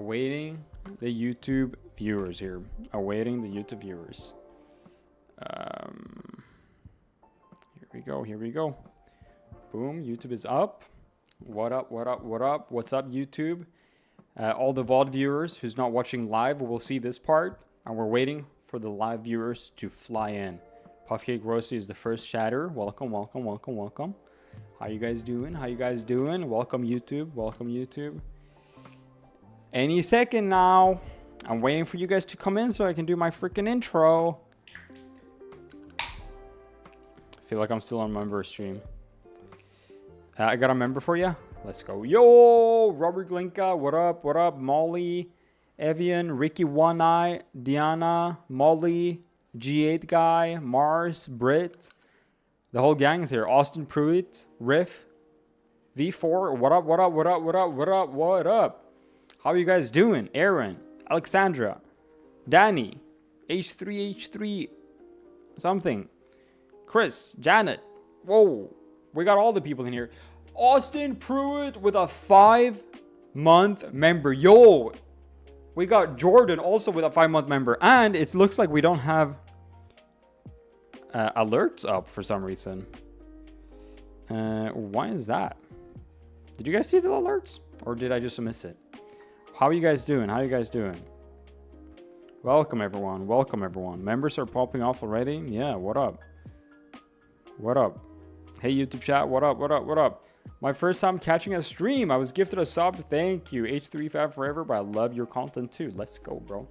Awaiting the YouTube viewers here. Awaiting the YouTube viewers. Here we go. Here we go. Boom. YouTube is up. What up? What up? What up? What's up, YouTube? All the VOD viewers who's not watching live will see this part. And we're waiting for the live viewers to fly in. Puffcake Roasty is the first chatter. Welcome, welcome, welcome, welcome. How you guys doing? How you guys doing? Welcome, YouTube. Welcome, YouTube. Any second now. I'm waiting for you guys to come in so I can do my freaking intro. I feel like I'm still on member stream. I got a member for you. Let's go. Yo, Robert Glinka. What up? What up? Molly, Evian, Ricky One Eye, Diana, Molly, G8 guy, Mars, Brit. The whole gang is here. Austin Pruitt, Riff, V4. What up? What up? What up? What up? What up? What up? How are you guys doing? Aaron, Alexandra, Danny, H3H3, something. Chris, Janet. Whoa. We got all the people in here. Austin Pruitt with a 5-month member. Yo. We got Jordan also with a 5-month member. And it looks like we don't have alerts up for some reason. Why is that? Did you guys see the alerts? Or did I just miss it? How are you guys doing? How are you guys doing? Welcome, everyone. Welcome, everyone. Members are popping off already? Yeah, what up? What up? Hey, YouTube chat. What up? What up? What up? My first time catching a stream. I was gifted a sub. Thank you. H3Fab forever, but I love your content too. Let's go, bro.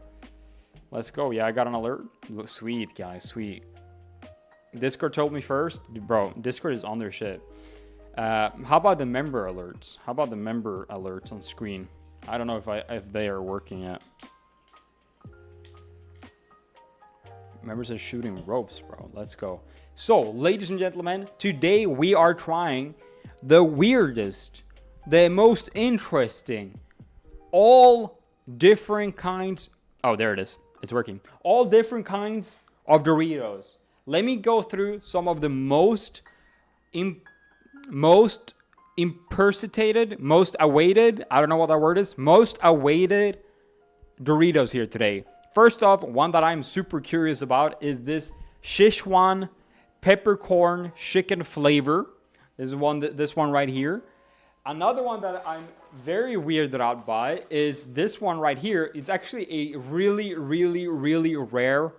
Let's go. Yeah, I got an alert. Sweet, guys. Sweet. Discord told me first. Bro, Discord is on their shit. How about the member alerts? How about the member alerts on screen? I don't know if they are working yet. Members are shooting ropes, bro. Let's go. So, ladies and gentlemen, today we are trying the weirdest, the most interesting, all different kinds. Oh, there it is. It's working. All different kinds of Doritos. Let me go through some of the most impersonated, most awaited, I don't know what that word is, most awaited Doritos here today. First off, one that I'm super curious about is this Sichuan peppercorn chicken flavor. This one right here. Another one that I'm very weirded out by is this one right here. It's actually a really, really, really rare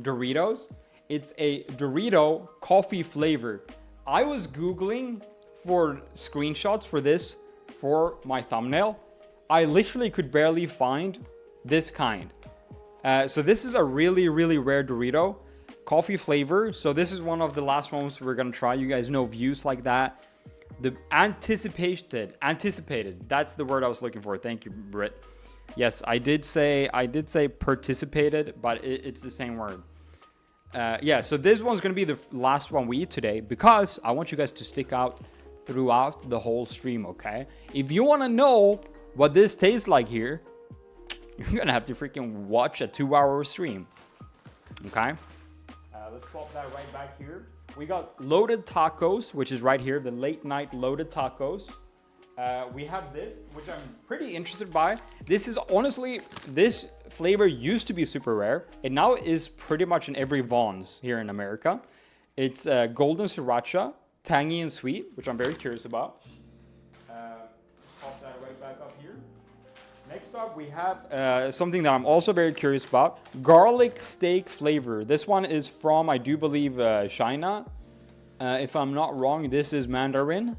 Doritos. It's a Dorito coffee flavor. I was Googling for screenshots for this for my thumbnail. I literally could barely find this kind. So this is a really, really rare Dorito coffee flavor. So this is one of the last ones we're gonna try. You guys know views like that. The anticipated, that's the word I was looking for. Thank you, Britt. Yes, I did say participated, but it's the same word. Yeah, so this one's gonna be the last one we eat today because I want you guys to stick out throughout the whole stream, okay? If you wanna know what this tastes like here, you're gonna have to freaking watch a 2-hour stream, okay? Let's pop that right back here. We got loaded tacos, which is right here, the late night loaded tacos. We have this, which I'm pretty interested by. This is honestly, this flavor used to be super rare. It now is pretty much in every VODs here in America. It's golden sriracha, tangy and sweet, which I'm very curious about. Pop that right back up here. Next up, we have something that I'm also very curious about. Garlic steak flavor. This one is from, I do believe, China. If I'm not wrong, this is Mandarin.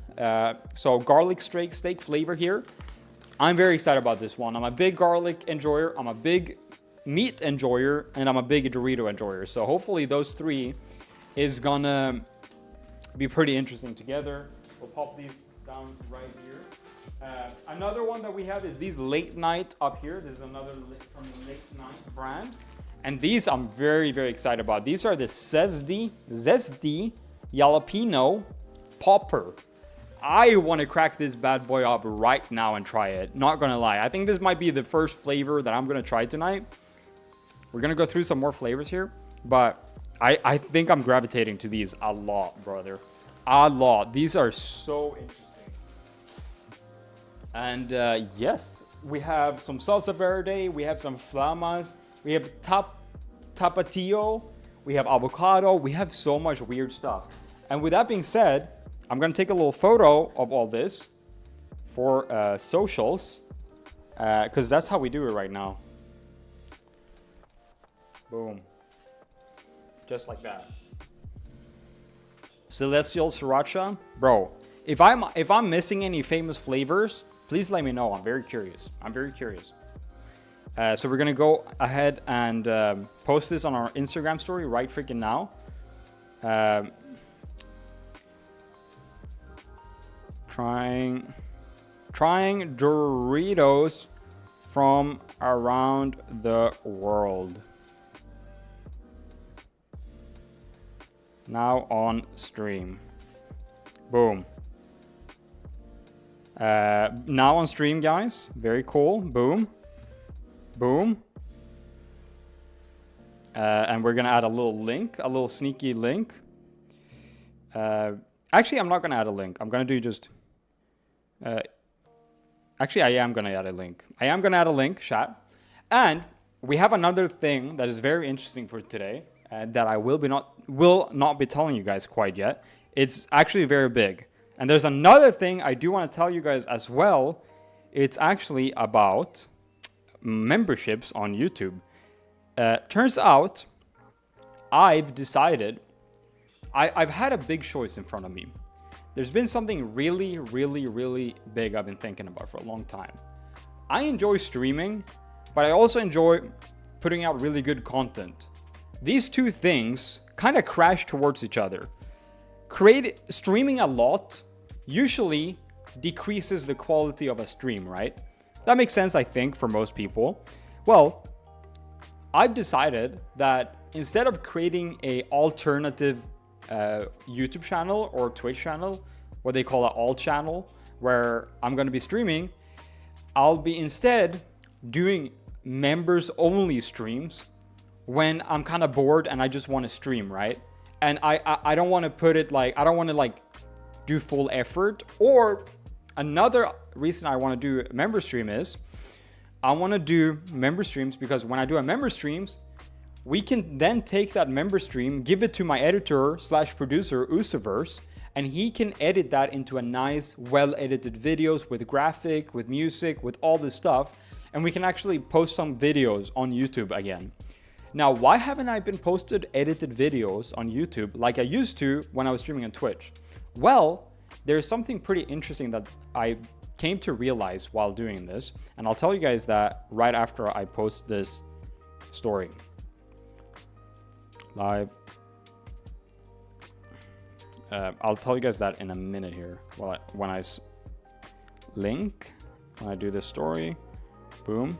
So garlic steak flavor here. I'm very excited about this one. I'm a big garlic enjoyer. I'm a big meat enjoyer. And I'm a big Dorito enjoyer. So hopefully those three is gonna be pretty interesting together. We'll pop these down right here. Another one that we have is these late night up here. This is another from the late night brand. And these I'm very, very excited about. These are the zesty jalapeno popper. I want to crack this bad boy up right now and try it. Not gonna lie. I think this might be the first flavor that I'm gonna try tonight. We're gonna go through some more flavors here. But I think I'm gravitating to these a lot, brother. A lot. These are so interesting. And yes, We have some salsa verde. We have some flamas. We have tapatio. We have avocado. We have so much weird stuff. And with that being said, I'm going to take a little photo of all this for socials, because that's how we do it right now. Boom. Just like that. Celestial sriracha. Bro, if I'm missing any famous flavors, please let me know. I'm very curious. So we're going to go ahead and post this on our Instagram story right freaking now. Trying Doritos from around the world. Now on stream. Boom. Now on stream, guys. Very cool. Boom. Boom. And we're gonna add a little link, a little sneaky link. Actually, I'm not gonna add a link. I'm gonna do just... actually, I am gonna add a link. Chat. And we have another thing that is very interesting for today that I will not be telling you guys quite yet. It's actually very big. And there's another thing I do want to tell you guys as well. It's actually about memberships on YouTube. Turns out I've decided, I've had a big choice in front of me. There's been something really, really, really big I've been thinking about for a long time. I enjoy streaming, but I also enjoy putting out really good content. These two things kind of crash towards each other. Streaming a lot usually decreases the quality of a stream, right? That makes sense, I think, for most people. Well, I've decided that instead of creating a alternative YouTube channel or Twitch channel, what they call an alt channel, where I'm going to be streaming, I'll be instead doing members only streams when I'm kind of bored and I just want to stream, right? And I don't want to put it like, I don't want to like do full effort. Or another reason I want to do member stream is I want to do member streams because when I do a member streams, we can then take that member stream, give it to my editor / producer, Usaverse, and he can edit that into a nice, well-edited videos with graphic, with music, with all this stuff. And we can actually post some videos on YouTube again. Now, why haven't I been posted edited videos on YouTube like I used to when I was streaming on Twitch? Well, there's something pretty interesting that I came to realize while doing this. And I'll tell you guys that right after I post this story. Live. I'll tell you guys that in a minute here. When I do this story, boom.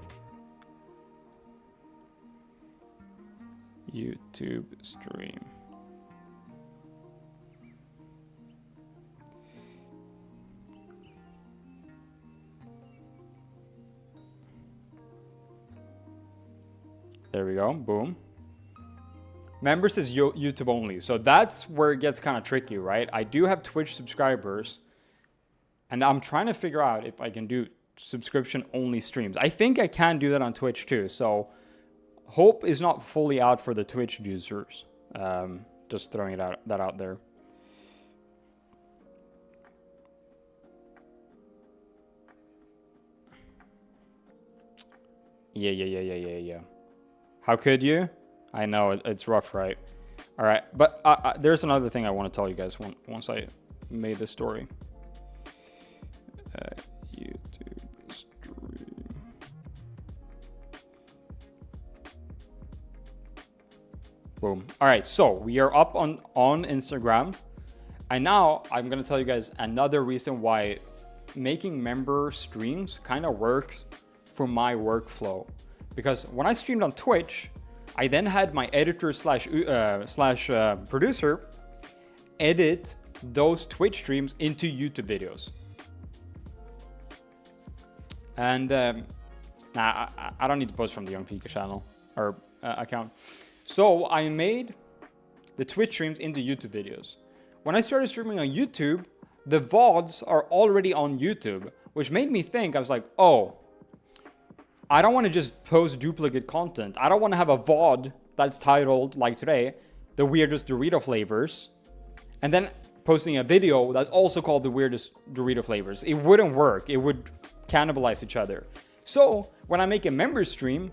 YouTube stream. There we go. Boom. Members is YouTube only. So that's where it gets kind of tricky, right? I do have Twitch subscribers, and I'm trying to figure out if I can do subscription only streams. I think I can do that on Twitch too. So hope is not fully out for the Twitch users. Just throwing that out there. Yeah. How could you? I know it's rough, right? All right, but there's another thing I want to tell you guys once I made this story. YouTube stream. Boom. All right, so we are up on Instagram, and now I'm gonna tell you guys another reason why making member streams kind of works for my workflow. Because when I streamed on Twitch, I then had my editor / producer edit those Twitch streams into YouTube videos. And I don't need to post from the Yungfika channel or account. So I made the Twitch streams into YouTube videos. When I started streaming on YouTube, the VODs are already on YouTube, which made me think, I was like, oh, I don't want to just post duplicate content. I don't want to have a VOD that's titled, like today, the weirdest Dorito flavors, and then posting a video that's also called the weirdest Dorito flavors. It wouldn't work. It would cannibalize each other. So when I make a member stream,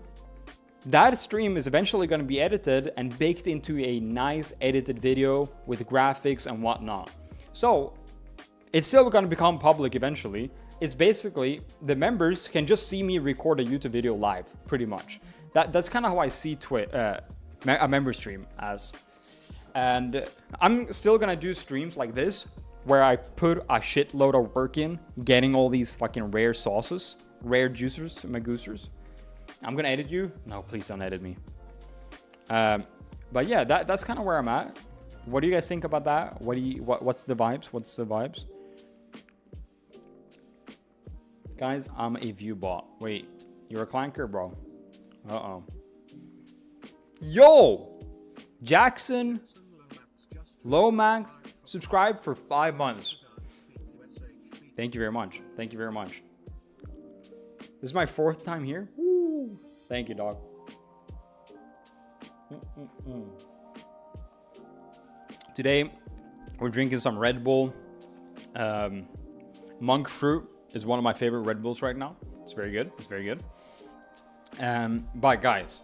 that stream is eventually going to be edited and baked into a nice edited video with graphics and whatnot. So it's still going to become public eventually. It's basically the members can just see me record a YouTube video live, pretty much. That's kind of how I see a member stream as. And I'm still gonna do streams like this, where I put a shitload of work in getting all these fucking rare sauces, rare juicers, magoosers. I'm gonna edit you. No, please don't edit me. But yeah, that's kind of where I'm at. What do you guys think about that? What's the vibes? What's the vibes? Guys, I'm a view bot. Wait, you're a clanker, bro. Uh-oh. Yo! Jackson Lomax subscribed for 5 months. Thank you very much. Thank you very much. This is my 4th time here. Woo. Thank you, dog. Today, we're drinking some Red Bull. Monk fruit is one of my favorite Red Bulls right now. It's very good. It's very good. But guys,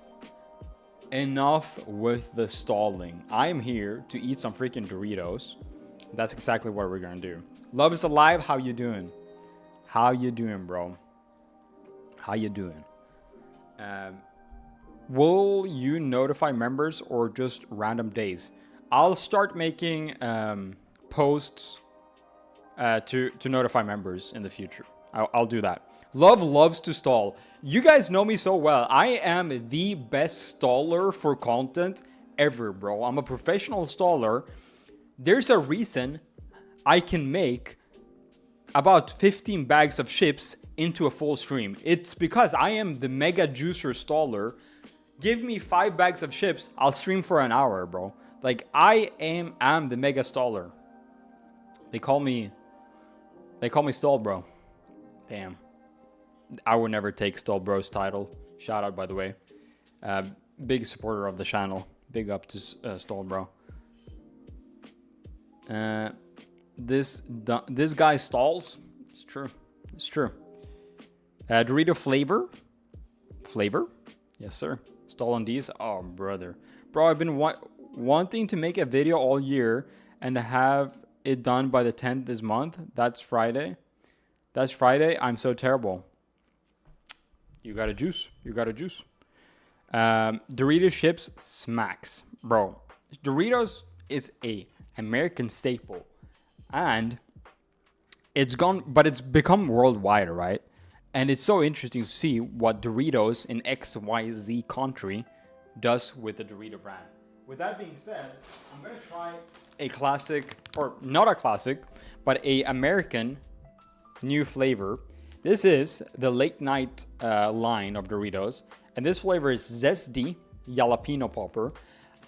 enough with the stalling. I am here to eat some freaking Doritos. That's exactly what we're gonna do. Love is alive. How you doing? How you doing, bro? How you doing? Will you notify members or just random days? I'll start making posts to notify members in the future. I'll do that. Love loves to stall. You guys know me so well. I am the best staller for content ever, bro. I'm a professional staller. There's a reason I can make about 15 bags of chips into a full stream. It's because I am the mega juicer staller. Give me 5 bags of chips, I'll stream for an hour, bro. Like, I am the mega staller. They call me Stall Bro. Damn. I would never take Stall Bro's title. Shout out, by the way. Big supporter of the channel. Big up to Stall Bro. This guy stalls. It's true. It's true. Dorito flavor. Yes, sir. Stall on these. Oh, brother. Bro, I've been wanting to make a video all year and have it done by the 10th this month. That's Friday. I'm so terrible. You got a juice. Doritos chips smacks, bro. Doritos is a American staple, and it's become worldwide, right? And it's so interesting to see what Doritos in XYZ country does with the Dorito brand. With that being said, I'm gonna try a classic, or not a classic, but a American new flavor. This is the late night line of Doritos, and this flavor is zesty jalapeno popper.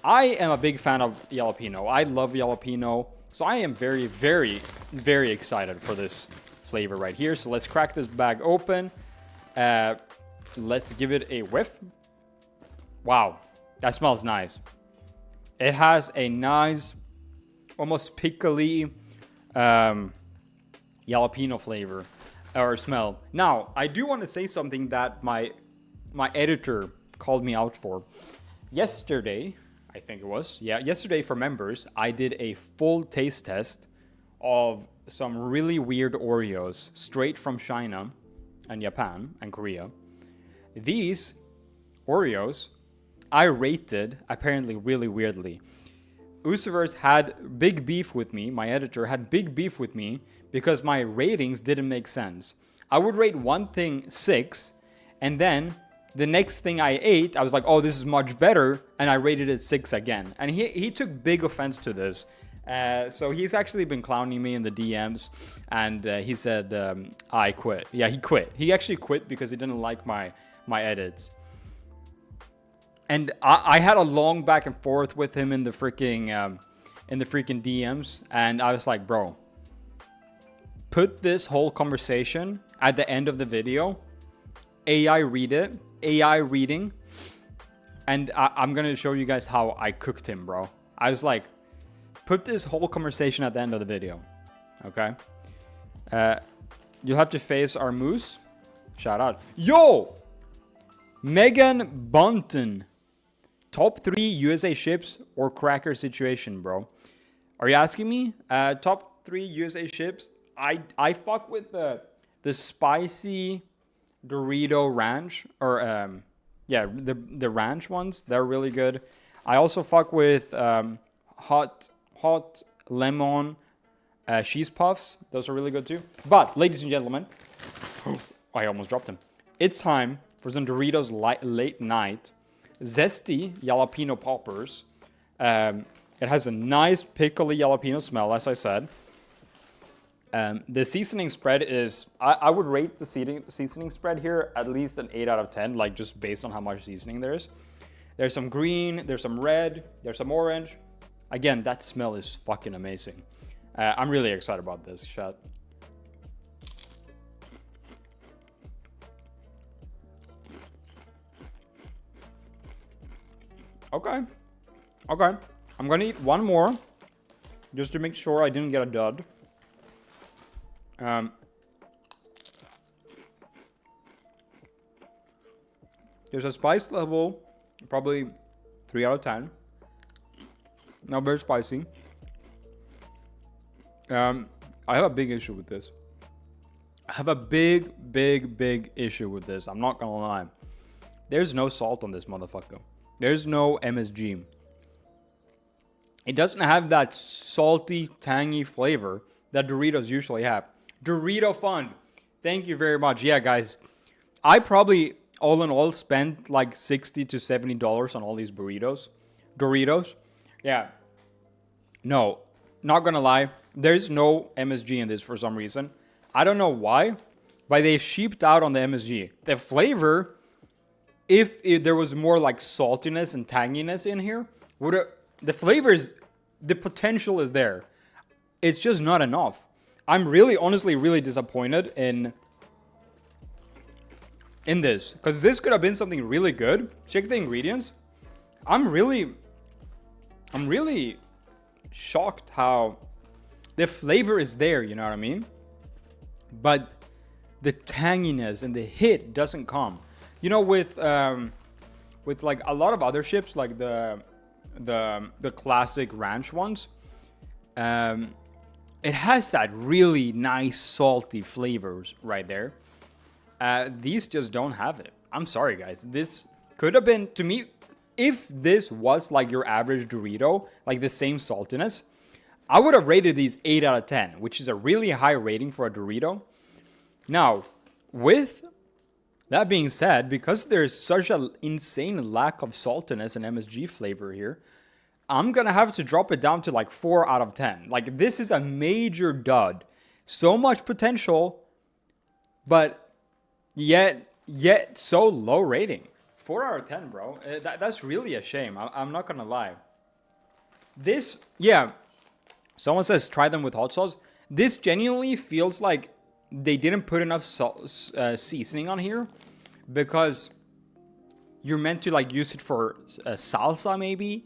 I am a big fan of jalapeno. I love jalapeno, so I am very, very, very excited for this flavor right here. So let's crack this bag open. Let's give it a whiff. Wow, that smells nice. It has a nice, almost pickly jalapeno flavor or smell. Now, I do want to say something that my editor called me out for. Yesterday, I think it was, yesterday for members, I did a full taste test of some really weird Oreos straight from China and Japan and Korea. These Oreos I rated apparently really weirdly. Usiverse had big beef with me, my editor had big beef with me because my ratings didn't make sense. I would rate one thing 6, and then the next thing I ate, I was like, oh, this is much better, and I rated it 6 again. And he took big offense to this. So he's actually been clowning me in the DMs, and he said, I quit. Yeah, he quit. He actually quit because he didn't like my edits. And I had a long back and forth with him in the freaking DMs, and I was like, bro, put this whole conversation at the end of the video, AI read it, AI reading, and I'm gonna show you guys how I cooked him, bro. I was like, put this whole conversation at the end of the video, okay? You'll have to face our moose. Shout out. Yo! Megan Bunton. Top 3 USA chips or cracker situation, bro. Are you asking me? Top 3 USA chips. I fuck with the spicy Dorito ranch, or yeah, the ranch ones. They're really good. I also fuck with hot lemon cheese puffs. Those are really good too. But ladies and gentlemen, I almost dropped them. It's time for some Doritos late night zesty jalapeno poppers. It has a nice pickly jalapeno smell, as I said. The seasoning spread is, I would rate the seasoning spread here at least an 8 out of 10, like just based on how much seasoning there is. There's some green, there's some red, there's some orange. Again, that smell is fucking amazing. I'm really excited about this, chat. Okay. Okay. I'm gonna eat one more just to make sure I didn't get a dud. There's a spice level, probably 3 out of 10. Not very spicy. I have a big issue with this. I have a big issue with this. I'm not gonna lie. There's no salt on this motherfucker. There's no MSG. It doesn't have that salty, tangy flavor that Doritos usually have. Dorito Fund. Thank you very much. Yeah, guys. I probably, all in all, spent like $60 to $70 on all these Doritos. Yeah. No, not gonna lie. There's no MSG in this for some reason. I don't know why, but they sheeped out on the MSG. The flavor, if there was more like saltiness and tanginess in here, the flavors, the potential is there. It's just not enough. I'm really, honestly, really disappointed in this, because this could have been something really good. Check the ingredients. I'm really shocked how the flavor is there, you know what I mean? But the tanginess and the hit doesn't come. You know, with like a lot of other chips, like the classic ranch ones, it has that really nice salty flavors right there. These just don't have it. I'm sorry, guys. This could have been, to me, if this was like your average Dorito, like the same saltiness, I would have rated these 8 out of 10, which is a really high rating for a Dorito. Now, with that being said, because there's such an insane lack of saltiness and MSG flavor here, I'm going to have to drop it down to like 4 out of 10. Like, this is a major dud. So much potential, but yet so low rating. 4 out of 10, bro. That's really a shame. I'm not going to lie. This, yeah, someone says try them with hot sauce. This genuinely feels like they didn't put enough seasoning on here, because you're meant to like use it for salsa maybe.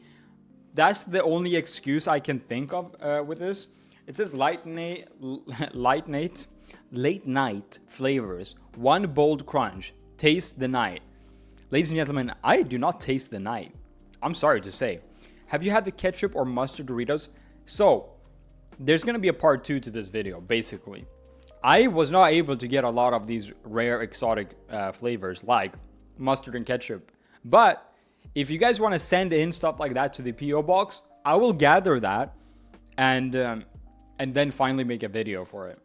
That's the only excuse I can think of with this. It says late night flavors. One bold crunch. Taste the night. Ladies and gentlemen, I do not taste the night. I'm sorry to say. Have you had the ketchup or mustard Doritos? So, there's going to be a part 2 to this video, basically. I was not able to get a lot of these rare exotic flavors like mustard and ketchup. But if you guys want to send in stuff like that to the PO box, I will gather that and then finally make a video for it.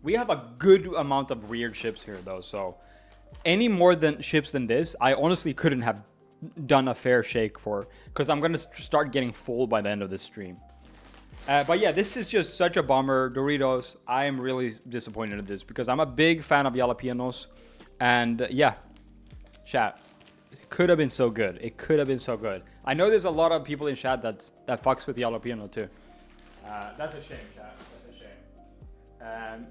We have a good amount of weird chips here though, so any more than chips than this, I honestly couldn't have done a fair shake for, because I'm going to start getting full by the end of this stream. But yeah, this is just such a bummer. Doritos, I am really disappointed in this because I'm a big fan of jalapenos. And yeah, chat, it could have been so good. It could have been so good. I know there's a lot of people in chat that fucks with jalapeno too. That's a shame, chat. That's a shame.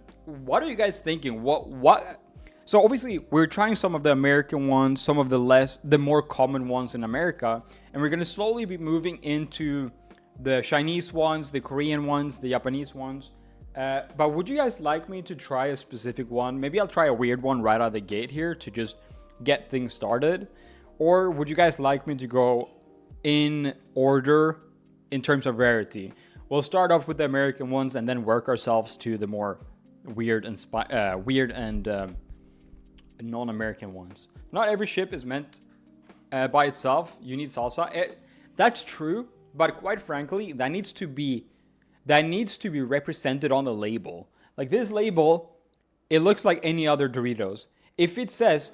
What are you guys thinking? What So obviously we're trying some of the American ones, some of the more common ones in America, and we're gonna slowly be moving into the Chinese ones, the Korean ones, the Japanese ones. But would you guys like me to try a specific one? Maybe I'll try a weird one right out of the gate here to just get things started. Or would you guys like me to go in order in terms of rarity? We'll start off with the American ones and then work ourselves to the more weird and non-American ones. Not every chip is meant by itself. You need salsa. That's true, but quite frankly, that needs to be represented on the label. Like this label, it looks like any other Doritos. If it says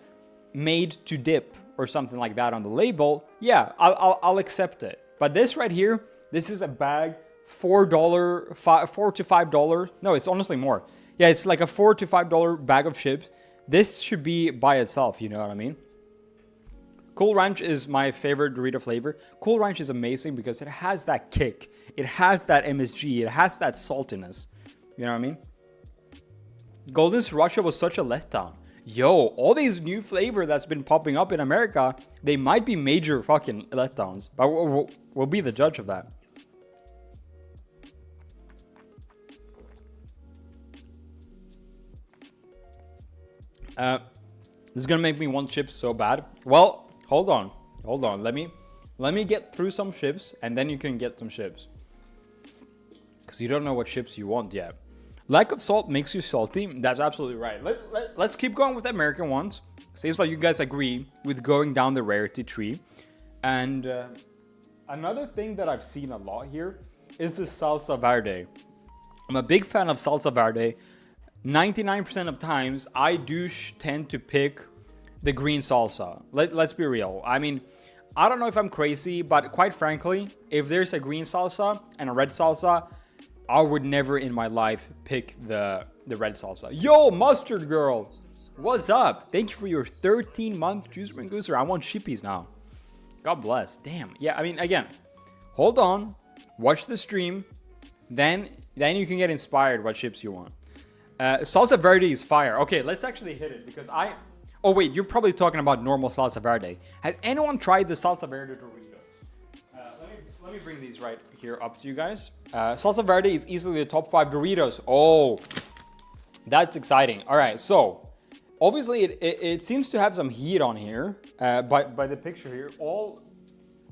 made to dip or something like that on the label, yeah, I'll accept it. But this right here, this is a bag, $4 to $5. No, it's honestly more. Yeah, it's like a $4 to $5 bag of chips. This should be by itself, you know what I mean? Cool Ranch is my favorite Dorito flavor. Cool Ranch is amazing because it has that kick. It has that MSG. It has that saltiness. You know what I mean? Golden Sriracha was such a letdown. Yo, all these new flavor that's been popping up in America, they might be major fucking letdowns. But we'll be the judge of that. This is gonna make me want chips so bad. Well, hold on. Let me get through some chips, and then you can get some chips. Because you don't know what chips you want yet. Lack of salt makes you salty. That's absolutely right. Let's keep going with the American ones. Seems like you guys agree with going down the rarity tree. And another thing that I've seen a lot here is the salsa verde. I'm a big fan of salsa verde. 99% of times, I do tend to pick the green salsa. Let's be real. I mean, I don't know if I'm crazy, but quite frankly, if there's a green salsa and a red salsa, I would never in my life pick the red salsa. Yo, Mustard Girl, what's up? Thank you for your 13-month Juice Ring Gooser. I want shippies now. God bless. Damn. Yeah, I mean, again, hold on. Watch the stream. Then you can get inspired what chips you want. Salsa verde is fire. Okay, let's actually hit it because oh wait, you're probably talking about normal salsa verde. Has anyone tried the salsa verde Doritos? Let me bring these right here up to you guys. Salsa verde is easily the top 5 Doritos. Oh, that's exciting. All right, so obviously it seems to have some heat on here. By the picture here,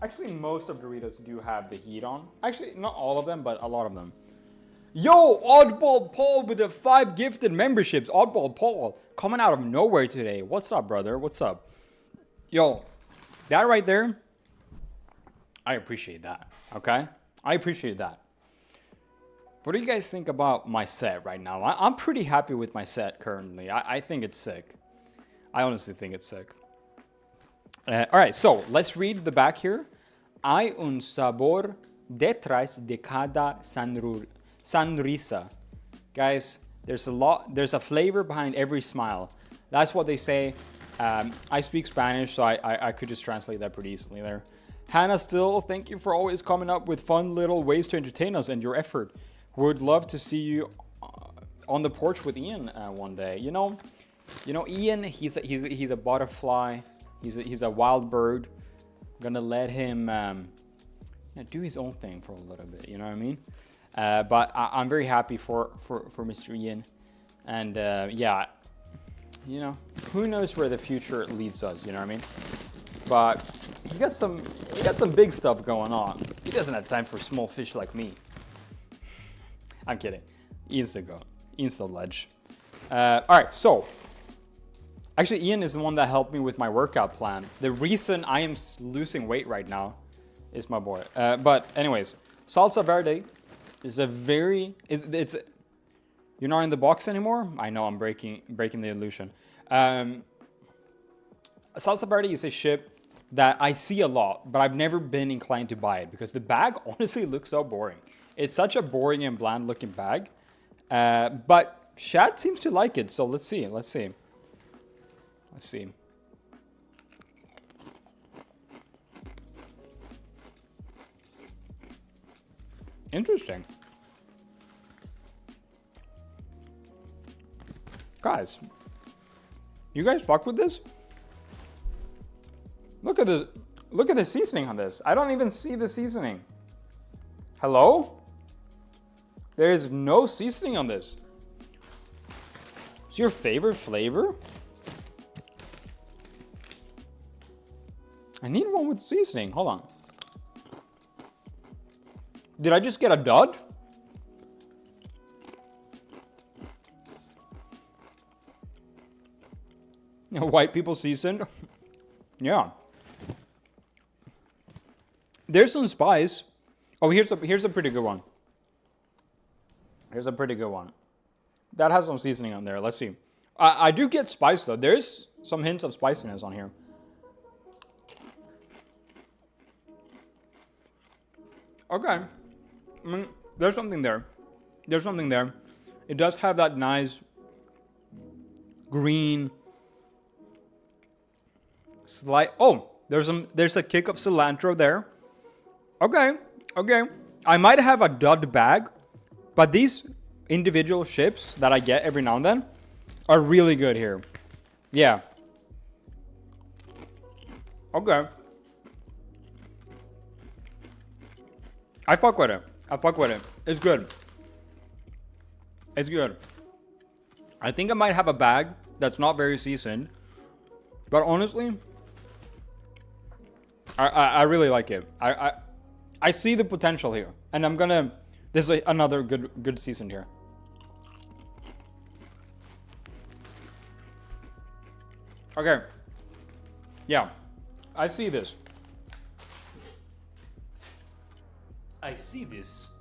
actually most of Doritos do have the heat on. Actually, not all of them, but a lot of them. Yo, Oddball Paul with the 5 gifted memberships. Oddball Paul coming out of nowhere today. What's up, brother? What's up? Yo, that right there, I appreciate that, okay? I appreciate that. What do you guys think about my set right now? I'm pretty happy with my set currently. I think it's sick. I honestly think it's sick. All right, so let's read the back here. Hay un sabor detrás de cada sonrisa. Guys, there's a flavor behind every smile. That's what they say. I speak Spanish, so I could just translate that pretty easily there. Hannah Still, thank you for always coming up with fun little ways to entertain us and your effort. Would love to see you on the porch with Ian one day. You know, Ian, he's a butterfly. He's a wild bird. I'm gonna let him do his own thing for a little bit. You know what I mean? But I'm very happy for Mr. Ian, and yeah, you know, who knows where the future leads us? You know what I mean? But he got some big stuff going on. He doesn't have time for small fish like me. I'm kidding. Ian's the goat. Ian's the ledge. All right, so actually, Ian is the one that helped me with my workout plan. The reason I am losing weight right now is my boy. But anyways, salsa verde is you're not in the box anymore? I know I'm breaking the illusion. Salsa verde is a chip that I see a lot, but I've never been inclined to buy it because the bag honestly looks so boring. It's such a boring and bland looking bag. But Shad seems to like it, so let's see. Interesting. Guys, You guys fuck with this? Look at this. Look at the seasoning on this. I don't even see the seasoning. Hello? There is no seasoning on this. It's your favorite flavor? I need one with seasoning. Hold on. Did I just get a dud? You know, white people seasoned? Yeah. There's some spice. Oh, here's a pretty good one. Here's a pretty good one. That has some seasoning on there. Let's see. I do get spice though. There's some hints of spiciness on here. Okay. I mean, there's something there. There's something there. It does have that nice green slight. Oh, there's a kick of cilantro there. Okay. Okay. I might have a dud bag, but these individual chips that I get every now and then are really good here. Yeah. Okay. I fuck with it. I fuck with it. It's good. It's good. I think I might have a bag that's not very seasoned, but honestly, I really like it. I see the potential here, and I'm gonna. This is another good season here. Okay. Yeah, I see this. I see this.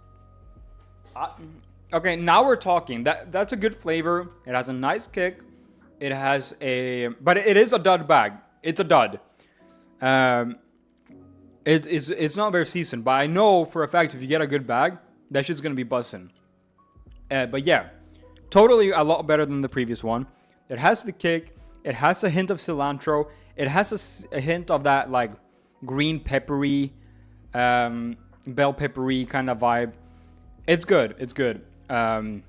Okay, now we're talking. That's a good flavor. It has a nice kick. It has but it is a dud bag. It's a dud. It's not very seasoned, but I know for a fact if you get a good bag, that shit's gonna be bussin'. But yeah, totally a lot better than the previous one. It has the kick. It has a hint of cilantro. It has a hint of that like green peppery, bell peppery kind of vibe. It's good. It's good. I'm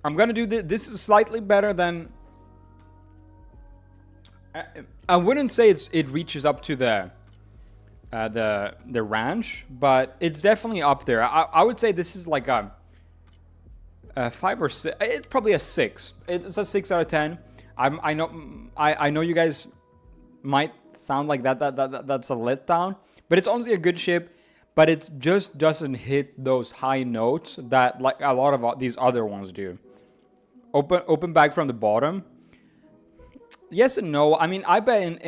gonna do this. This is slightly better than. I wouldn't say it reaches up to the ranch, but it's definitely up there. I would say this is like a 5 or 6. It's probably a 6. It's a 6 out of 10. I know you guys might sound like that's a letdown, but it's honestly a good chip. But it just doesn't hit those high notes that like a lot of these other ones do. Open bag from the bottom. Yes and no. I mean, I bet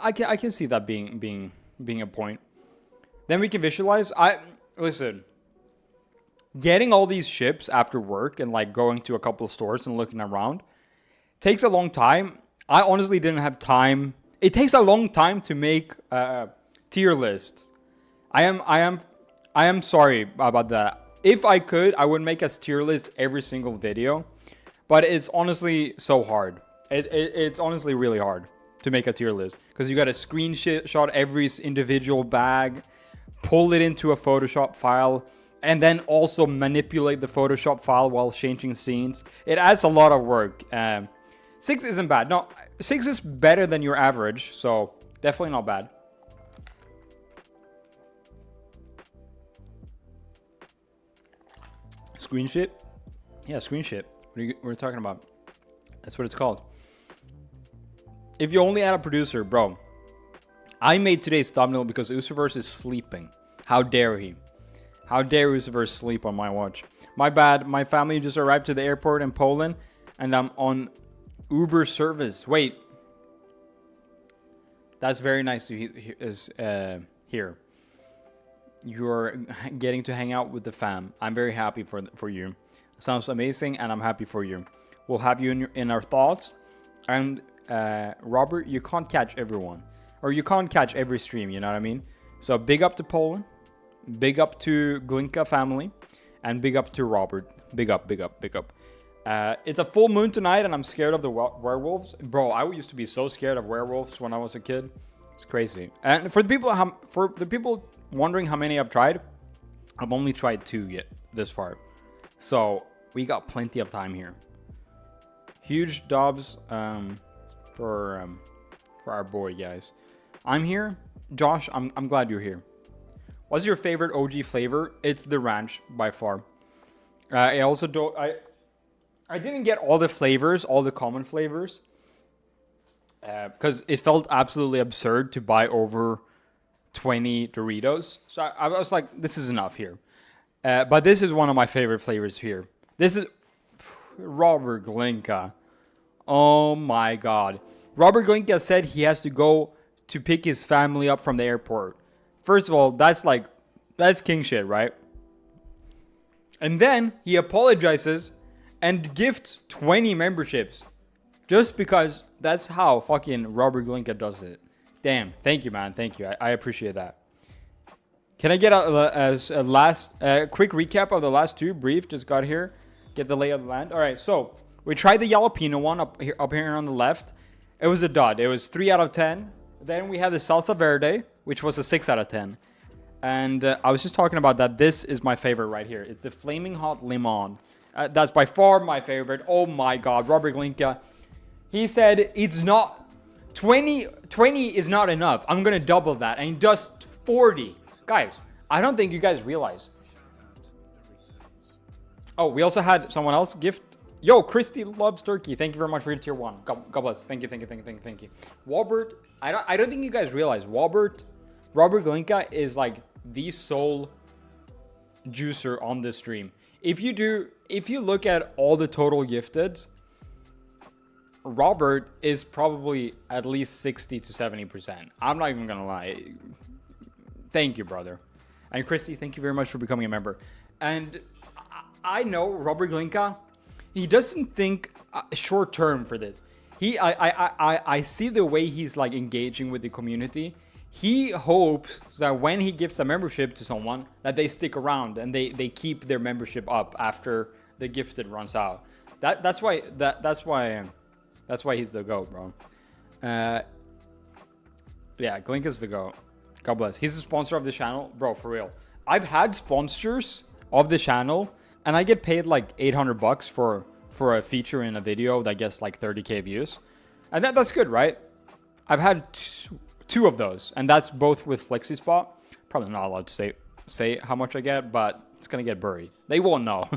I can see that being a point. Then we can visualize. Listen. Getting all these chips after work and like going to a couple of stores and looking around takes a long time. I honestly didn't have time. It takes a long time to make a tier list. I am sorry about that. If I could, I would make a tier list every single video, but it's honestly so hard. It's honestly really hard to make a tier list because you got to screenshot every individual bag, pull it into a Photoshop file, and then also manipulate the Photoshop file while changing scenes. It adds a lot of work. 6 isn't bad. No, 6 is better than your average, so definitely not bad. Screen shit? Yeah, screen shit. What are we talking about? That's what it's called. If you only add a producer, bro. I made today's thumbnail because Usaverse is sleeping. How dare he? How dare Usaverse sleep on my watch? My bad. My family just arrived to the airport in Poland, and I'm on Uber service. Wait. That's very nice to hear. You're getting to hang out with the fam. I'm very happy for you. Sounds amazing, and I'm happy for you. We'll have you in our thoughts. And Robert, you can't catch everyone, or you can't catch every stream. You know what I mean? So big up to Poland, big up to Glinka family, and big up to Robert. Big up, big up, big up. It's a full moon tonight, and I'm scared of the werewolves, bro. I used to be so scared of werewolves when I was a kid. It's crazy. And for the people wondering how many I've tried, I've only tried 2 yet this far, so we got plenty of time here. Huge Dobbs for our boy, guys. I'm here. Josh, I'm glad you're here. What's your favorite OG flavor? It's the ranch by far. I also don't. I didn't get all the flavors, all the common flavors, because it felt absolutely absurd to buy over 20 Doritos. So I was like, this is enough here. But this is one of my favorite flavors here. This is Robert Glinka. Oh my God. Robert Glinka said he has to go to pick his family up from the airport. First of all, that's king shit, right? And then he apologizes and gifts 20 memberships just because that's how fucking Robert Glinka does it. Damn. Thank you, man. Thank you. I appreciate that. Can I get a last quick recap of the last two? Brief. Just got here. Get the lay of the land. All right. So we tried the jalapeno one up here on the left. It was a dud. It was 3 out of 10. Then we had the salsa verde, which was a 6 out of 10. And I was just talking about that. This is my favorite right here. It's the flaming hot lemon. That's by far my favorite. Oh my God. Robert Glinka. He said it's not 20 is not enough. I'm going to double that. And just 40. Guys, I don't think you guys realize. Oh, we also had someone else gift. Yo, Christy loves turkey. Thank you very much for your tier 1. God bless. Thank you. Robert, I don't think you guys realize. Robert Glinka is like the sole juicer on this stream. If you look at all the total gifteds, Robert is probably at least 60 to 70%. I'm not even gonna lie. Thank you, brother. And Christy, thank you very much for becoming a member. And I know Robert Glinka, he doesn't think short term for this. I see the way he's like engaging with the community. He hopes that when he gives a membership to someone, that they stick around and they keep their membership up after the gifted runs out. That's why he's the GOAT, bro. Yeah, Glinka's the GOAT. God bless. He's a sponsor of the channel, bro. For real. I've had sponsors of the channel, and I get paid like $800 for a feature in a video that gets like 30K views, and that's good, right? I've had two of those, and that's both with FlexiSpot. Probably not allowed to say how much I get, but it's gonna get buried. They won't know.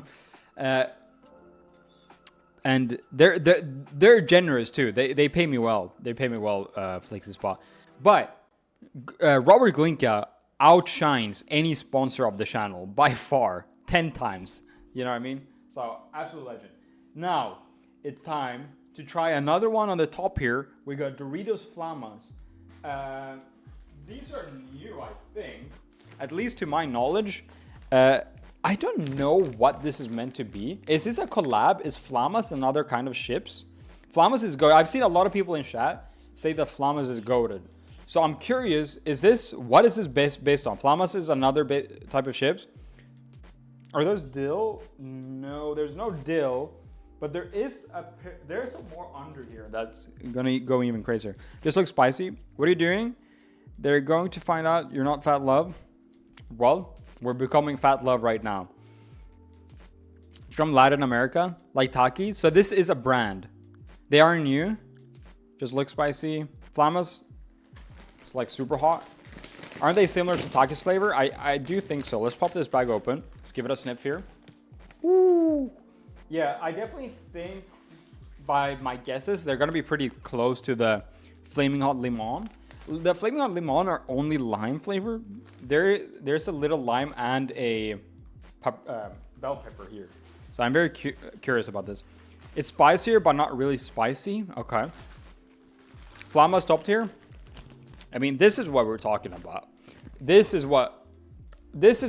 And they're generous too. They pay me well. They pay me well, FlexiSpot. But Robert Glinka outshines any sponsor of the channel by far 10 times. You know what I mean? So absolute legend. Now it's time to try another one on the top here. We got Doritos Flamas. These are new, I think, at least to my knowledge. I don't know what this is meant to be. Is this a collab? Is Flamas another kind of chips? Flamas is good. I've seen a lot of people in chat say that Flamas is goated. So I'm curious, what is this based on? Flamas is another type of chips. Are those dill? No, there's no dill. But there's some more under here that's gonna go even crazier. Just looks spicy. What are you doing? They're going to find out you're not Fat Love. Well, we're becoming Fat Love right now. It's from Latin America, like Takis. So this is a brand. They are new. Just look spicy. Flamas, it's like super hot. Aren't they similar to Takis flavor? I do think so. Let's pop this bag open. Let's give it a sniff here. Woo! Yeah, I definitely think by my guesses, they're going to be pretty close to the Flaming Hot Lemon. The Flaming Hot Lemon are only lime flavor. There's a little lime and a bell pepper here. So I'm very curious about this. It's spicier, but not really spicy. Okay. Flama stopped here. I mean, this is what we're talking about. This is what makes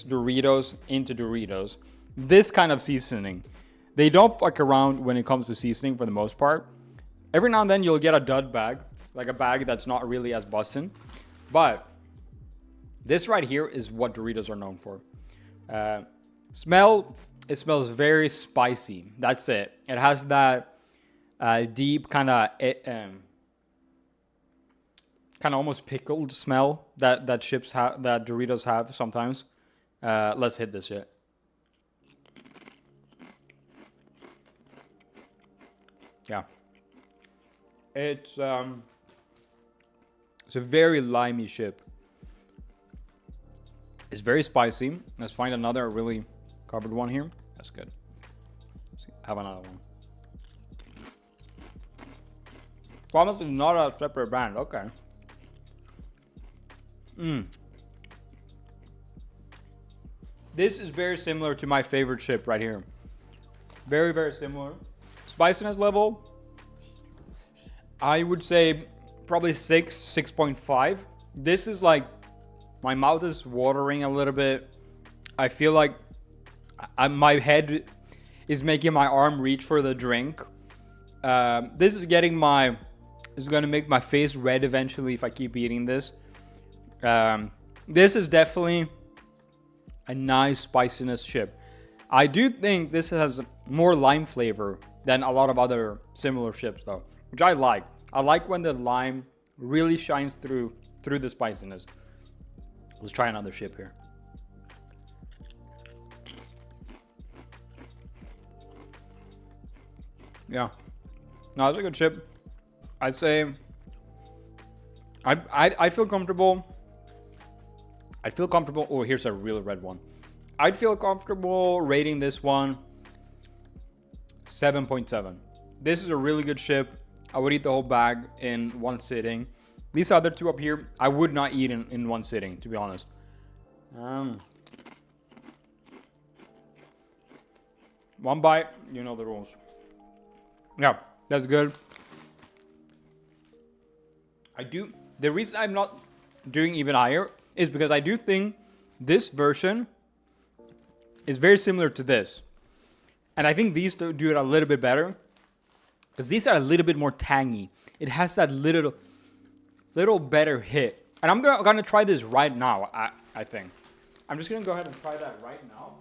Doritos into Doritos. This kind of seasoning. They don't fuck around when it comes to seasoning for the most part. Every now and then you'll get a dud bag, like a bag that's not really as bustin'. But this right here is what Doritos are known for. It smells very spicy. That's it. It has that deep kind of almost pickled smell that chips have, that Doritos have sometimes. Let's hit this shit. Yeah. It's a very limey chip. It's very spicy. Let's find another really covered one here. That's good. Let's have another one. Flamas is not a separate brand. Okay. This is very similar to my favorite chip right here. Very, very similar. Spiciness level, I would say probably 6.5. This is like, my mouth is watering a little bit. I feel like my head is making my arm reach for the drink. This is gonna make my face red eventually if I keep eating this. This is definitely a nice spiciness chip. I do think this has more lime flavor than a lot of other similar chips though, which I like. I like when the lime really shines through the spiciness. Let's try another chip here. Yeah, no, it's a good chip. I'd say I feel comfortable. I feel comfortable. Oh, here's a real red one. I'd feel comfortable rating this one 7.7. This is a really good chip. I would eat the whole bag in one sitting. These other two up here, I would not eat in one sitting, to be honest. One bite, you know the rules. Yeah, that's good. The reason I'm not doing even higher is because I do think this version is very similar to this. And I think these do it a little bit better, because these are a little bit more tangy. It has that little better hit. And I'm gonna try this right now, I think. I'm just gonna go ahead and try that right now.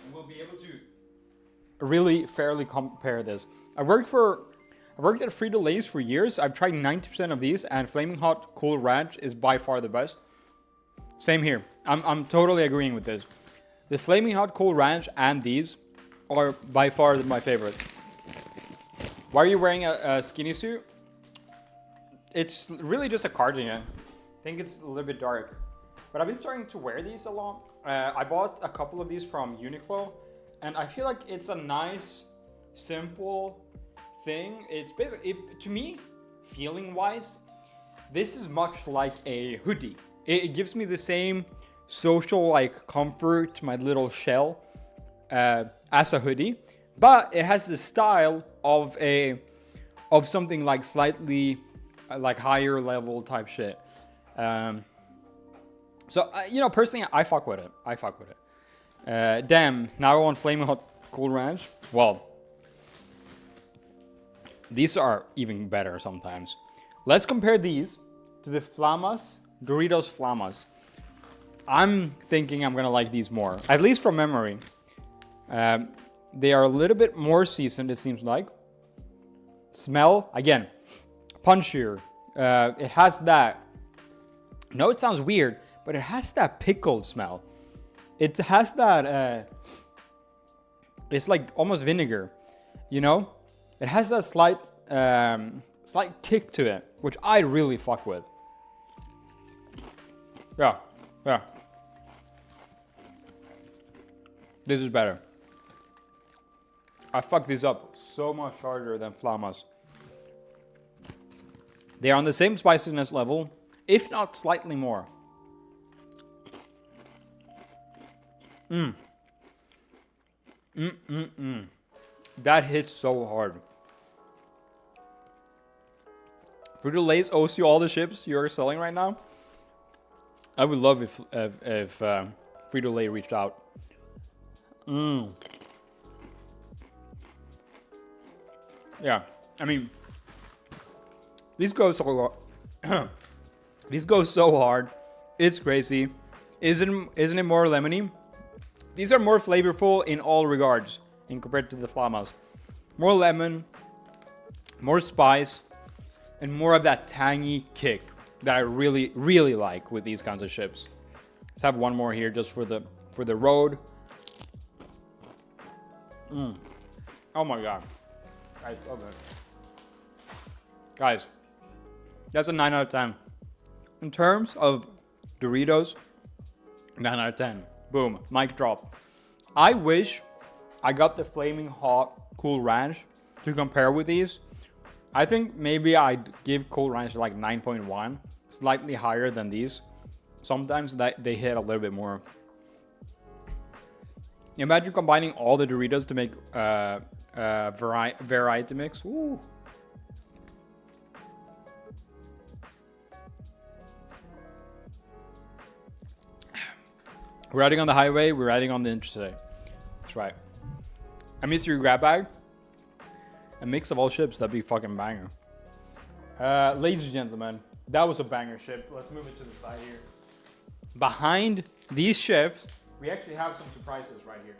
And we'll be able to really fairly compare this. I worked at Frito-Lay's for years. I've tried 90% of these, and Flaming Hot Cool Ranch is by far the best. Same here. I'm totally agreeing with this. The Flaming Hot Cool Ranch and these are by far my favorite. Why are you wearing a skinny suit? It's really just a cardigan. I think it's a little bit dark. But I've been starting to wear these a lot. I bought a couple of these from Uniqlo, and I feel like it's a nice, simple thing. It's basically, to me, feeling wise, this is much like a hoodie. It gives me the same social like comfort, my little shell, as a hoodie, but it has the style of something like slightly like higher level type shit. So you know, personally, I fuck with it. Damn, now I want Flaming Hot Cool Ranch. Well, these are even better sometimes. Let's compare these to the Flamas, Doritos Flamas. I'm thinking I'm gonna like these more, at least from memory. They are a little bit more seasoned, it seems like. Smell, again, punchier. It has that, no, it sounds weird, but it has that pickled smell. It has that, it's like almost vinegar, you know? It has that slight kick to it, which I really fuck with. Yeah. This is better. I fuck these up so much harder than Flamas. They are on the same spiciness level, if not slightly more. That hits so hard. Frito-Lay's owes you all the chips you're selling right now. I would love if Frito-Lay reached out. Yeah, I mean, these go so these go so hard. It's crazy. Isn't it more lemony? These are more flavorful in all regards in compared to the Flamas. More lemon, more spice, and more of that tangy kick that I really, really like with these kinds of chips. Let's have one more here just for the road. Oh my god. That's so good. Guys, that's a 9 out of 10. In terms of Doritos, 9 out of 10. Boom, mic drop. I wish I got the flaming hot Cool Ranch to compare with these. I think maybe I'd give Cool Ranch like 9.1, slightly higher than these. Sometimes they hit a little bit more. Imagine combining all the Doritos to make variety mix. Ooh. We're riding on the highway. We're riding on the interstate. That's right. A mystery grab bag. A mix of all ships. That'd be fucking banger. Ladies and gentlemen, that was a banger ship. Let's move it to the side here. Behind these ships, we actually have some surprises right here.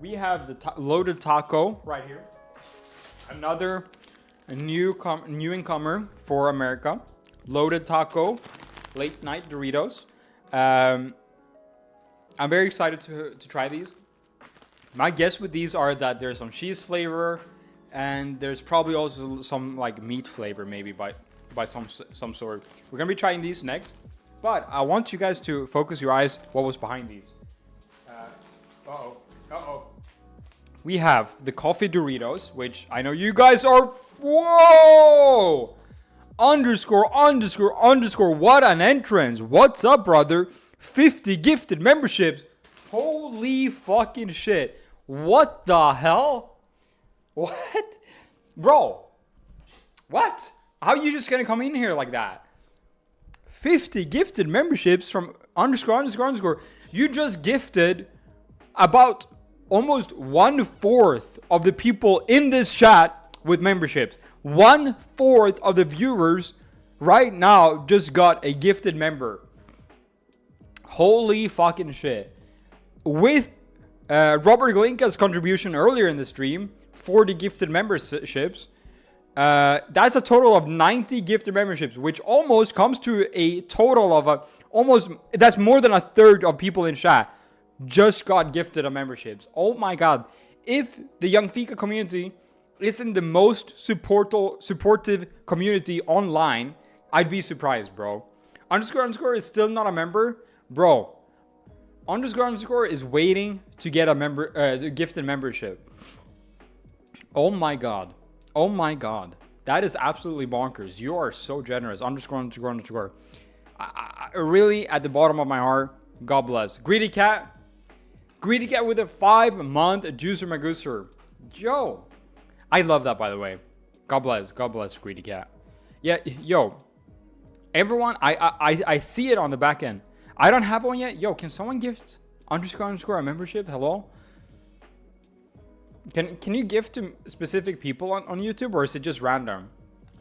We have the loaded taco right here. Another new incomer for America. Loaded taco, late night Doritos. I'm very excited to try these. My guess with these are that there's some cheese flavor, and there's probably also some like meat flavor, maybe by some sort. We're gonna be trying these next, but I want you guys to focus your eyes. What was behind these? We have the coffee Doritos, which I know you guys are. Whoa! Underscore. What an entrance! What's up, brother? 50 gifted memberships. Holy fucking shit. What the hell? What? Bro. What? How are you just gonna come in here like that? 50 gifted memberships from underscore. You just gifted about almost 1/4 of the people in this chat with memberships. 1/4 of the viewers right now just got a gifted member. Holy fucking shit. With Robert Glinka's contribution earlier in the stream, 40 gifted memberships, that's a total of 90 gifted memberships, which almost comes to a total of that's more than 1/3 of people in chat just got gifted a memberships. Oh my god. If the Yungfika community isn't the most supportive community online, I'd be surprised, bro. Underscore is still not a member. Bro, underscore is waiting to get a gifted membership. Oh my god. That is absolutely bonkers. You are so generous. Underscore. I really, at the bottom of my heart, God bless. Greedy cat with a 5-month juicer magooser. Yo, I love that, by the way. God bless Greedy cat. Yeah, yo, everyone, I see it on the back end. I don't have one yet. Yo, can someone gift underscore a membership? Hello? Can you gift to specific people on YouTube, or is it just random?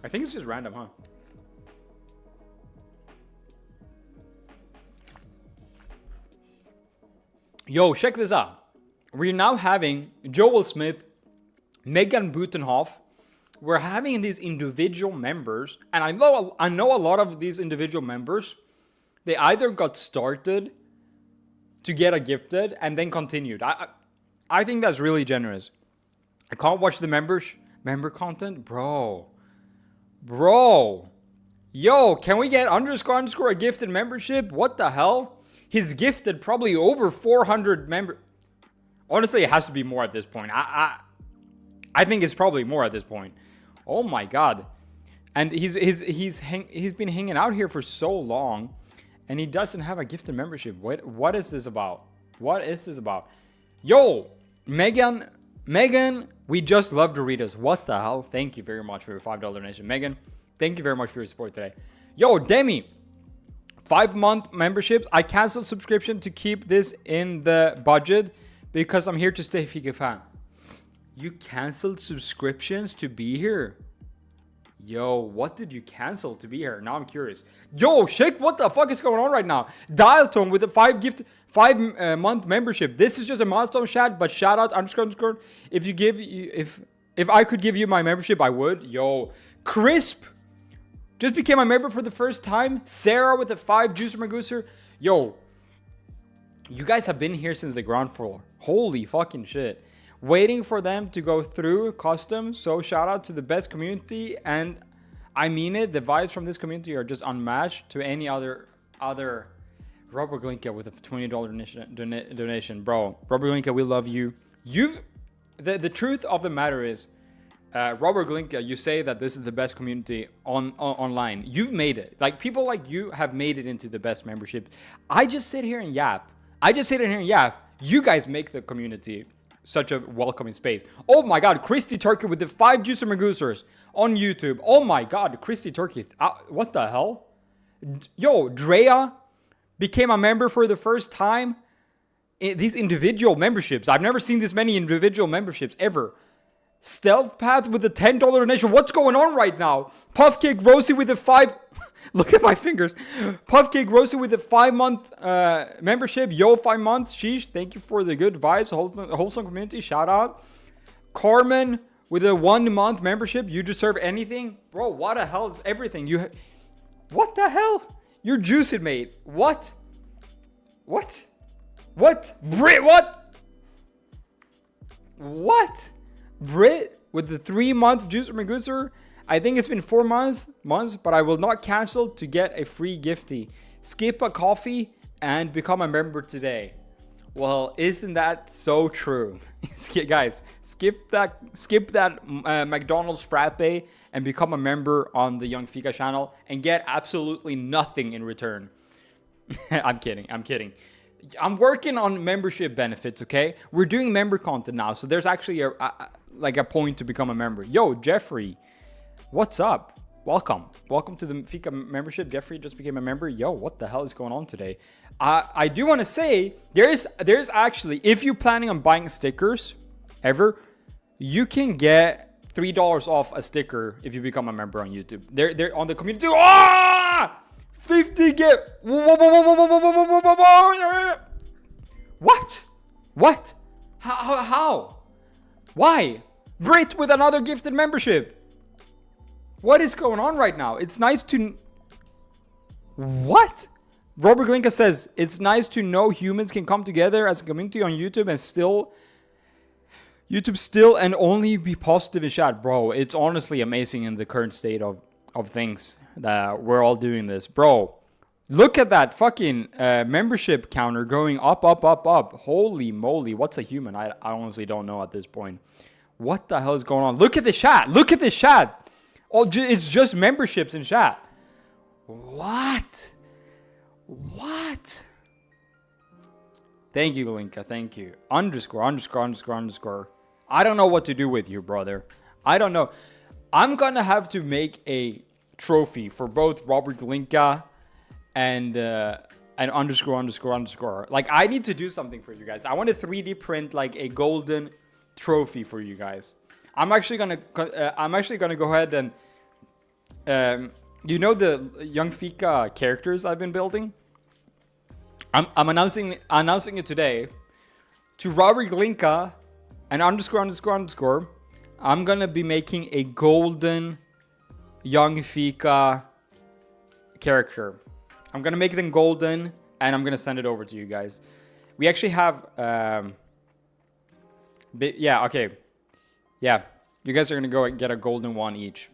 I think it's just random, huh? Yo, check this out. We're now having Joel Smith, Megan Butenhoff. We're having these individual members, and I know a lot of these individual members. They either got started to get a gifted and then continued. I think that's really generous. I can't watch the member content, bro. Yo, can we get underscore a gifted membership? What the hell? He's gifted probably over 400 members. Honestly, it has to be more at this point. I think it's probably more at this point. Oh my god. And he's been hanging out here for so long, and he doesn't have a gifted membership. What is this about? Yo, Megan, we just love Doritos. What the hell? Thank you very much for your $5 donation. Megan, thank you very much for your support today. Yo, Demi, 5-month memberships. I canceled subscription to keep this in the budget because I'm here to stay Fika fan. You canceled subscriptions to be here? Yo, what did you cancel to be here? Now I'm curious. Yo, Shake, what the fuck is going on right now? Dial Tone with a 5-month membership. This is just a milestone chat, but shout out underscore. If I could give you my membership, I would. Yo, Crisp just became a member for the first time. Sarah with a 5 juicer magooser. Yo, you guys have been here since the ground floor. Holy fucking shit. Waiting for them to go through customs. So shout out to the best community, and I mean it. The vibes from this community are just unmatched to any other. Robert Glinka with a $20 donation, bro. Robert Glinka, we love you. The truth of the matter is, Robert Glinka, you say that this is the best community online. You've made it. Like, people like you have made it into the best membership. I just sit here and yap. You guys make the community such a welcoming space. Oh my God, Christy Turkey with the 5 Juicer Magoosers on YouTube. Oh my God, Christy Turkey. What the hell? Yo, Drea became a member for the first time. These individual memberships. I've never seen this many individual memberships ever. Stealth Path with a $10 donation. What's going on right now? Puffcake Rosie with a 5... Look at my fingers. Puffcake Rosie with a 5-month membership. Yo, 5 months. Sheesh. Thank you for the good vibes. Wholesome community. Shout out. Carmen with a 1-month membership. You deserve anything. Bro, what the hell is everything? What the hell? You're juicing, mate. What? Brit, what? Brit with the 3-month Juicer Magooser. I think it's been 4 months, but I will not cancel to get a free gifty. Skip a coffee and become a member today. Well, isn't that so true? Guys, skip that McDonald's frappe and become a member on the Yungfika channel and get absolutely nothing in return. I'm kidding. I'm working on membership benefits, okay? We're doing member content now, so there's actually a point to become a member. Yo, Jeffrey, what's up? Welcome to the Fika membership. Jeffrey just became a member. Yo, what the hell is going on today? I do want to say there's actually, if you're planning on buying stickers ever, you can get $3 off a sticker if you become a member on YouTube. They're on the community. 50 get. What? How? Why? Brit with another gifted membership. What is going on right now? It's nice to... What? Robert Glinka says, it's nice to know humans can come together as a community on YouTube and still and only be positive in chat. Bro, it's honestly amazing in the current state of things that we're all doing this. Bro, look at that fucking membership counter going up. Holy moly, what's a human? I honestly don't know at this point. What the hell is going on? Look at the chat. Oh, it's just memberships in chat. What? Thank you, Linka. Thank you. _____. I don't know what to do with you, brother. I don't know. I'm gonna have to make a trophy for both Robert Glinka and ____. Like, I need to do something for you guys. I want to 3D print like a golden trophy for you guys. I'm actually gonna go ahead and you know the Yungfika characters I've been building? I'm announcing it today to Robert Glinka and ____. I'm gonna be making a golden Yungfika character. I'm gonna make them golden and I'm gonna send it over to you guys. We actually have yeah, you guys are gonna go and get a golden one each.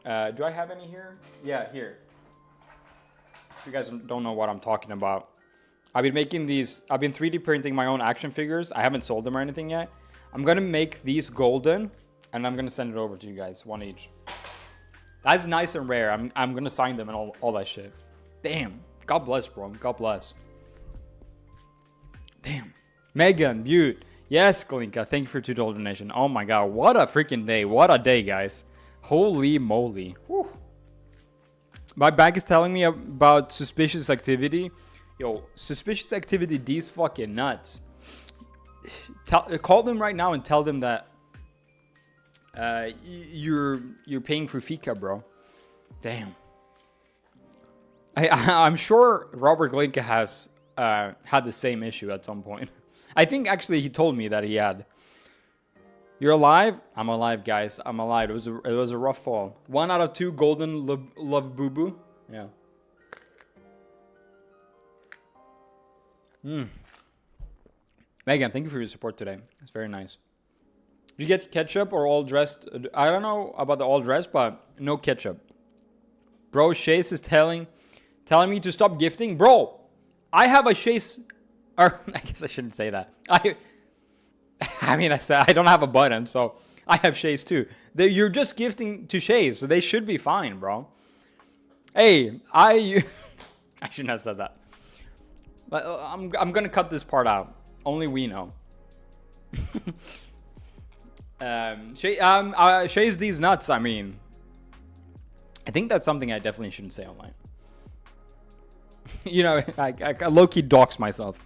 Do I have any here? Yeah, here. If you guys don't know what I'm talking about, I've been making these. I've been 3D printing my own action figures. I haven't sold them or anything yet. I'm gonna make these golden, and I'm gonna send it over to you guys, one each. That's nice and rare. I'm gonna sign them and all that shit. Damn. God bless, bro. God bless. Damn. Megan, Butte. Yes, Glinka. Thank you for $2 donation. Oh my God. What a freaking day. What a day, guys. Holy moly. Whew. My bank is telling me about suspicious activity. Yo, suspicious activity, these fucking nuts. Call them right now and tell them that you're paying for Fika, bro. Damn. I'm sure Robert Glinka has had the same issue at some point. I think actually he told me that he had. You're alive? I'm alive, guys. I'm alive. It was a rough fall. 1 out of 2 golden love boo boo. Yeah. Megan, thank you for your support today. It's very nice. Did you get ketchup or all dressed? I don't know about the all dressed, but no ketchup. Bro, Chase is telling me to stop gifting. Bro, I have a Chase, or I guess I shouldn't say that. I mean, I said I don't have a button, so I have Chase too. You're just gifting to Chase, so they should be fine, bro. Hey, I shouldn't have said that. But I'm gonna cut this part out. Only we know. Chase these nuts. I mean, I think that's something I definitely shouldn't say online. You know, I low-key dox myself.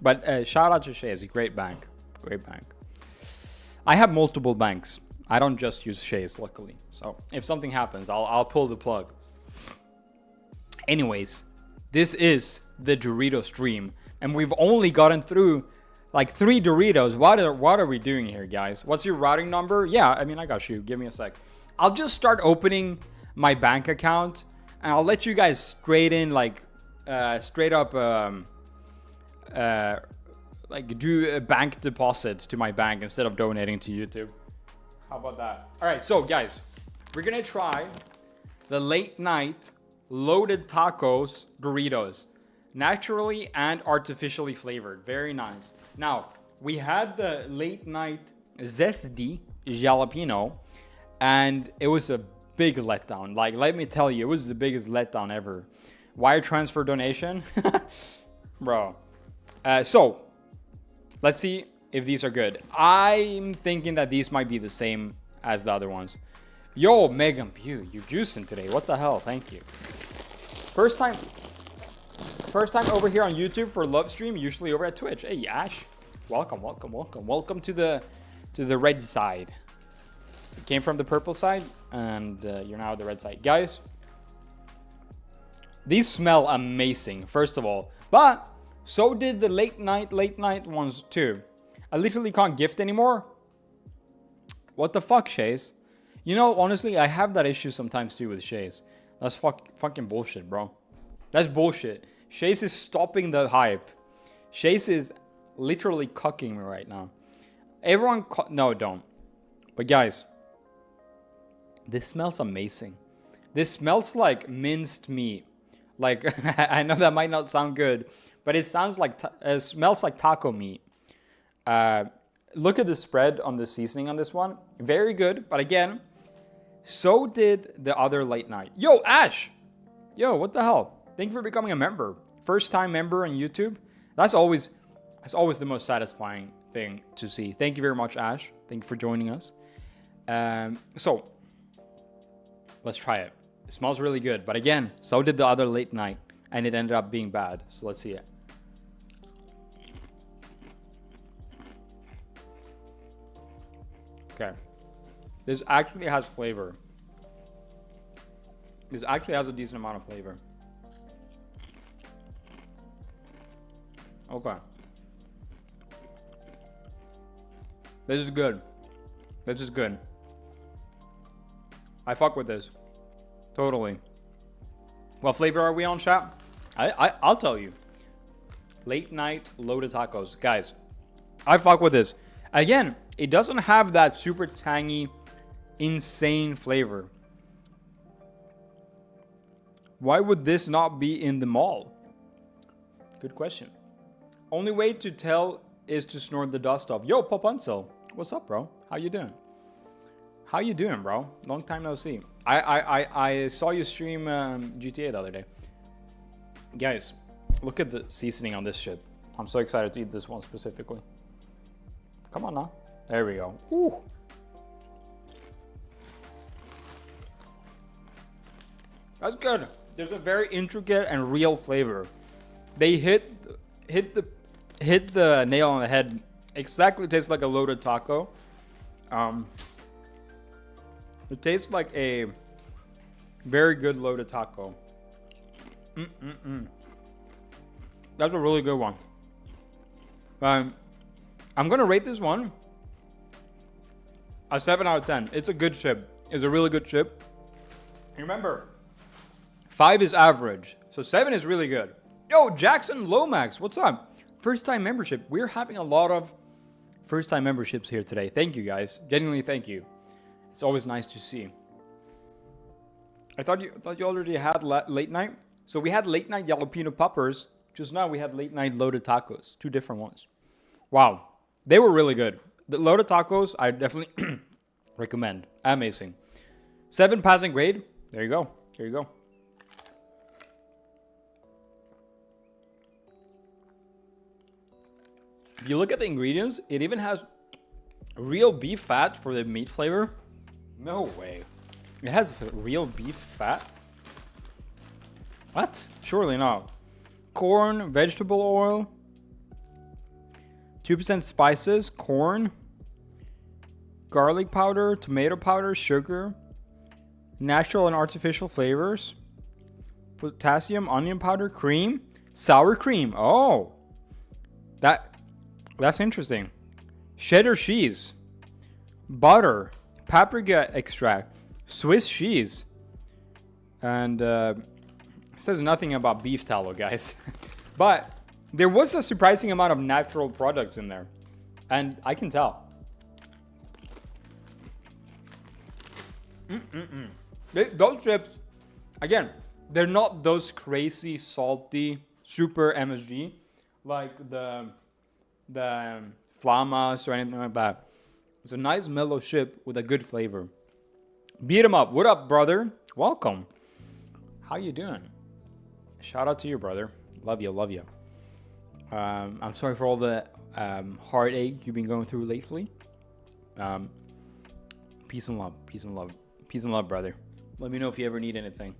But shout out to Chase, a great bank. Great bank. I have multiple banks. I don't just use Chase, luckily. So if something happens, I'll pull the plug. Anyways, this is the Dorito stream. And we've only gotten through like 3 Doritos. What are we doing here, guys? What's your routing number? Yeah, I mean, I got you. Give me a sec. I'll just start opening my bank account. And I'll let you guys straight in, like, straight up, like, do bank deposits to my bank instead of donating to YouTube. How about that? All right, so, guys, we're going to try the late night loaded tacos Doritos. Naturally and artificially flavored. Very nice. Now, we had the late night zesty jalapeno, and it was a big letdown. Like, let me tell you, it was the biggest letdown ever. Wire transfer donation? Bro. So, let's see if these are good. I'm thinking that these might be the same as the other ones. Yo, Megan Pugh, you're juicing today. What the hell? Thank you. First time over here on YouTube for live stream, usually over at Twitch. Hey, Ash. Welcome, welcome, welcome. Welcome to the red side. You came from the purple side, and you're now at the red side. Guys, these smell amazing, first of all. But so did the late night ones, too. I literally can't gift anymore. What the fuck, Chase? You know, honestly, I have that issue sometimes, too, with Chase. That's fucking bullshit, bro. That's bullshit. Chase is stopping the hype. Chase is literally cucking me right now. Everyone... No, don't. But guys, this smells amazing. This smells like minced meat. Like, I know that might not sound good, but it sounds like... it smells like taco meat. Look at the spread on the seasoning on this one. Very good. But again, so did the other late night. Yo, Ash! Yo, what the hell? Thank you for becoming a member. First time member on YouTube. That's always the most satisfying thing to see. Thank you very much, Ash. Thank you for joining us. So, let's try it. It smells really good. But again, so did the other late night. And it ended up being bad. So let's see it. Okay. This actually has flavor. This actually has a decent amount of flavor. Okay. This is good. This is good. I fuck with this. Totally. What flavor are we on, chat? I'll tell you. Late night loaded tacos. Guys, I fuck with this. Again, it doesn't have that super tangy, insane flavor. Why would this not be in the mall? Good question. Only way to tell is to snort the dust off. Yo, Popunzel. What's up, bro? How you doing? How you doing, bro? Long time no see. I saw you stream GTA the other day. Guys, look at the seasoning on this shit. I'm so excited to eat this one specifically. Come on now. There we go. Ooh. That's good. There's a very intricate and real flavor. They hit the nail on the head. Exactly tastes like a loaded taco. It tastes like a very good loaded taco. That's a really good one. I'm gonna rate this one a 7 out of 10. It's a good chip. It's a really good chip. Remember, 5 is average, so 7 is really good. Yo, Jackson Lomax, what's up? First time membership. We're having a lot of first time memberships here today. Thank you guys. Genuinely thank you. It's always nice to see. I thought you already had late night. So we had late night jalapeno peppers. Just now we had late night loaded tacos. 2 different ones. Wow. They were really good. The loaded tacos, I definitely recommend. Amazing. 7 passing grade. There you go. There you go. If you look at the ingredients, it even has real beef fat for the meat flavor. No way. It has real beef fat? What? Surely not. Corn, vegetable oil, 2% spices, corn, garlic powder, tomato powder, sugar, natural and artificial flavors, potassium, onion powder, cream, sour cream. Oh, that's interesting. Cheddar cheese, butter, paprika extract, Swiss cheese, and it says nothing about beef tallow, guys. But there was a surprising amount of natural products in there, and I can tell. Those chips, again, they're not those crazy salty, super MSG like the flamas or anything like that. It's a nice mellow chip with a good flavor. Beat 'em up. What up, brother? Welcome. How you doing? Shout out to you, brother. Love you, love you. I'm sorry for all the heartache you've been going through lately. Peace and love, peace and love, peace and love, brother. Let me know if you ever need anything.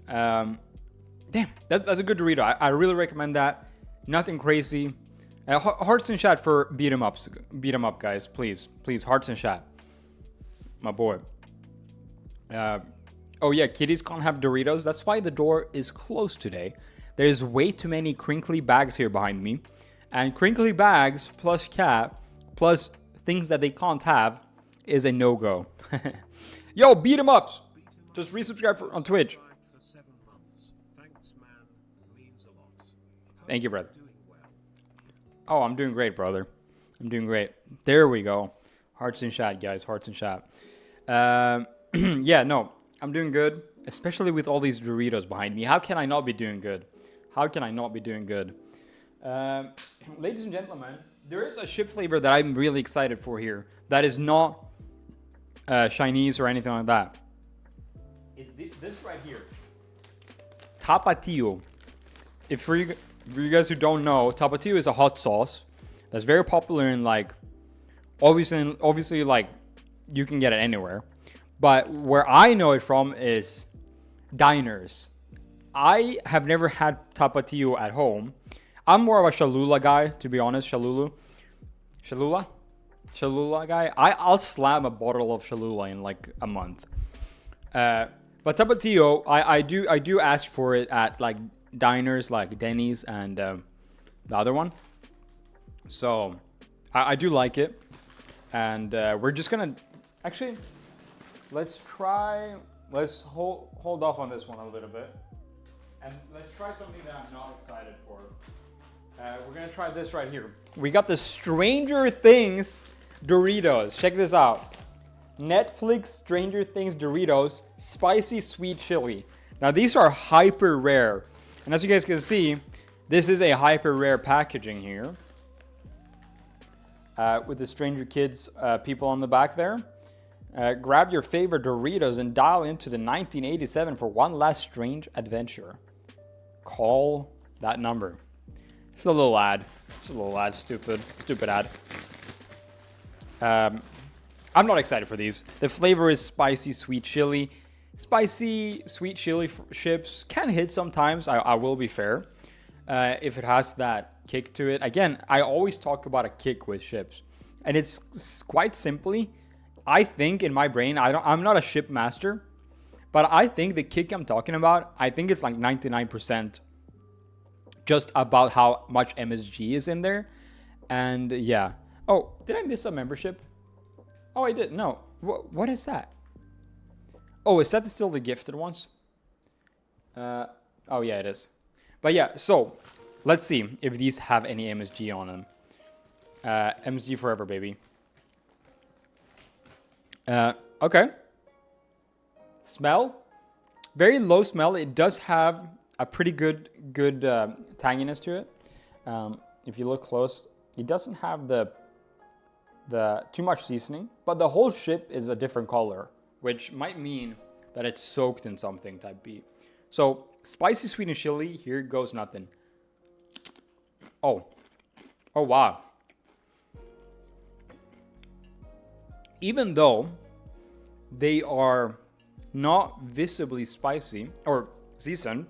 Damn, that's a good Dorito. I really recommend that. Nothing crazy. Hearts and chat for beat 'em ups. Beat 'em up, guys. Please, please, hearts and chat. My boy. Oh yeah, kitties can't have Doritos. That's why the door is closed today. There's way too many crinkly bags here behind me. And crinkly bags plus cat plus things that they can't have is a no-go. Yo, beat 'em ups. Just resubscribe on Twitch. Thank you, brother. Oh, I'm doing great, brother. I'm doing great. There we go. Hearts in chat, guys. Hearts in chat. Yeah, no. I'm doing good. Especially with all these Doritos behind me. How can I not be doing good? How can I not be doing good? Ladies and gentlemen, there is a chip flavor that I'm really excited for here. That is not Chinese or anything like that. It's this right here. Tapatio. If for you guys who don't know, tapatio is a hot sauce that's very popular in like, obviously like you can get it anywhere. But where I know it from is diners. I have never had tapatio at home. I'm more of a Cholula guy, to be honest. Cholula guy. I'll slam a bottle of Cholula in like a month. But tapatio, I do ask for it at like diners like Denny's and the other one. So I do like it, and we're just gonna actually let's hold off on this one a little bit, and let's try something that I'm not excited for. We're gonna try this right here. We got the Stranger Things Doritos. Check this out. Netflix Stranger Things Doritos spicy sweet chili. Now these are hyper rare, and as you guys can see, this is a hyper rare packaging here with the Stranger Kids people on the back there. Grab your favorite Doritos and dial into the 1987 for one last strange adventure. Call that number. It's a little ad. It's a little ad. Stupid ad. I'm not excited for these. The flavor is spicy sweet chili. Spicy sweet chili chips can hit sometimes. I will be fair. If it has that kick to it. Again, I always talk about a kick with chips, and it's quite simply, I think in my brain, I'm not a chip master, but I think the kick I'm talking about, I think it's like 99% just about how much MSG is in there. And yeah. Oh, did I miss a membership? Oh, I did. No. What is that? Oh, is that still the gifted ones? Oh, yeah, it is. But yeah, so let's see if these have any MSG on them. MSG forever, baby. Okay. Smell? very low smell. It does have a pretty good tanginess to it. If you look close, it doesn't have the too much seasoning, but the whole chip is a different color, which might mean that it's soaked in something type B. So spicy sweet and chili, here goes nothing. Oh wow. Even though they are not visibly spicy or seasoned,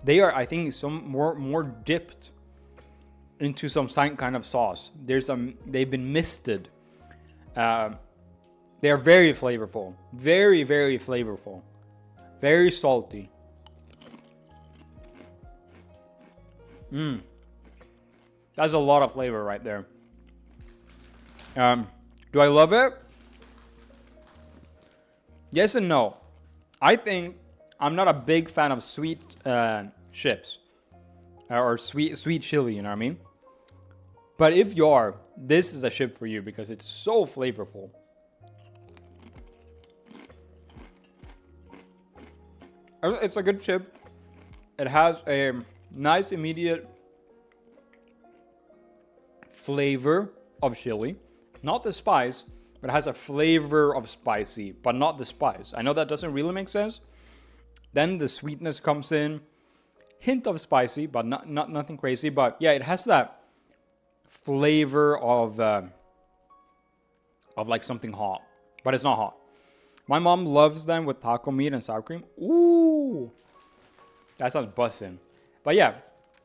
they are, I think, some more dipped into some kind of sauce. They've been misted. They are very flavorful, very flavorful, very salty. That's a lot of flavor right there. Do I love it? Yes and no. I think I'm not a big fan of sweet chips or sweet chili, you know what I mean? But if you are, this is a chip for you because it's so flavorful. It's a good chip. It has a nice immediate flavor of chili. Not the spice, but it has a flavor of spicy, but not the spice. I know that doesn't really make sense. Then the sweetness comes in. Hint of spicy, but nothing crazy. But yeah, it has that flavor of like something hot, but it's not hot. My mom loves them with taco meat and sour cream. Ooh, that sounds bussin'. But yeah,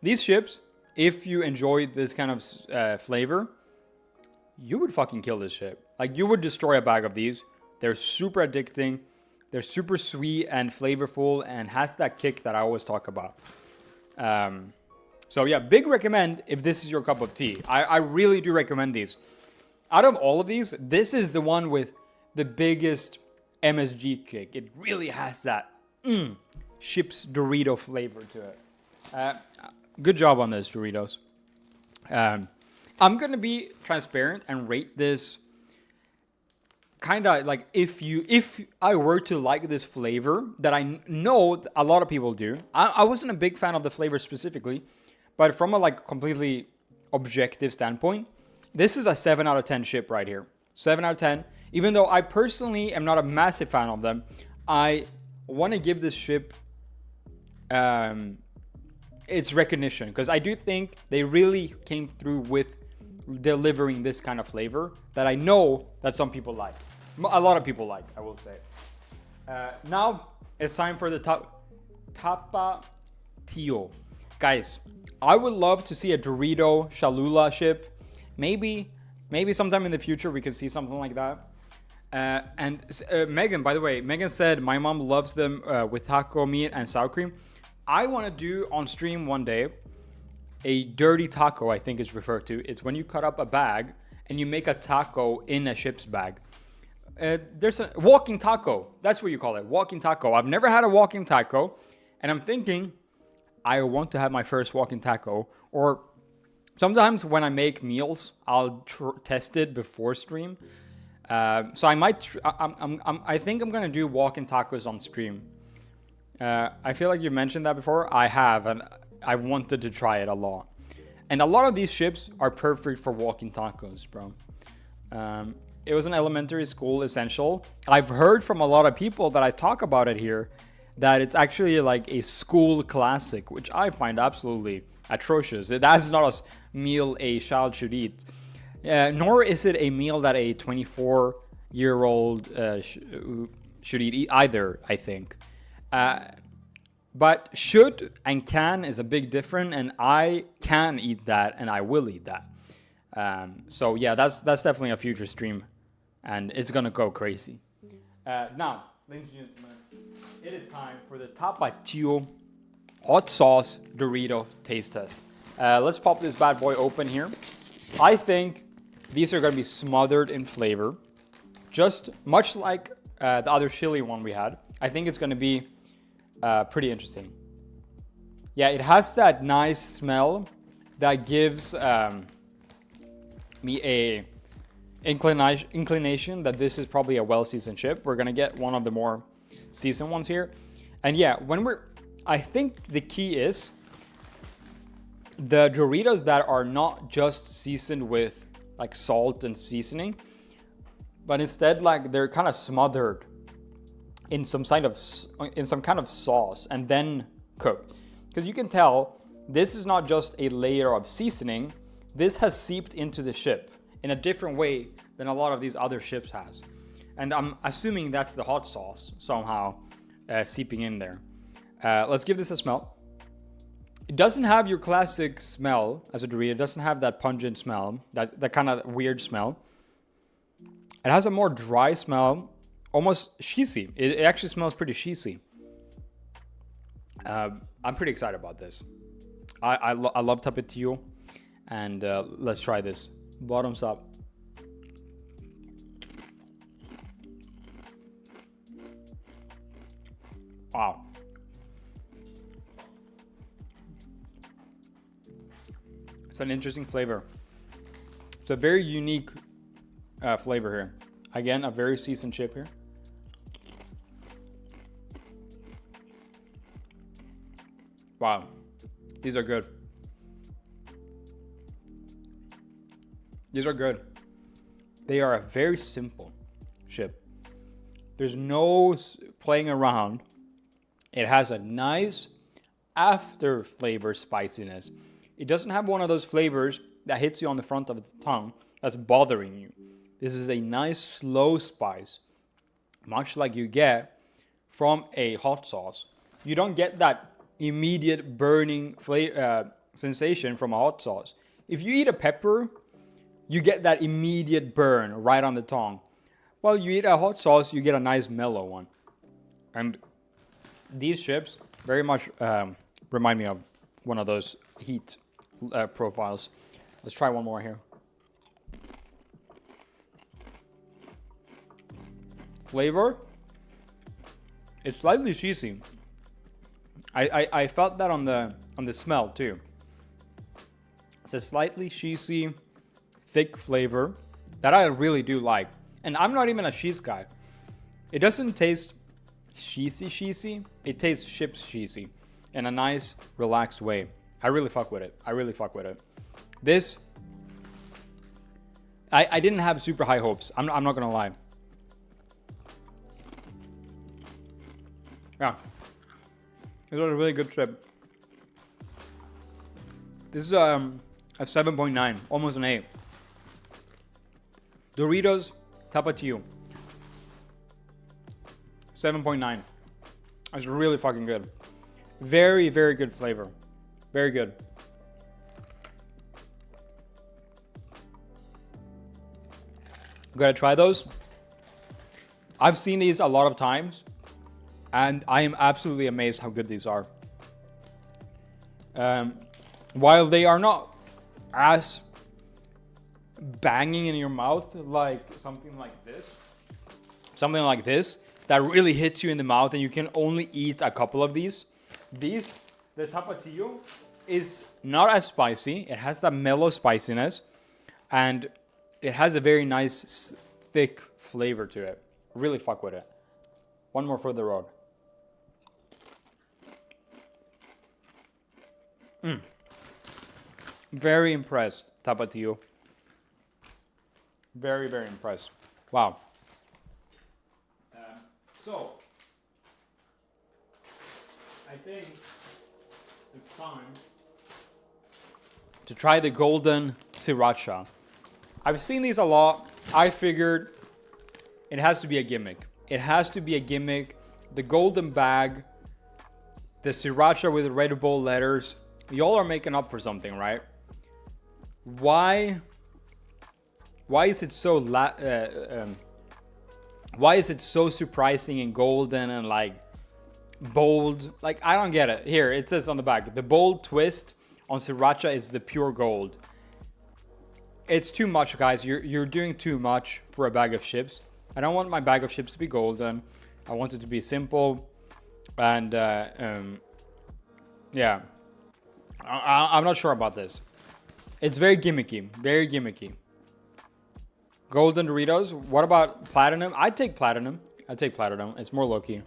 these chips, if you enjoy this kind of flavor, you would fucking kill this chip. Like, you would destroy a bag of these. They're super addicting. They're super sweet and flavorful and has that kick that I always talk about. So yeah, big recommend if this is your cup of tea. I really do recommend these. Out of all of these, this is the one with the biggest MSG kick. It really has that chips Dorito flavor to it. Good job on this, Doritos. I'm gonna be transparent and rate this kind of like if I were to like this flavor that I know a lot of people do. I wasn't a big fan of the flavor specifically, but from a like completely objective standpoint, this is a 7 out of 10 chip right here. 7 out of 10. Even though I personally am not a massive fan of them, I want to give this chip its recognition because I do think they really came through with delivering this kind of flavor that I know that some people like. A lot of people like, I will say. Now it's time for the tapatio. Guys, I would love to see a Dorito Cholula chip. Maybe sometime in the future we could see something like that. And Megan, by the way, Megan said my mom loves them with taco meat and sour cream. I want to do on stream one day a dirty taco, I think is referred to. It's when you cut up a bag and you make a taco in a chips bag. There's a walking taco. That's what you call it, walking taco. I've never had a walking taco, and I'm thinking I want to have my first walking taco. Or sometimes when I make meals, I'll test it before stream. So I might. I think I'm gonna do walking tacos on stream. I feel like you mentioned that before. I have, and I wanted to try it a lot. And a lot of these chips are perfect for walking tacos, bro. It was an elementary school essential. I've heard from a lot of people that I talk about it here that it's actually like a school classic, which I find absolutely atrocious. That's not a meal a child should eat. Nor is it a meal that a 24-year-old should eat either, I think. But should and can is a big difference, and I can eat that, and I will eat that. So yeah, that's definitely a future stream, and it's gonna go crazy. Now, ladies and gentlemen, it is time for the tapatio hot sauce Dorito taste test. Let's pop this bad boy open here. I think these are gonna be smothered in flavor, just much like the other chili one we had. I think it's gonna be pretty interesting. Yeah, it has that nice smell that gives me a inclination that this is probably a well-seasoned chip. We're gonna get one of the more seasoned ones here. And yeah, I think the key is the Doritos that are not just seasoned with like salt and seasoning, but instead like they're kind of smothered in some kind of sauce and then cooked. Because you can tell this is not just a layer of seasoning. This has seeped into the chip in a different way than a lot of these other chips has. And I'm assuming that's the hot sauce somehow seeping in there. Let's give this a smell. It doesn't have your classic smell as a Dorito. It doesn't have that pungent smell, that kind of weird smell. It has a more dry smell, almost cheesy. It actually smells pretty cheesy. I'm pretty excited about this. I love tapatio, and let's try this. Bottoms up. Wow. It's an interesting flavor. It's a very unique flavor here. Again, a very seasoned chip here. Wow, these are good. These are good. They are a very simple chip. There's no playing around. It has a nice after flavor spiciness. It doesn't have one of those flavors that hits you on the front of the tongue that's bothering you. This is a nice slow spice, much like you get from a hot sauce. You don't get that immediate burning sensation from a hot sauce. If you eat a pepper, you get that immediate burn right on the tongue. While you eat a hot sauce, you get a nice mellow one. And these chips very much remind me of one of those heat profiles. Let's try one more here. Flavor, it's slightly cheesy. I felt that on the smell too. It's a slightly cheesy, thick flavor that I really do like. And I'm not even a cheese guy. It doesn't taste cheesy. It tastes chips cheesy in a nice, relaxed way. I really fuck with it. This, I didn't have super high hopes. I'm not gonna lie. Yeah. This was a really good chip. This is a 7.9, almost an 8. Doritos Tapatio. 7.9. It's really fucking good. Very, very good flavor. Very good. Gotta try those. I've seen these a lot of times, and I am absolutely amazed how good these are. While they are not as banging in your mouth like something like this that really hits you in the mouth and you can only eat a couple of these. The Tapatio is not as spicy. It has that mellow spiciness, and it has a very nice thick flavor to it. Really fuck with it. One more for the road. Very impressed, Tapatio. Very, very impressed. Wow. So, I think it's time to try the golden sriracha. I've seen these a lot. I figured it has to be a gimmick. It has to be a gimmick. The golden bag, the sriracha with the Red Bull letters. Y'all are making up for something, right? Why is it so why is it so surprising and golden and like bold? Like, I don't get it. Here it says on the back, the bold twist on sriracha is the pure gold. It's too much, guys. You're doing too much for a bag of chips. I don't want my bag of chips to be golden. I want it to be simple, and yeah, I'm not sure about this. It's very gimmicky, very gimmicky. Golden Doritos. What about platinum? I'd take platinum. It's more low-key.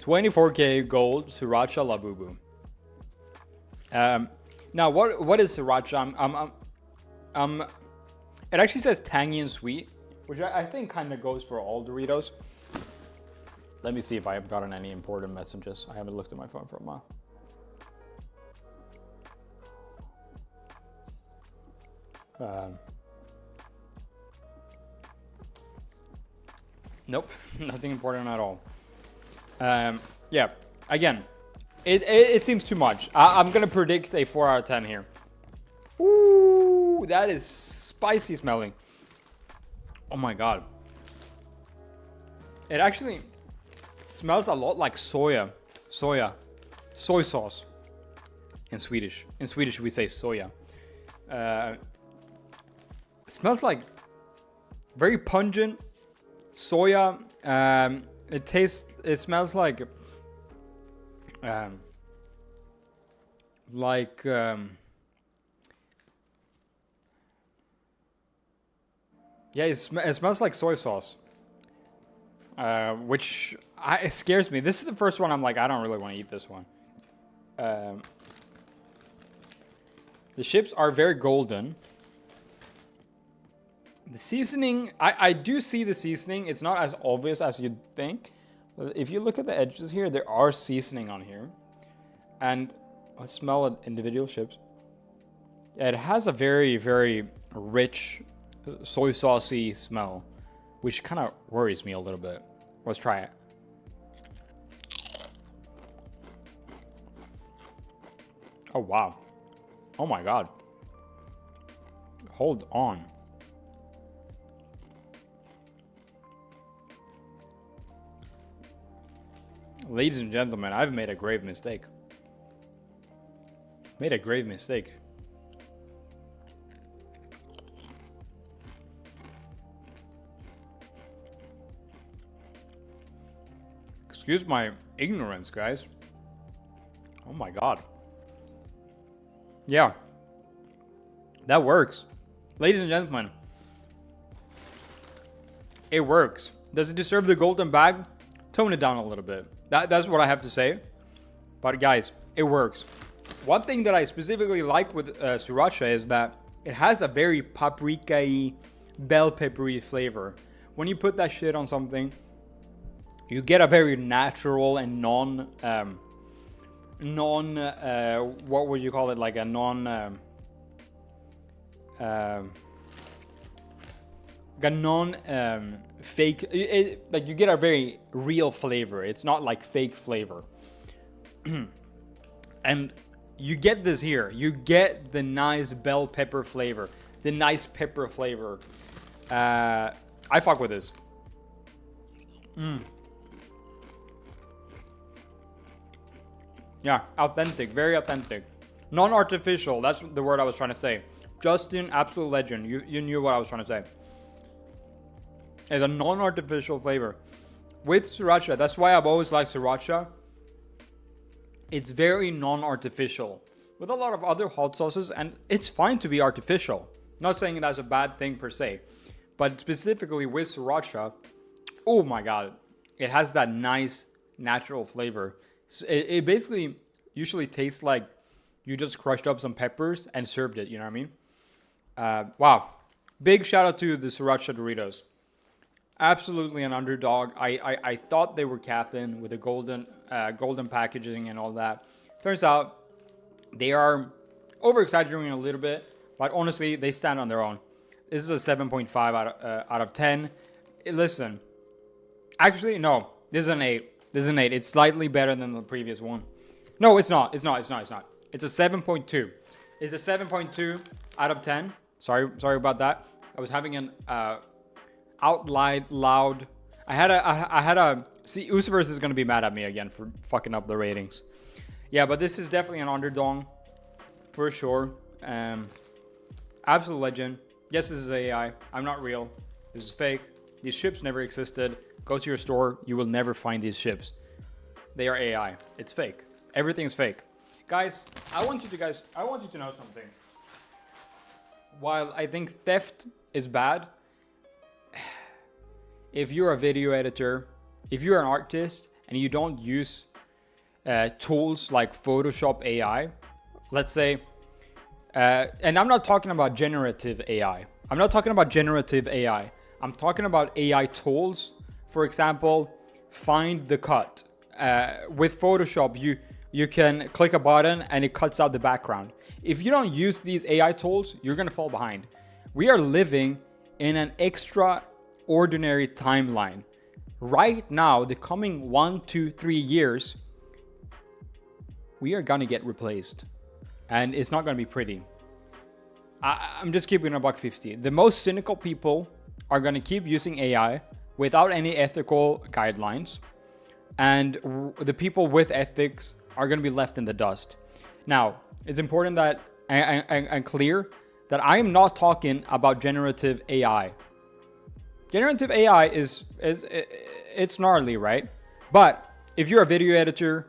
24K gold sriracha labubu. Now what is sriracha? It actually says tangy and sweet, which I think kind of goes for all Doritos. Let me see if I have gotten any important messages. I haven't looked at my phone for a while. Nope, nothing important at all. Yeah, again, it seems too much. I'm gonna predict a 4 out of 10 here. Ooh, that is spicy smelling. Oh my god. It actually smells a lot like soy sauce in Swedish. In Swedish we say soya. It smells like very pungent soya. It smells like yeah, it smells like soy sauce, which it scares me. This is the first one I'm like, I don't really want to eat this one. The chips are very golden. The seasoning, I do see the seasoning. It's not as obvious as you'd think. But if you look at the edges here, there are seasoning on here. And let's smell individual chips. It has a very, very rich soy saucy smell, which kind of worries me a little bit. Let's try it. Oh, wow. Oh my god. Hold on. Ladies and gentlemen, I've made a grave mistake. Made a grave mistake. Excuse my ignorance, guys. Oh my god. Yeah. That works. Ladies and gentlemen. It works. Does it deserve the golden bag? Tone it down a little bit. That's what I have to say. But guys, it works. One thing that I specifically like with sriracha is that it has a very paprika-y, bell peppery flavor. When you put that shit on something, you get a very natural and what would you call it? Like a fake, like you get a very real flavor. It's not like fake flavor. And you get this here. You get the nice bell pepper flavor, the nice pepper flavor. I fuck with this. Yeah, authentic, very authentic. Non-artificial, that's the word I was trying to say. Justin, absolute legend. You knew what I was trying to say. It's a non-artificial flavor. With sriracha, that's why I've always liked sriracha. It's very non-artificial. With a lot of other hot sauces, and it's fine to be artificial. Not saying that's a bad thing per se. But specifically with sriracha, oh my god. It has that nice, natural flavor. It basically usually tastes like you just crushed up some peppers and served it, you know what I mean? Wow. Big shout out to the sriracha Doritos. Absolutely an underdog. I thought they were capping with the golden packaging and all that. Turns out they are over-exaggerating a little bit, but honestly, they stand on their own. This is a 7.5 out of 10. Listen, actually, no, this is an 8. This is an 8. It's slightly better than the previous one. No, it's not. It's a 7.2. It's a 7.2 out of 10. Sorry about that. I was having an out loud. I had a. See, Usiverse is gonna be mad at me again for fucking up the ratings. Yeah, but this is definitely an underdog for sure. Absolute legend. Yes, this is AI. I'm not real. This is fake. These ships never existed. Go to your store. You will never find these ships. They are AI. It's fake. Everything's fake. Guys, I want you to know something. While I think theft is bad, if you're a video editor, if you're an artist, and you don't use tools like Photoshop AI, let's say, and I'm not talking about generative AI. I'm talking about AI tools. For example, find the cut. With Photoshop, you can click a button and it cuts out the background. If you don't use these AI tools, you're gonna fall behind. We are living in an extraordinary timeline. Right now, the coming 1, 2, 3 years, we are gonna get replaced. And it's not gonna be pretty. I'm just keeping it $1.50. The most cynical people are gonna keep using AI without any ethical guidelines. And the people with ethics are gonna be left in the dust. Now, it's important that and clear that I am not talking about generative AI. Generative AI it's gnarly, right? But if you're a video editor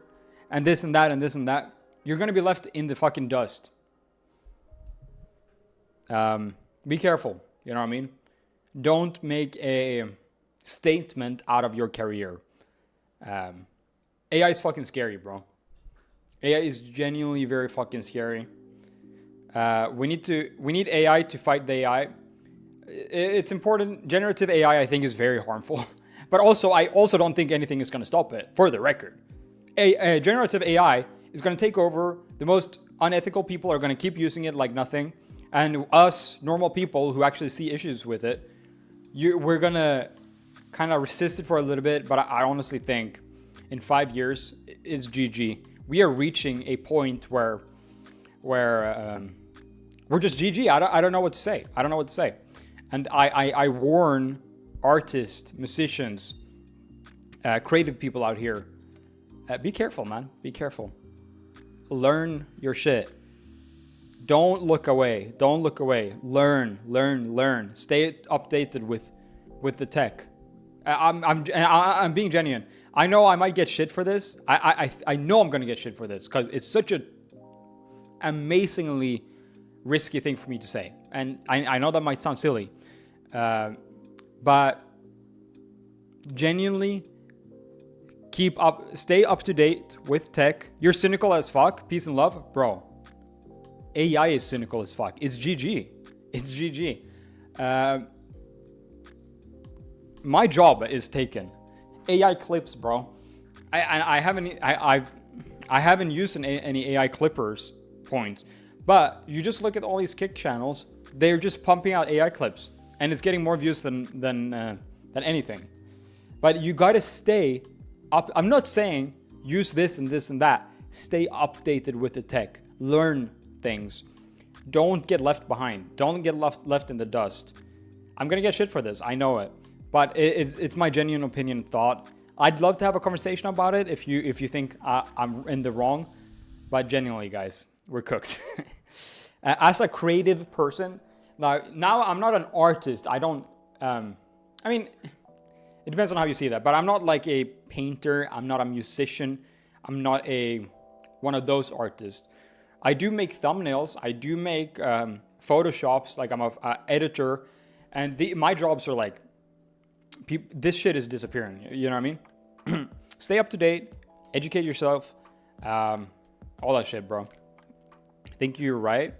and this and that and this and that, you're gonna be left in the fucking dust. Be careful, you know what I mean? Don't make a statement out of your career. AI is fucking scary, bro. AI is genuinely very fucking scary. We need AI to fight the AI. It's important. Generative AI, I think, is very harmful. But also, I also don't think anything is going to stop it, for the record. Generative AI is going to take over. The most unethical people are going to keep using it like nothing. And us, normal people who actually see issues with it, we're going to kind of resist it for a little bit. But I honestly think in 5 years, it's GG. We are reaching a point where we're just GG. I don't know what to say. And I warn artists, musicians, creative people out here, be careful, man. Be careful. Learn your shit. Don't look away. Learn. Stay updated with the tech. I'm being genuine. I know I might get shit for this. I know I'm gonna get shit for this because it's such a amazingly risky thing for me to say. And I know that might sound silly. But genuinely stay up to date with tech. You're cynical as fuck, peace and love, bro. AI is cynical as fuck. It's GG. My job is taken. AI clips, bro. I haven't used any AI clippers points, but you just look at all these kick channels. They're just pumping out AI clips, and it's getting more views than anything. But you gotta stay up. I'm not saying use this and this and that. Stay updated with the tech. Learn things. Don't get left behind. Don't get left in the dust. I'm gonna get shit for this. I know it, but it's my genuine opinion and thought. I'd love to have a conversation about it if you think I'm in the wrong, but genuinely, guys, we're cooked. As a creative person, now I'm not an artist. I don't. I mean, it depends on how you see that. But I'm not like a painter. I'm not a musician. I'm not one of those artists. I do make thumbnails. I do make Photoshops. Like I'm an editor, and my jobs are like, this shit is disappearing. You know what I mean? Stay up to date. Educate yourself. All that shit, bro. I think you're right.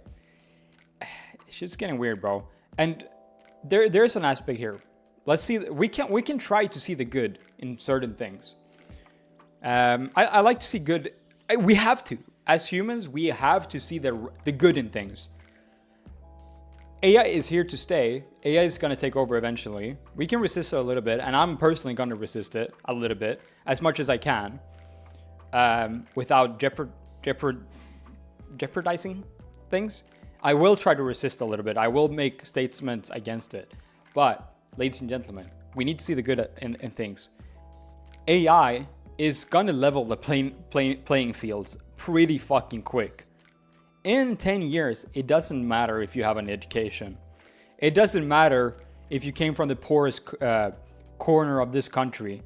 Shit's getting weird, bro. And there's an aspect here. Let's see. We can try to see the good in certain things. I like to see good. We have to. As humans, we have to see the good in things. AI is here to stay. AI is going to take over eventually. We can resist it a little bit, and I'm personally going to resist it a little bit, as much as I can, without jeopardizing things. I will try to resist a little bit. I will make statements against it. But, ladies and gentlemen, we need to see the good in things. AI is going to level the playing fields pretty fucking quick. In 10 years, it doesn't matter if you have an education. It doesn't matter if you came from the poorest corner of this country.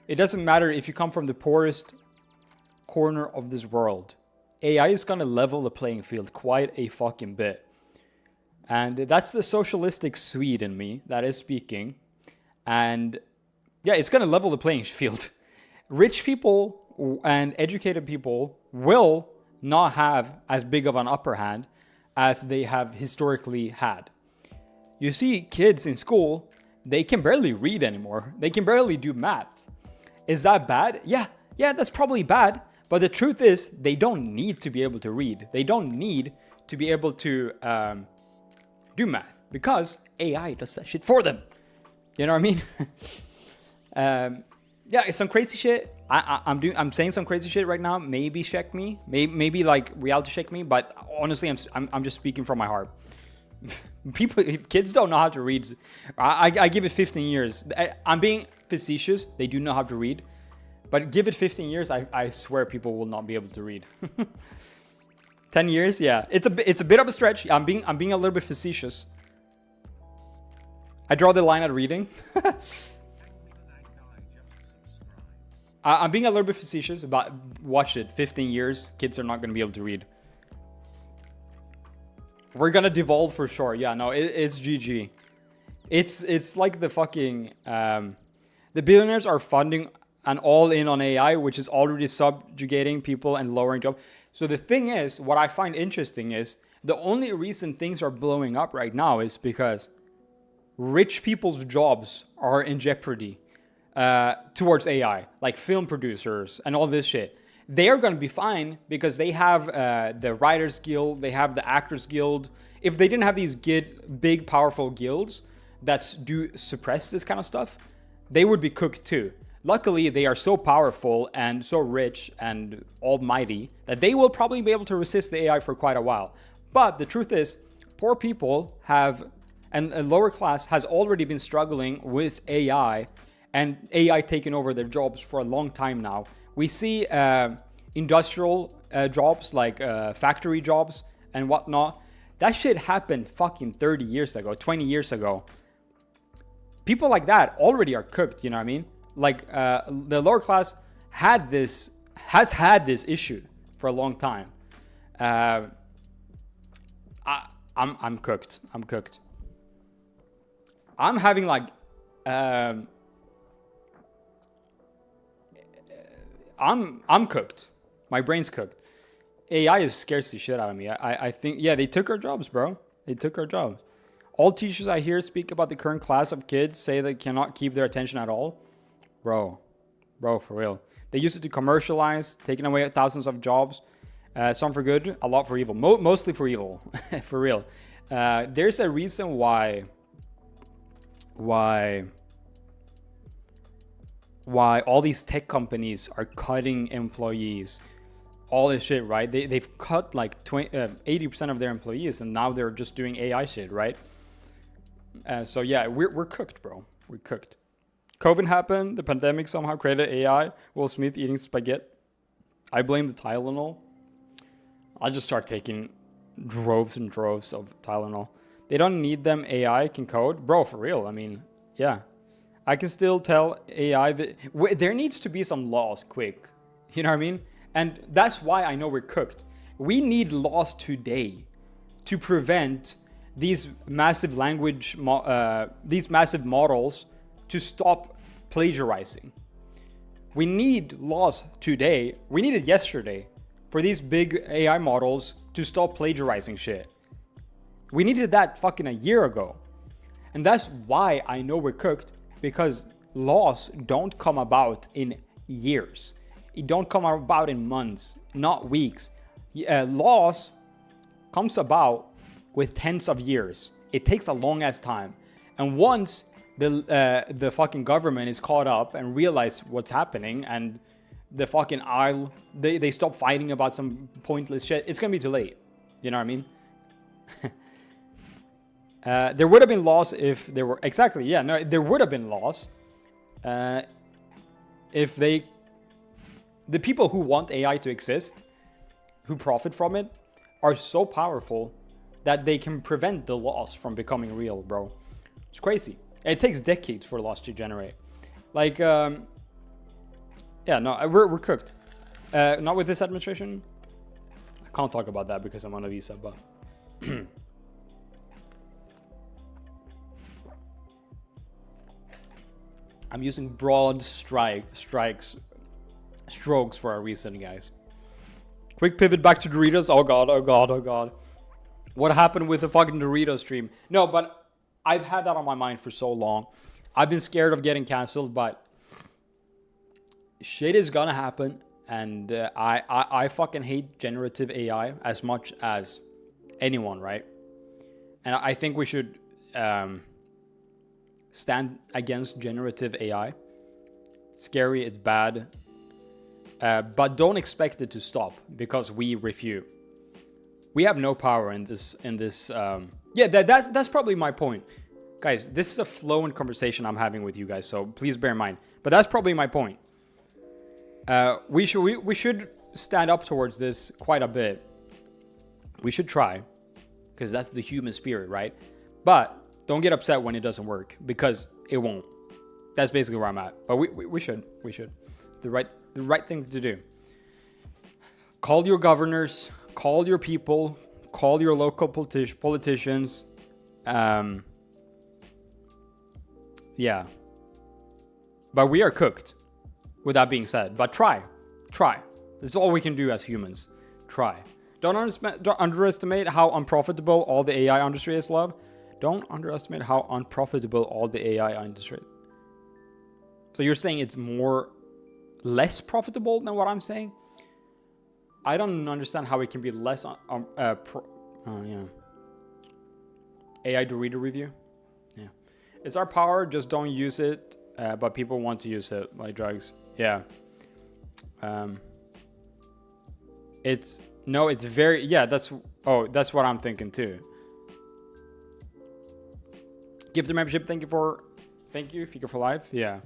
It doesn't matter if you come from the poorest corner of this world. AI is going to level the playing field quite a fucking bit. And that's the socialistic Swede in me that is speaking. And yeah, it's going to level the playing field. rich people and educated people will not have as big of an upper hand as they have historically had. You see kids in school, they can barely read anymore. They can barely do math. Is that bad? Yeah, that's probably bad. But the truth is, they don't need to be able to read. They don't need to be able to do math because AI does that shit for them. You know what I mean? Yeah, it's some crazy shit. I'm saying some crazy shit right now. Maybe check me. Maybe like reality check me. But honestly, I'm just speaking from my heart. Kids don't know how to read. I give it 15 years. I'm being facetious. They do know how to read. But give it 15 years, I swear people will not be able to read. 10 years, yeah. It's a bit of a stretch. I'm being a little bit facetious. I draw the line at reading. I'm being a little bit facetious, but watch it. 15 years, kids are not going to be able to read. We're going to devolve for sure. Yeah, no, it's GG. It's like the fucking... the billionaires are funding an all-in on AI, which is already subjugating people and lowering jobs. So the thing is, what I find interesting is the only reason things are blowing up right now is because rich people's jobs are in jeopardy towards AI, like film producers and all this shit. They are going to be fine because they have the Writers Guild, they have the Actors Guild. If they didn't have these big, powerful guilds that do suppress this kind of stuff, they would be cooked too. Luckily, they are so powerful and so rich and almighty that they will probably be able to resist the AI for quite a while. But the truth is, poor people have, and a lower class has already been struggling with AI and AI taking over their jobs for a long time now. We see industrial jobs like factory jobs and whatnot. That shit happened fucking 30 years ago, 20 years ago. People like that already are cooked, you know what I mean? Like the lower class has had this issue for a long time. I'm cooked. I'm cooked. I'm having like I'm cooked. My brain's cooked. AI is scares the shit out of me. I think, yeah, they took our jobs, bro. They took our jobs. All teachers I hear speak about the current class of kids say they cannot keep their attention at all. Bro, for real. They used it to commercialize, taking away thousands of jobs. Some for good, a lot for evil. Mostly for evil, for real. There's a reason why all these tech companies are cutting employees. All this shit, right? They've cut like 80% of their employees, and now they're just doing AI shit, right? So yeah, we're cooked, bro. We're cooked. COVID happened. The pandemic somehow created AI. Will Smith eating spaghetti. I blame the Tylenol. I'll just start taking droves and droves of Tylenol. They don't need them. AI can code. Bro, for real. I mean, yeah. I can still tell AI that there needs to be some laws quick. You know what I mean? And that's why I know we're cooked. We need laws today to prevent these massive these massive models to stop plagiarizing. We need laws today. We need it yesterday for these big AI models to stop plagiarizing shit. We needed that fucking a year ago. And that's why I know we're cooked, because laws don't come about in years. It don't come about in months, not weeks. Laws comes about with tens of years. It takes a long ass time. And once the fucking government is caught up and realize what's happening, and the fucking aisle, they stop fighting about some pointless shit, it's gonna be too late. You know what I mean? There would have been laws if there were... Exactly, yeah. No, there would have been laws if they... The people who want AI to exist, who profit from it, are so powerful that they can prevent the laws from becoming real, bro. It's crazy. It takes decades for laws to generate. Like, yeah, no, we're cooked. Not with this administration. I can't talk about that because I'm on a visa, but... I'm using broad strikes strokes for a reason, guys. Quick pivot back to Doritos. Oh god, oh god, oh god. What happened with the fucking Dorito stream? No, but I've had that on my mind for so long. I've been scared of getting canceled, but shit is gonna happen. And I fucking hate generative AI as much as anyone, right? And I think we should stand against generative AI. It's scary, it's bad. But don't expect it to stop because we refute. We have no power in this. Yeah, that's probably my point. Guys, this is a flowing conversation I'm having with you guys, so please bear in mind. But that's probably my point. We should stand up towards this quite a bit. We should try, because that's the human spirit, right? But don't get upset when it doesn't work, because it won't. That's basically where I'm at. But we should. The right thing to do. Call your governors, call your people, call your local politicians. Yeah. But we are cooked, with that being said. But try. This is all we can do as humans. Try. Don't underestimate how unprofitable all the AI industry is, love. Don't underestimate how unprofitable all the AI industry is. So you're saying it's less profitable than what I'm saying? I don't understand how it can be less yeah. AI Dorito review. Yeah. It's our power, just don't use it. But people want to use it like drugs. Yeah. It's very, yeah, that's what I'm thinking too. Give the membership. Thank you, Fika for life. Yeah.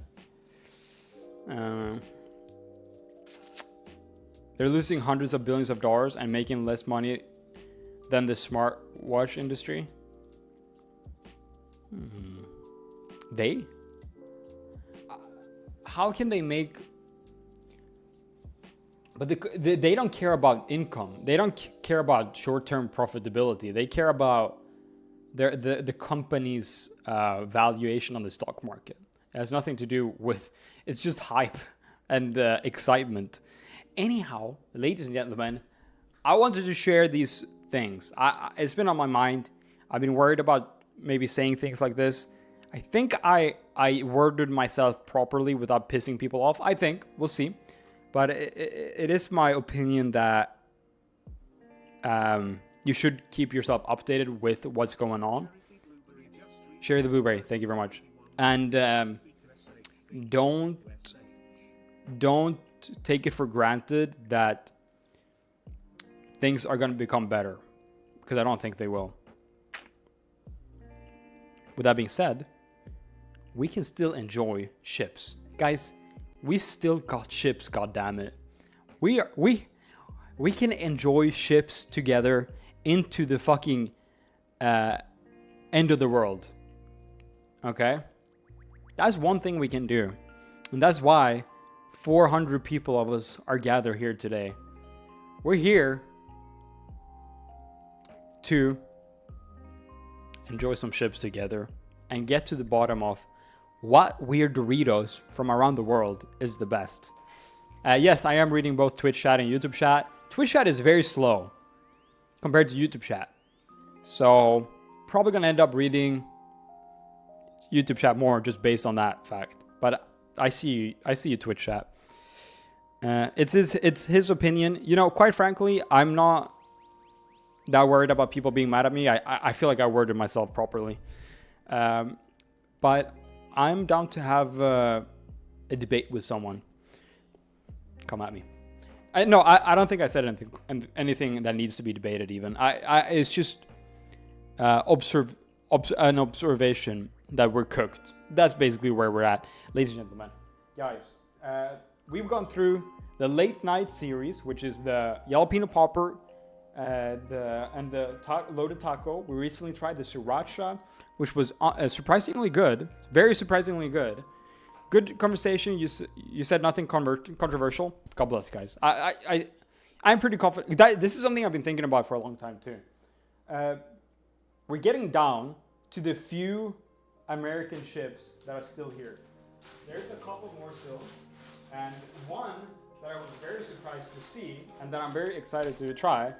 They're losing hundreds of billions of dollars and making less money than the smartwatch industry. They? How can they make... But they don't care about income. They don't care about short-term profitability. They care about the company's valuation on the stock market. It has nothing to do with... It's just hype and excitement. Anyhow, ladies and gentlemen, I wanted to share these things. It's been on my mind. I've been worried about maybe saying things like this. I think I worded myself properly without pissing people off. I think. We'll see. But it is my opinion that you should keep yourself updated with what's going on. Share the blueberry. Thank you very much. And don't take it for granted that things are going to become better, because I don't think they will. With that being said, we can still enjoy chips. Guys, we still got chips, goddammit. We can enjoy chips together into the fucking end of the world. Okay? That's one thing we can do. And that's why 400 people of us are gathered here today. We're here to enjoy some chips together and get to the bottom of what weird Doritos from around the world is the best. Yes, I am reading both Twitch chat and YouTube chat. Twitch chat is very slow compared to YouTube chat. So probably going to end up reading YouTube chat more just based on that fact. But I see you Twitch chat. It's his opinion. You know, quite frankly, I'm not that worried about people being mad at me. I feel like I worded myself properly. But I'm down to have a debate with someone. Come at me. I don't think I said anything that needs to be debated even. It's just an observation that we're cooked. That's basically where we're at. Ladies and gentlemen, guys, we've gone through the late night series, which is the jalapeno popper and the loaded taco. We recently tried the sriracha, which was surprisingly good. Very surprisingly good. Good conversation. You said nothing controversial. God bless, guys. I'm pretty confident. This is something I've been thinking about for a long time too. We're getting down to the few American chips that are still here. There's a couple more still, and one that I was very surprised to see and that I'm very excited to try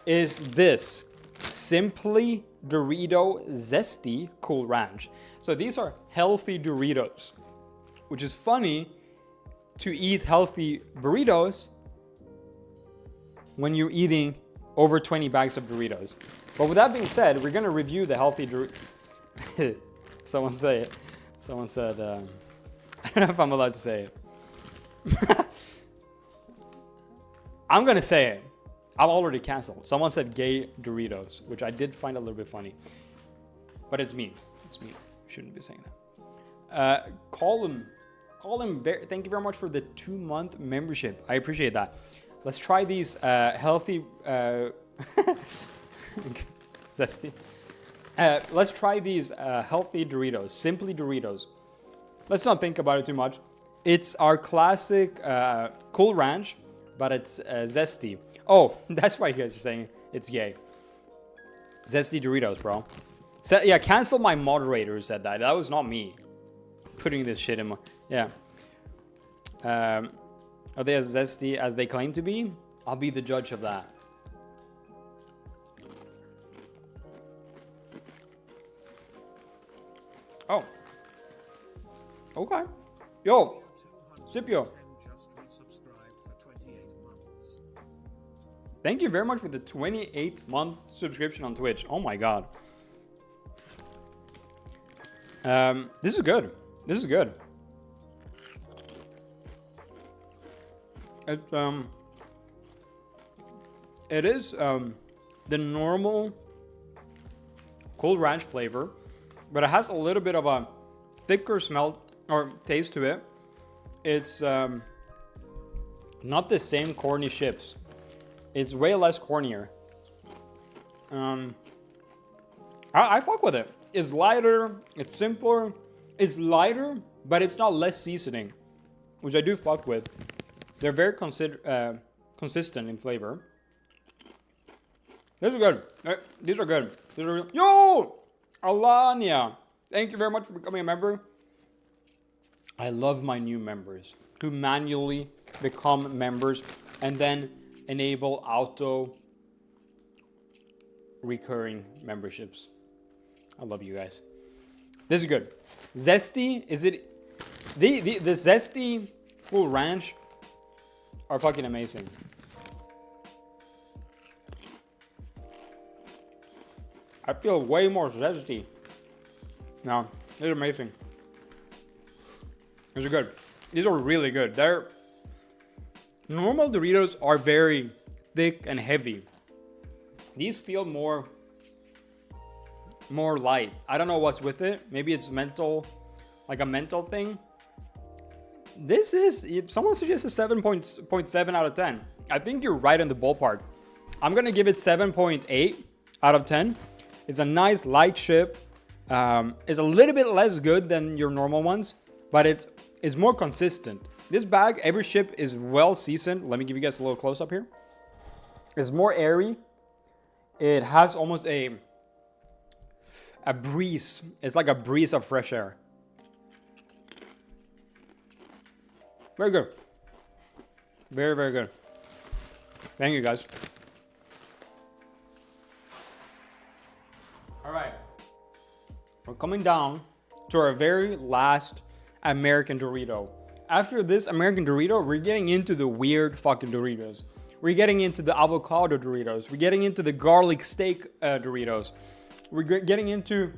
is this Simply Dorito Zesty Cool Ranch. So these are healthy Doritos, which is funny to eat healthy burritos when you're eating over 20 bags of Doritos. But with that being said, we're gonna review the healthy Doritos. Someone say it. Someone said, I don't know if I'm allowed to say it. I'm gonna say it. I've already canceled. Someone said gay Doritos, which I did find a little bit funny. But it's mean. It's mean. Shouldn't be saying that. Colin, thank you very much for the 2-month membership. I appreciate that. Let's try these healthy zesty. Let's try these healthy Doritos, Simply Doritos. Let's not think about it too much. It's our classic Cool Ranch, but it's zesty. Oh, that's why you guys are saying it's gay. Zesty Doritos, bro. So, yeah, cancel my moderator who said that. That was not me putting this shit in my... Yeah. Are they as zesty as they claim to be? I'll be the judge of that. Oh. Okay. Yo, Scipio. Thank you very much for the 28-month subscription on Twitch. Oh my god. This is good. This is good. It is the normal Cool Ranch flavor, but it has a little bit of a thicker smell or taste to it. It's not the same corny chips. It's way less cornier. I fuck with it. It's lighter, it's simpler, it's lighter, but it's not less seasoning, which I do fuck with. They're very consistent in flavor. These are good. These are good. These are Yo! Alania! Thank you very much for becoming a member. I love my new members who manually become members and then enable auto recurring memberships. I love you guys. This is good. Zesty, is it the Zesty Cool Ranch are fucking amazing. I feel way more zesty. No, these are amazing. These are good. These are really good. They're normal Doritos are very thick and heavy. These feel more light. I don't know what's with it. Maybe it's mental, like a mental thing. This is, if someone suggests a 7.7 out of 10. I think you're right in the ballpark. I'm gonna give it 7.8 out of 10. It's a nice light chip. It's a little bit less good than your normal ones, but it's more consistent. This bag, every chip is well seasoned. Let me give you guys a little close up here. It's more airy. It has almost a breeze. It's like a breeze of fresh air. Very good. Very, very good. Thank you, guys. All right. We're coming down to our very last American Dorito. After this American Dorito, we're getting into the weird fucking Doritos. We're getting into the avocado Doritos. We're getting into the garlic steak Doritos. We're getting into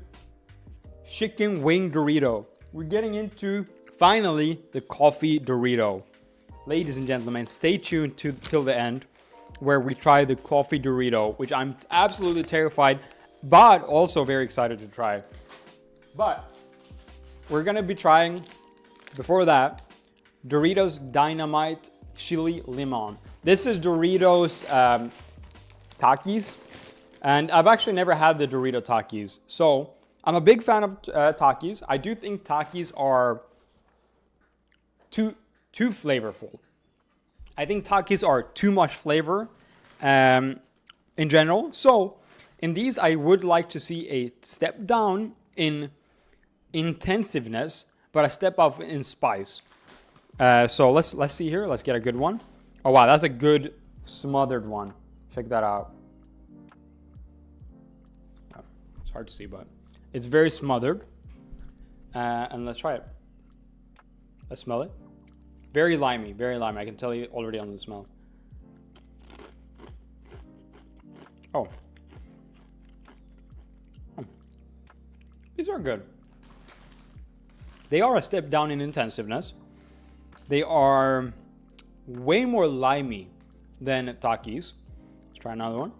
chicken wing Dorito. We're getting into, finally, the coffee Dorito. Ladies and gentlemen, stay tuned till the end where we try the coffee Dorito, which I'm absolutely terrified, but also very excited to try. But we're gonna be trying, before that, Doritos Dynamite Chili Limon. This is Doritos Takis, and I've actually never had the Dorito Takis. So I'm a big fan of Takis. I do think Takis are too flavorful. I think Takis are too much flavor in general. So in these, I would like to see a step down in intensiveness, but a step up in spice. So let's see here. Let's get a good one. Oh wow, that's a good smothered one. Check that out. Oh, it's hard to see, but it's very smothered. And let's try it. Let's smell it. Very limey, very limey. I can tell you already on the smell. Oh. These are good. They are a step down in intensiveness. They are way more limey than Takis. Let's try another one.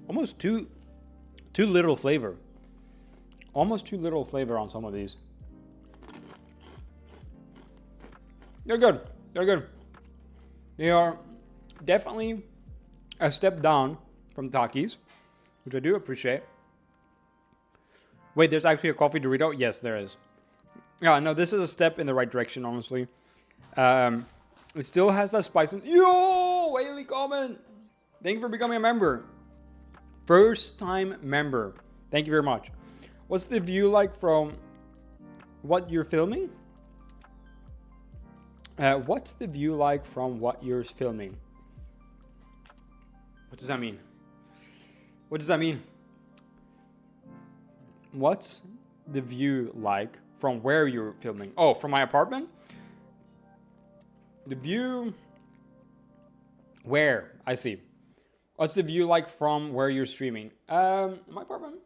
Almost too little flavor. Almost too little flavor on some of these. They're good. They're good. They are definitely a step down from Takis, which I do appreciate. Wait, there's actually a coffee Dorito? Yes, there is. Yeah, no, this is a step in the right direction, honestly. It still has that spice. Yo, Whaley comment. Thank you for becoming a member. First time member. Thank you very much. What's the view like from what you're filming? What's the view like from what you're filming? What does that mean? What does that mean? What's the view like from where you're filming? Oh, from my apartment? The view... Where? I see. What's the view like from where you're streaming? My apartment?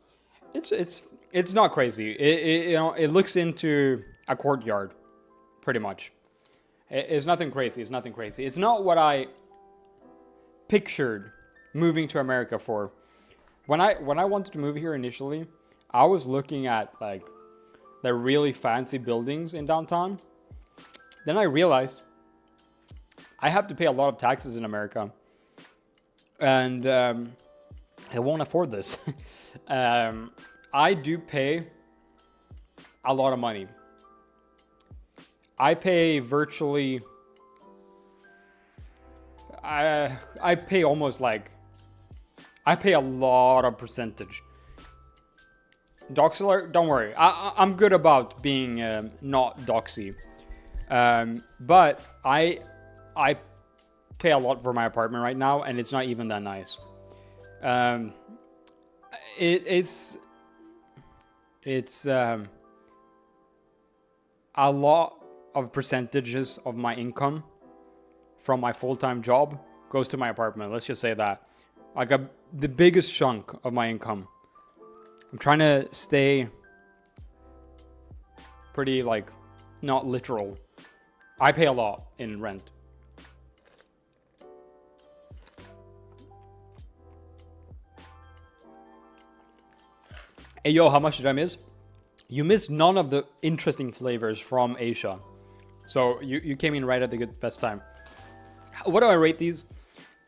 It's not crazy. It looks into a courtyard, pretty much. It's nothing crazy. It's nothing crazy. It's not what I pictured moving to America for. When I wanted to move here initially, I was looking at like the really fancy buildings in downtown. Then I realized I have to pay a lot of taxes in America, and I won't afford this. I do pay a lot of money. I pay virtually, I pay almost like, I pay a lot of percentage. Doxy alert, don't worry. I'm good about being not doxy. But I pay a lot for my apartment right now, and it's not even that nice. It's a lot of percentages of my income from my full-time job goes to my apartment. Let's just say that. Like the biggest chunk of my income. I'm trying to stay pretty like not literal. I pay a lot in rent. Hey yo, how much did I miss? You missed none of the interesting flavors from Asia. So you came in right at the best time. What do I rate these?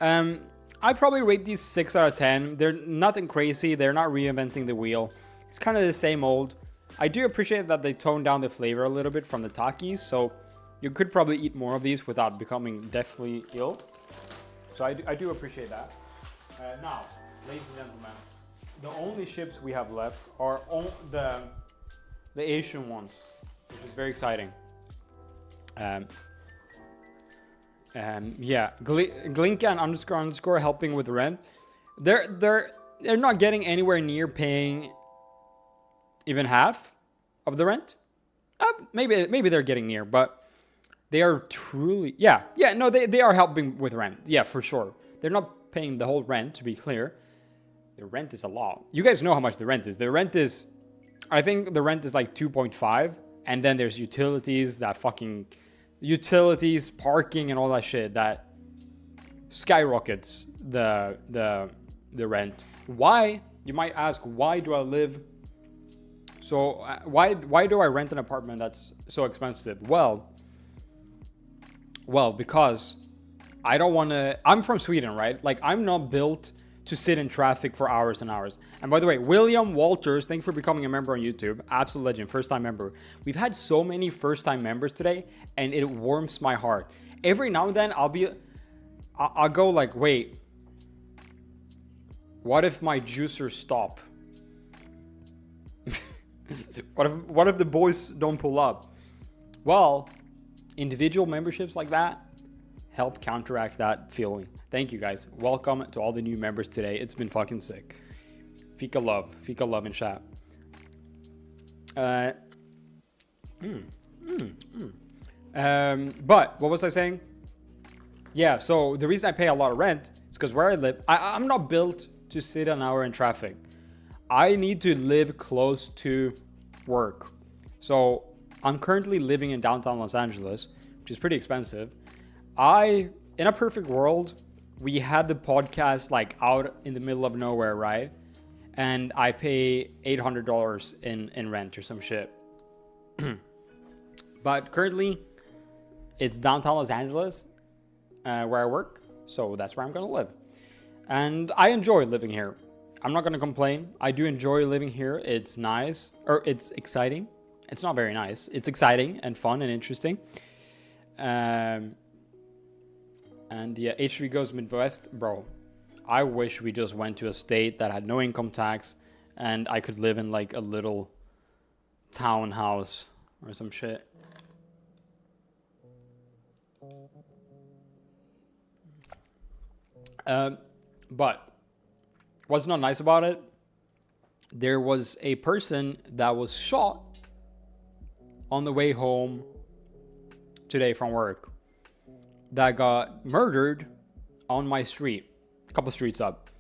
I probably rate these 6 out of 10. They're nothing crazy. They're not reinventing the wheel. It's kind of the same old. I do appreciate that they toned down the flavor a little bit from the Takis. So you could probably eat more of these without becoming deathly ill. So I do appreciate that. Now, ladies and gentlemen, the only ships we have left are the Asian ones, which is very exciting. Yeah, Glinkan __ helping with rent. They're not getting anywhere near paying even half of the rent. Maybe they're getting near, but they are truly no they are helping with rent. Yeah, for sure. They're not paying the whole rent, to be clear. The rent is a lot. You guys know how much the rent is. The rent is, I think the rent is like 2.5, and then there's utilities, parking, and all that shit that skyrockets the rent. Why? You might ask, why do I live? So why do I rent an apartment that's so expensive? Well, because I don't want to. I'm from Sweden, right? Like I'm not built to sit in traffic for hours and hours. And by the way, William Walters, thank you for becoming a member on YouTube. Absolute legend, first-time member. We've had so many first-time members today, and it warms my heart. Every now and then, I'll go like, wait, what if my juicers stop What if the boys don't pull up? Well, individual memberships like that help counteract that feeling. Thank you guys. Welcome to all the new members today. It's been fucking sick. Fika love in chat. But what was I saying? Yeah, so the reason I pay a lot of rent is because where I live, I'm not built to sit an hour in traffic. I need to live close to work. So I'm currently living in downtown Los Angeles, which is pretty expensive. In a perfect world, we had the podcast like out in the middle of nowhere, right? And I pay $800 in rent or some shit. But currently, it's downtown Los Angeles where I work. So that's where I'm going to live. And I enjoy living here. I'm not going to complain. I do enjoy living here. It's nice, or it's exciting. It's not very nice. It's exciting and fun and interesting. And yeah, H3 goes Midwest. Bro, I wish we just went to a state that had no income tax and I could live in like a little townhouse or some shit. But what's not nice about it, there was a person that was shot on the way home today from work that got murdered on my street, a couple streets up.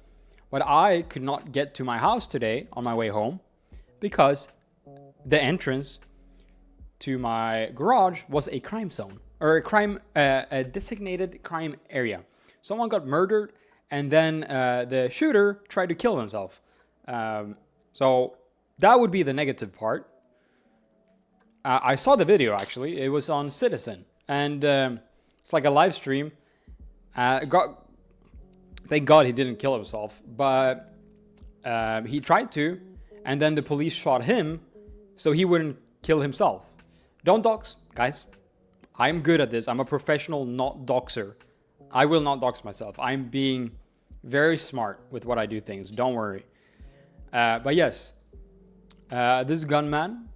But I could not get to my house today on my way home because the entrance to my garage was a crime zone, or a designated crime area. Someone got murdered, and then the shooter tried to kill himself. So that would be the negative part. I saw the video, actually. It was on Citizen. And it's like a live stream. Thank God he didn't kill himself. But he tried to. And then the police shot him so he wouldn't kill himself. Don't dox, guys. I'm good at this. I'm a professional not doxer. I will not dox myself. I'm being very smart with what I do things. Don't worry. But yes, this gunman,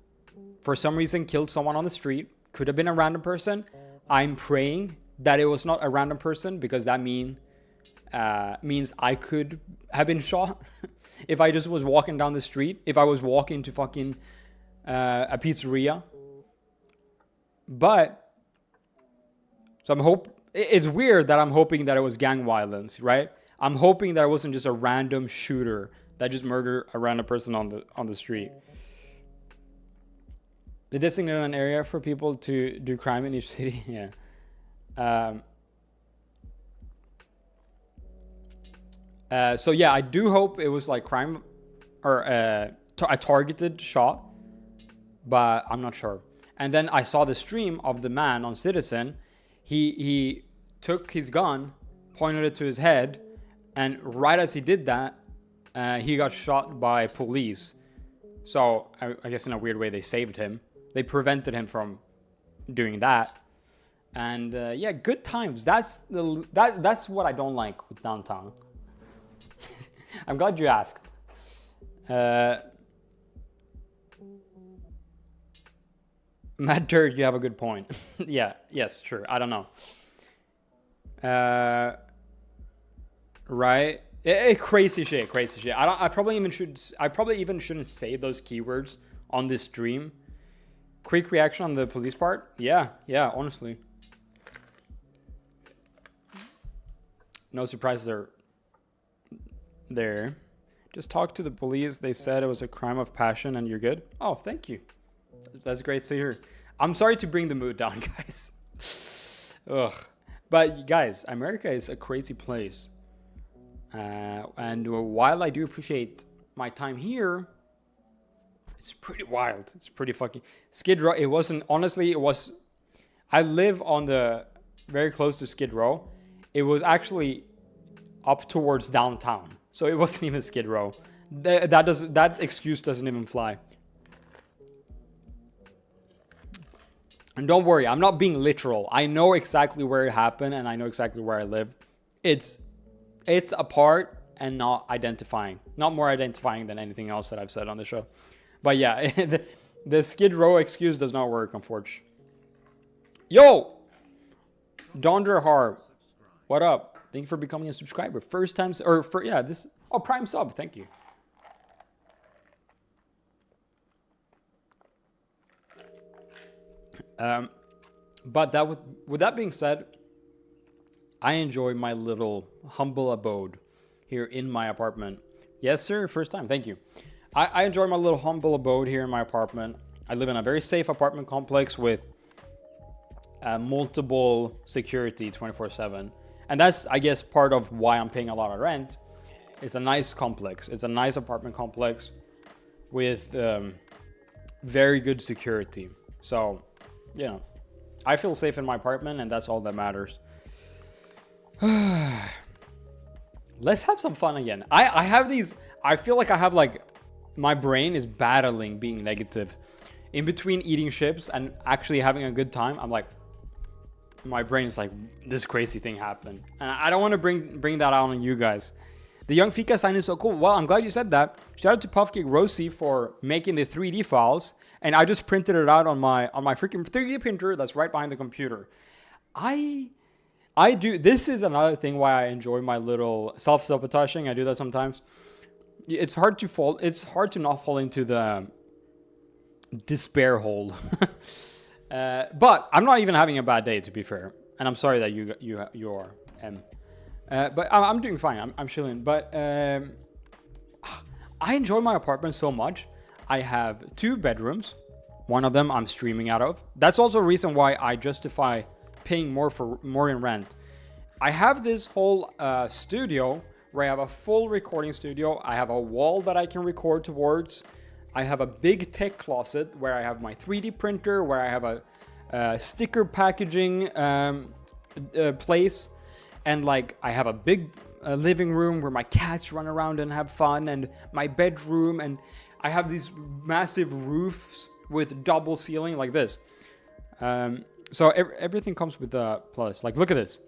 for some reason, killed someone on the street. Could have been a random person. I'm praying that it was not a random person, because that means I could have been shot if I just was walking down the street. If I was walking to fucking a pizzeria. But so it's weird that I'm hoping that it was gang violence, right? I'm hoping that it wasn't just a random shooter that just murdered a random person on the street. They designated an area for people to do crime in each city. Yeah. So yeah, I do hope it was like crime or a targeted shot, but I'm not sure. And then I saw the stream of the man on Citizen. He took his gun, pointed it to his head, and right as he did that, he got shot by police. So I guess in a weird way they saved him. They prevented him from doing that. And yeah, good times. That's what I don't like with downtown. I'm glad you asked. Matt Dirt, you have a good point. Yeah, yes, true. I don't know. Right? Crazy shit. I probably even shouldn't say those keywords on this stream. Quick reaction on the police part? Yeah, honestly. No surprise there. Just talk to the police. They said it was a crime of passion and you're good. Oh, thank you. That's great to hear. I'm sorry to bring the mood down, guys. Ugh. But guys, America is a crazy place. And while I do appreciate my time here, it's pretty wild. It's pretty fucking... Skid Row, it wasn't... Honestly, it was... I live on the... very close to Skid Row. It was actually up towards downtown. So it wasn't even Skid Row. That excuse doesn't even fly. And don't worry, I'm not being literal. I know exactly where it happened and I know exactly where I live. It's apart and not identifying. Not more identifying than anything else that I've said on the show. But yeah, the Skid Row excuse does not work, unfortunately. Yo! Dondra Harb, what up? Thank you for becoming a subscriber. First time, or for, yeah, this, oh, Prime sub, thank you. But that with that being said, I enjoy my little humble abode here in my apartment. Yes, sir, first time, thank you. I enjoy my little humble abode here in my apartment. I live in a very safe apartment complex with multiple security 24/7. And that's, I guess, part of why I'm paying a lot of rent. It's a nice complex. It's a nice apartment complex with very good security. So, you know, I feel safe in my apartment, and that's all that matters. Let's have some fun again. I have these, I feel like I have like, my brain is battling being negative. In between eating chips and actually having a good time, I'm like, my brain is like, this crazy thing happened. And I don't want to bring that out on you guys. The Yungfika sign is so cool. Well, I'm glad you said that. Shout out to Puffcake Rosie for making the 3D files. And I just printed it out on my freaking 3D printer that's right behind the computer. I do, this is another thing why I enjoy my little self-sabotaging. I do that sometimes. It's hard to not fall into the despair hole. But I'm not even having a bad day, to be fair. And I'm sorry that you are. But I'm doing fine. I'm chilling. But I enjoy my apartment so much. I have 2 bedrooms. One of them I'm streaming out of. That's also a reason why I justify paying more in rent. I have this whole studio where I have a full recording studio. I have a wall that I can record towards. I have a big tech closet where I have my 3D printer, where I have a sticker packaging place. And like I have a big living room where my cats run around and have fun, and my bedroom, and I have these massive roofs with double ceiling like this. So everything comes with a plus. Like, look at this.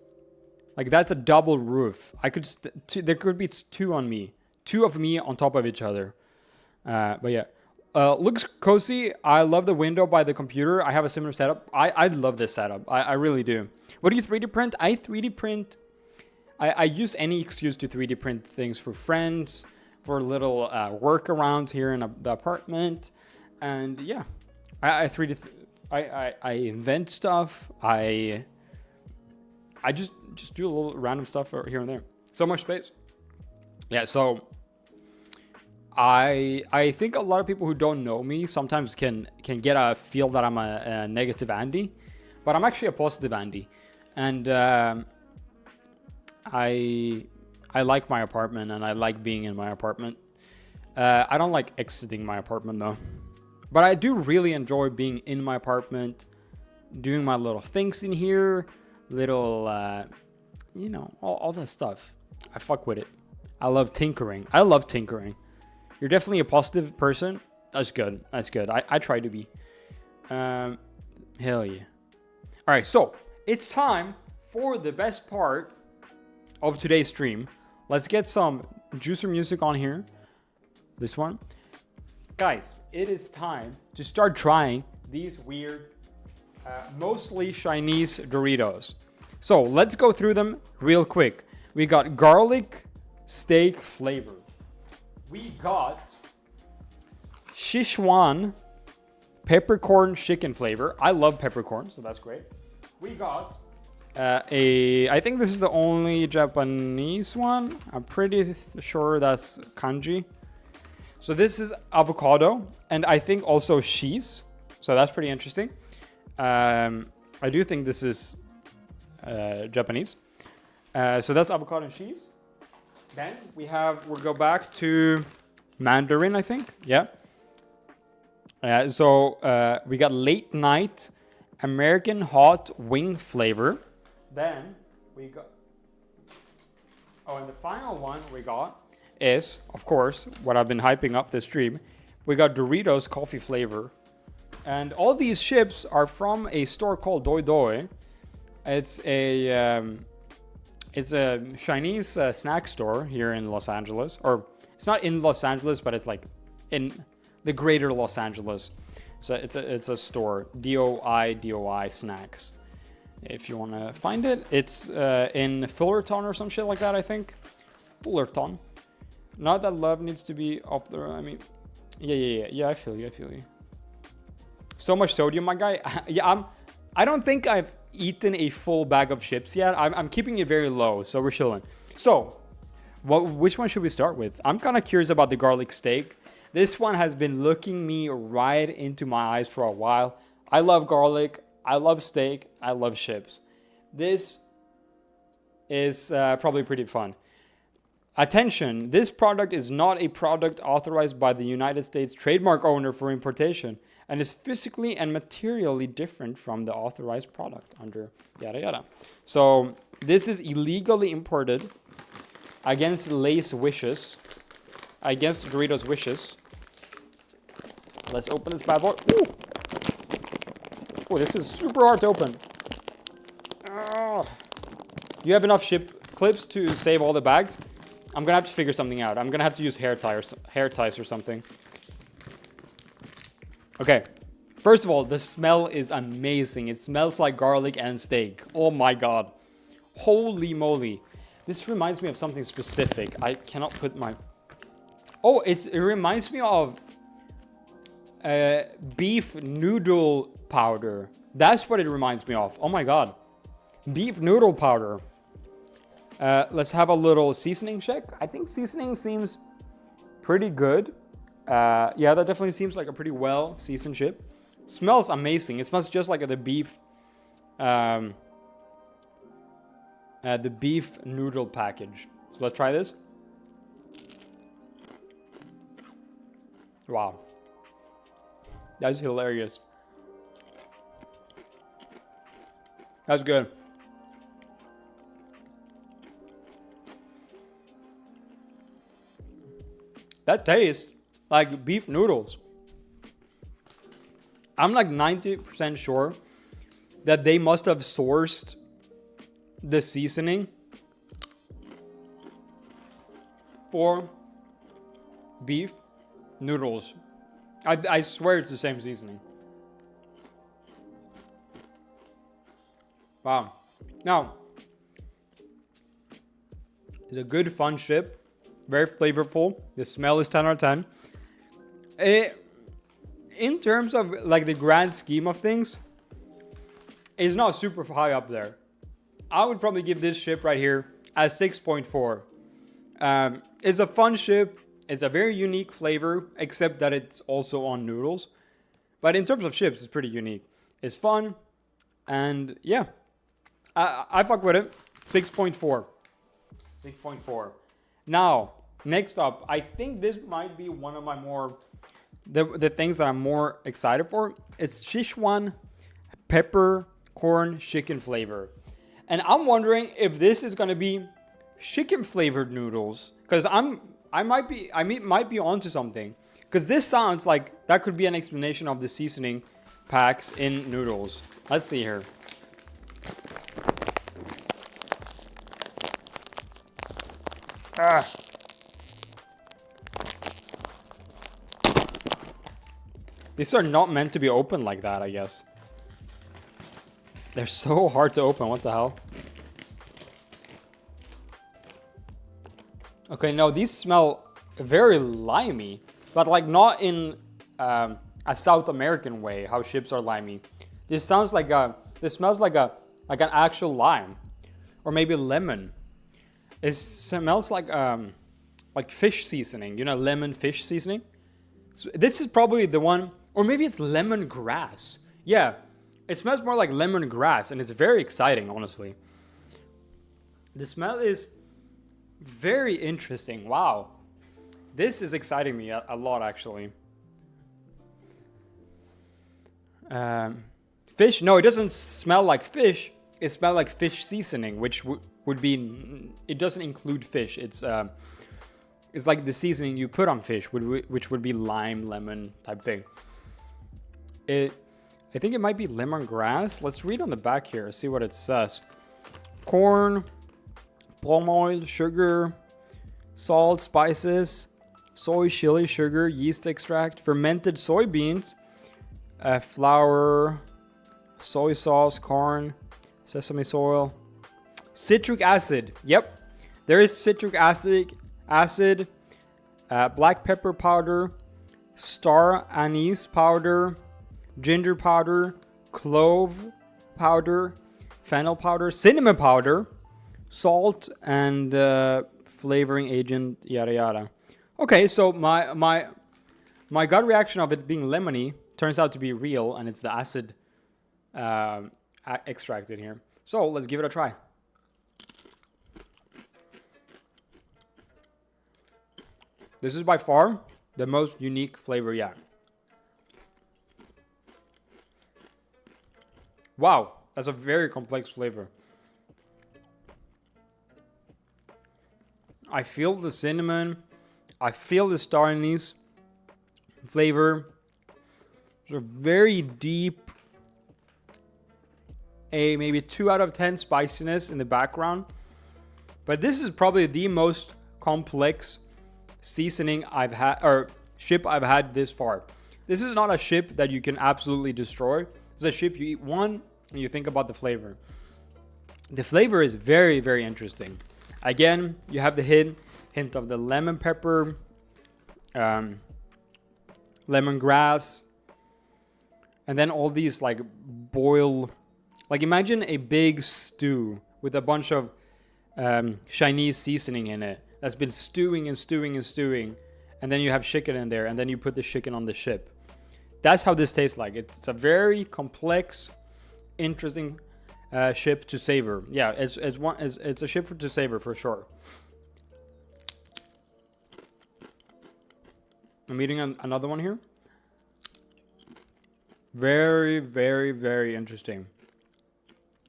Like, that's a double roof. I could there could be 2 on me, 2 of me on top of each other. But yeah, looks cozy. I love the window by the computer. I have a similar setup. I love this setup. I really do. What do you 3D print? I 3D print. I use any excuse to 3D print things for friends, for little workarounds here in the apartment, and yeah, I 3D. I invent stuff. I just do a little random stuff here and there. So much space. Yeah. So I think a lot of people who don't know me sometimes can get a feel that I'm a negative Andy, but I'm actually a positive Andy, and I like my apartment, and I like being in my apartment. I don't like exiting my apartment though, but I do really enjoy being in my apartment, doing my little things in here, little, you know, all that stuff. I fuck with it. I love tinkering. You're definitely a positive person. That's good. That's good. I try to be. Hell yeah. All right, so it's time for the best part of today's stream. Let's get some juicer music on here. This one. Guys, it is time to start trying these weird, mostly Chinese Doritos. So let's go through them real quick. We got garlic steak flavor. We got Sichuan peppercorn chicken flavor. I love peppercorn, so that's great. We got I think this is the only Japanese one. I'm pretty sure that's kanji. So this is avocado, and I think also cheese. So that's pretty interesting. I do think this is Japanese. So that's avocado and cheese. Then we'll go back to Mandarin, I think. Yeah. So we got late night American hot wing flavor. Then we got, and the final one we got is, of course, what I've been hyping up this stream. We got Doritos coffee flavor. And all these chips are from a store called Doi Doi. It's a Chinese snack store here in Los Angeles. Or it's not in Los Angeles, but it's like in the Greater Los Angeles. So it's a store, DOI Snacks. If you want to find it, it's in Fullerton or some shit like that, I think. Fullerton. Not that love needs to be up there. I mean, yeah. I feel you. So much sodium, my guy. Yeah, I don't think I've eaten a full bag of chips yet. I'm keeping it very low, so we're chilling. So, which one should we start with? I'm kind of curious about the garlic steak. This one has been looking me right into my eyes for a while. I love garlic. I love steak. I love chips. This is probably pretty fun. Attention, this product is not a product authorized by the United States trademark owner for importation and is physically and materially different from the authorized product under yada yada. So this is illegally imported against Lay's wishes, against Doritos' wishes. Let's open this bad boy. Ooh. Oh, this is super hard to open. You have enough chip clips to save all the bags? I'm gonna have to figure something out. I'm gonna have to use hair ties or something. Okay, first of all, the smell is amazing. It smells like garlic and steak. Oh my god. Holy moly. This reminds me of something specific. I cannot put my... Oh, it reminds me of beef noodle powder. That's what it reminds me of. Oh my god. Beef noodle powder. Let's have a little seasoning check. I think seasoning seems pretty good. Yeah, that definitely seems like a pretty well seasoned chip. Smells amazing. It smells just like the beef noodle package. So let's try this. Wow. That's hilarious. That's good. That tastes like beef noodles. I'm like 90% sure that they must have sourced the seasoning for beef noodles. I swear it's the same seasoning. Wow. Now, it's a good fun chip. Very flavorful. The smell is 10 out of 10. In terms of like the grand scheme of things, it's not super high up there. I would probably give this chip right here a 6.4. It's a fun chip. It's a very unique flavor, except that it's also on noodles. But in terms of chips, it's pretty unique. It's fun. And yeah, I fuck with it. 6.4. 6.4. Now, next up, I think this might be one of my the things that I'm more excited for. It's Sichuan peppercorn chicken flavor. And I'm wondering if this is going to be chicken flavored noodles, because I might be onto something, because this sounds like that could be an explanation of the seasoning packs in noodles. Let's see here. These are not meant to be open like that, I guess. They're so hard to open. What the hell? Okay, no, these smell very limey, but like not in a South American way, how chips are limey. This smells like an actual lime, or maybe lemon. It smells like fish seasoning, you know, lemon fish seasoning. So this is probably the one, or maybe it's lemongrass. Yeah, it smells more like lemongrass, and it's very exciting, honestly. The smell is very interesting. Wow, this is exciting me a lot, actually. Fish? No, it doesn't smell like fish. It smells like fish seasoning, which would be. It doesn't include fish. It's like the seasoning you put on fish, which would be lime, lemon type thing. I think it might be lemongrass. Let's read on the back here. See what it says. Corn, palm oil, sugar, salt, spices, soy, chili, sugar, yeast extract, fermented soybeans, flour, soy sauce, corn, sesame oil, citric acid. Yep, there is citric acid, black pepper powder, star anise powder, ginger powder, clove powder, fennel powder, cinnamon powder, salt, and flavoring agent, yada yada. Okay, so my gut reaction of it being lemony turns out to be real, and it's the acid extracted here. So let's give it a try. This is by far the most unique flavor yet. Wow, that's a very complex flavor. I feel the cinnamon. I feel the star anise flavor. There's a very deep, maybe 2 out of 10 spiciness in the background. But this is probably the most complex seasoning I've had, or chip I've had this far. This is not a chip that you can absolutely destroy. It's a chip you eat one and you think about the flavor. The flavor is very, very interesting. Again, you have the hint of the lemon pepper, lemongrass, and then all these like boiled, like imagine a big stew with a bunch of Chinese seasoning in it that's been stewing and stewing and stewing, and then you have chicken in there, and then you put the chicken on the chip. That's how this tastes like. It's a very complex, interesting chip to savor. Yeah, it's a chip to savor for sure. I'm eating another one here. Very, very, very interesting.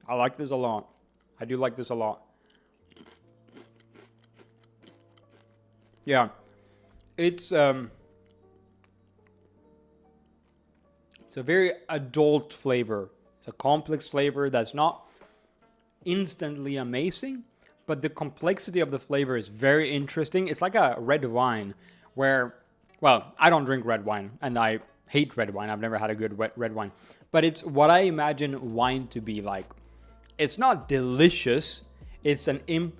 I like this a lot. I do like this a lot. Yeah, it's a very adult flavor. It's a complex flavor that's not instantly amazing, but the complexity of the flavor is very interesting. It's like a red wine where, well, I don't drink red wine and I hate red wine. I've never had a good red wine, but it's what I imagine wine to be like. It's not delicious. It's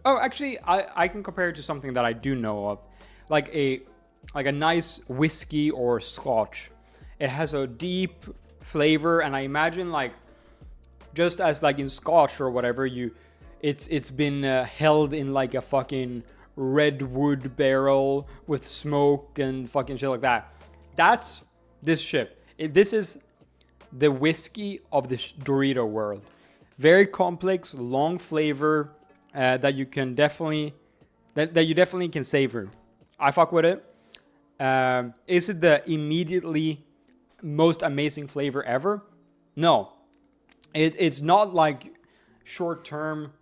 actually, I can compare it to something that I do know of, like a nice whiskey or scotch. It has a deep flavor, and I imagine like just as like in scotch or whatever, it's been held in like a fucking redwood barrel with smoke and fucking shit like that. That's this chip. This is the whiskey of the Dorito world. Very complex, long flavor that you can definitely that you definitely can savor. I fuck with it. Is it the immediately most amazing flavor ever? No. It's not like short term,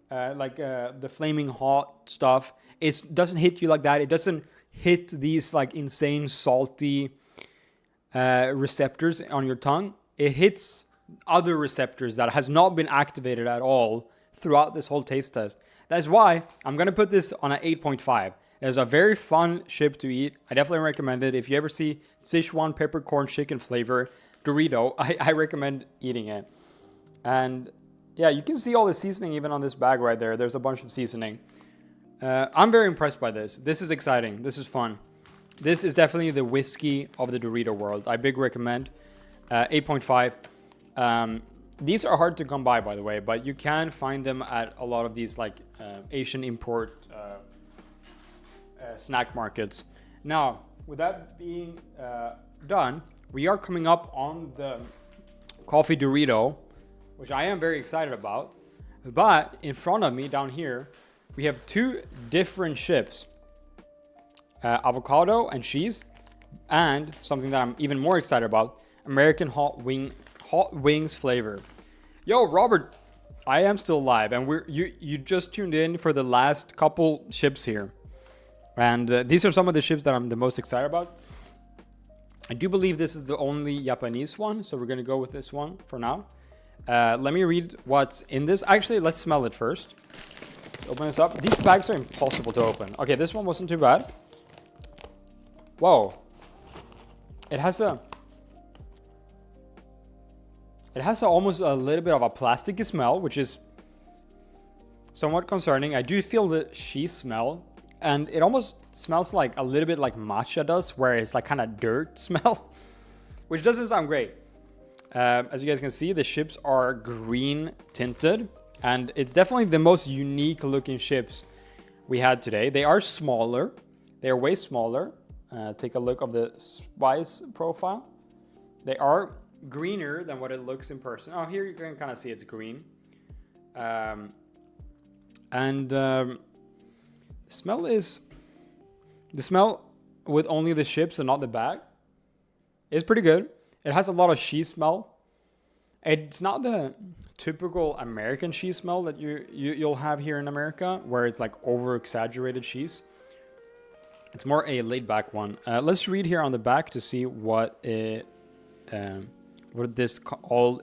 like the flaming hot stuff. It doesn't hit you like that. It doesn't hit these like insane salty receptors on your tongue. It hits other receptors that has not been activated at all throughout this whole taste test. That's why I'm going to put this on an 8.5. It's a very fun chip to eat. I definitely recommend it. If you ever see Sichuan peppercorn chicken flavor Dorito, I recommend eating it. And yeah, you can see all the seasoning even on this bag right there. There's a bunch of seasoning. I'm very impressed by this. This is exciting. This is fun. This is definitely the whiskey of the Dorito world. I big recommend. 8.5. These are hard to come by the way, but you can find them at a lot of these like Asian import snack markets. Now, with that being done, we are coming up on the coffee Dorito, which I am very excited about. But in front of me down here, we have two different chips, avocado and cheese, and something that I'm even more excited about, American hot wings flavor. Yo, Robert, I am still live, and you just tuned in for the last couple chips here. And these are some of the chips that I'm the most excited about. I do believe this is the only Japanese one, so we're going to go with this one for now. Let me read what's in this. Actually, let's smell it first. Let's open this up. These bags are impossible to open. Okay, this one wasn't too bad. Whoa. It has almost a little bit of a plasticky smell, which is somewhat concerning. I do feel the cheese smell, and it almost smells like a little bit like matcha does, where it's like kind of dirt smell, which doesn't sound great. As you guys can see, the chips are green tinted, and it's definitely the most unique looking chips we had today. They are smaller. They are way smaller. Take a look of the spice profile. They are greener than what it looks in person. Oh, here you can kind of see it's green. The smell with only the chips and not the bag is pretty good. It has a lot of cheese smell. It's not the typical American cheese smell that you'll have here in America, where it's like over exaggerated cheese. It's more a laid back one. Let's read here on the back to see what this all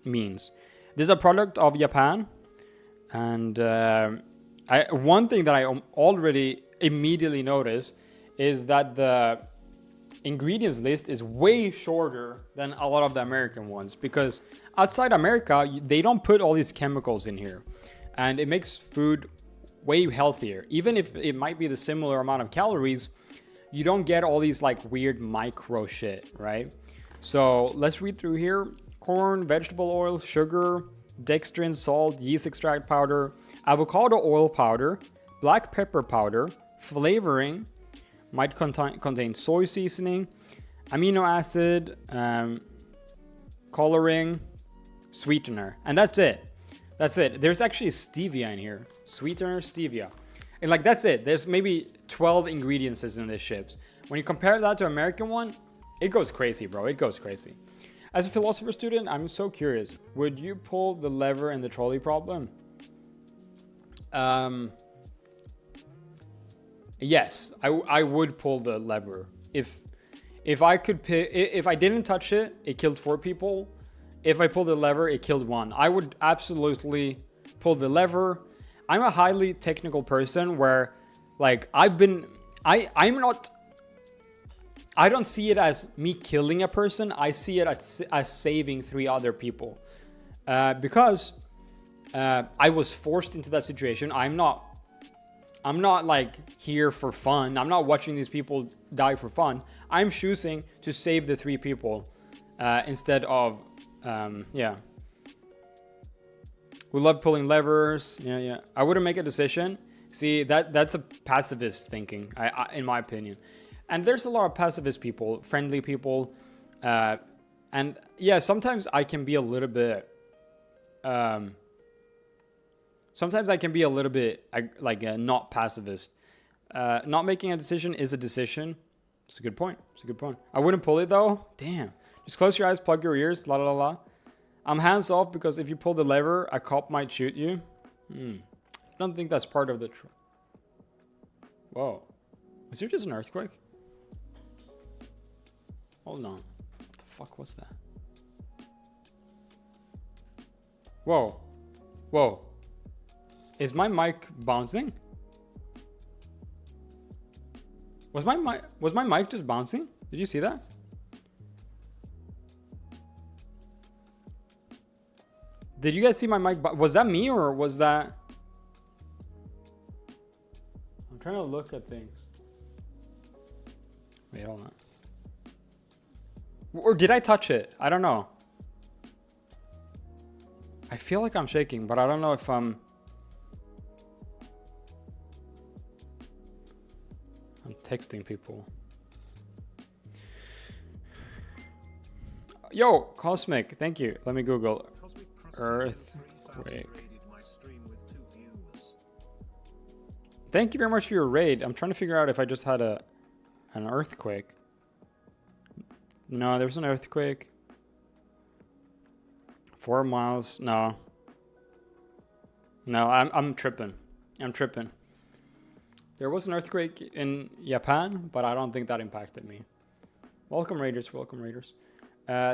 means. This is a product of Japan, and one thing that I already immediately noticed is that the ingredients list is way shorter than a lot of the American ones, because outside America they don't put all these chemicals in here, and it makes food way healthier. Even if it might be the similar amount of calories, you don't get all these like weird micro shit, right? So let's read through here. Corn, vegetable oil, sugar, dextrin, salt, yeast extract powder, avocado oil powder, black pepper powder, flavoring, might contain soy seasoning, amino acid, coloring, sweetener, and that's it. That's it. There's actually stevia in here. Sweetener, stevia. And like, that's it. There's maybe 12 ingredients in this chips. When you compare that to American one, it goes crazy, bro. It goes crazy. As a philosopher student, I'm so curious. Would you pull the lever in the trolley problem? Yes, I would pull the lever. If I could pick, if I didn't touch it, it killed 4 people. If I pulled the lever, it killed 1. I would absolutely pull the lever. I'm a highly technical person where, like, I don't see it as me killing a person. I see it as saving 3 other people. Because I was forced into that situation. I'm not like here for fun. I'm not watching these people die for fun. I'm choosing to save the 3 people instead of, yeah. We love pulling levers. Yeah. I wouldn't make a decision. See, that's a pacifist thinking, in my opinion. And there's a lot of pacifist people, friendly people. And yeah, sometimes I can be a little bit, not pacifist. Not making a decision is a decision. It's a good point. I wouldn't pull it though. Damn. Just close your eyes, plug your ears, la la la. I'm hands off because if you pull the lever, a cop might shoot you. I don't think that's part of the... Whoa. Was there just an earthquake? Hold on. What the fuck was that? Whoa. Is my mic bouncing? Was my mic just bouncing? Did you see that? Did you guys see my mic? Was that me or was that... I'm trying to look at things. Wait, hold on. Or did I touch it? I don't know. I feel like I'm shaking, but I don't know if I'm texting people. Yo, Cosmic, thank you. Let me Google earthquake. Thank you very much for your raid. I'm trying to figure out if I just had an earthquake. No, there was an earthquake. 4 miles. No, I'm tripping. There was an earthquake in Japan, but I don't think that impacted me. Welcome Raiders.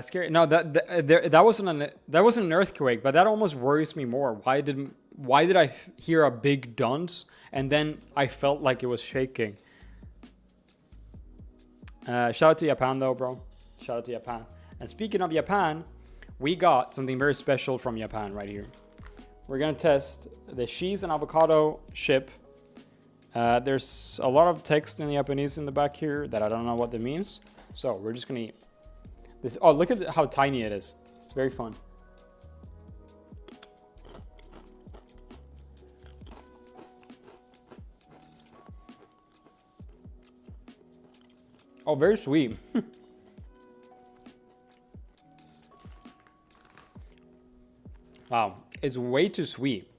Scary. No, that wasn't an earthquake, but that almost worries me more. Why did I hear a big dunce and then I felt like it was shaking? Shout out to Japan though, bro. Shout out to Japan. And speaking of Japan, we got something very special from Japan right here. We're gonna test the cheese and avocado chip. There's a lot of text in Japanese in the back here that I don't know what that means. So we're just gonna eat this. Oh, look at how tiny it is. It's very fun. Oh, very sweet. Wow, it's way too sweet.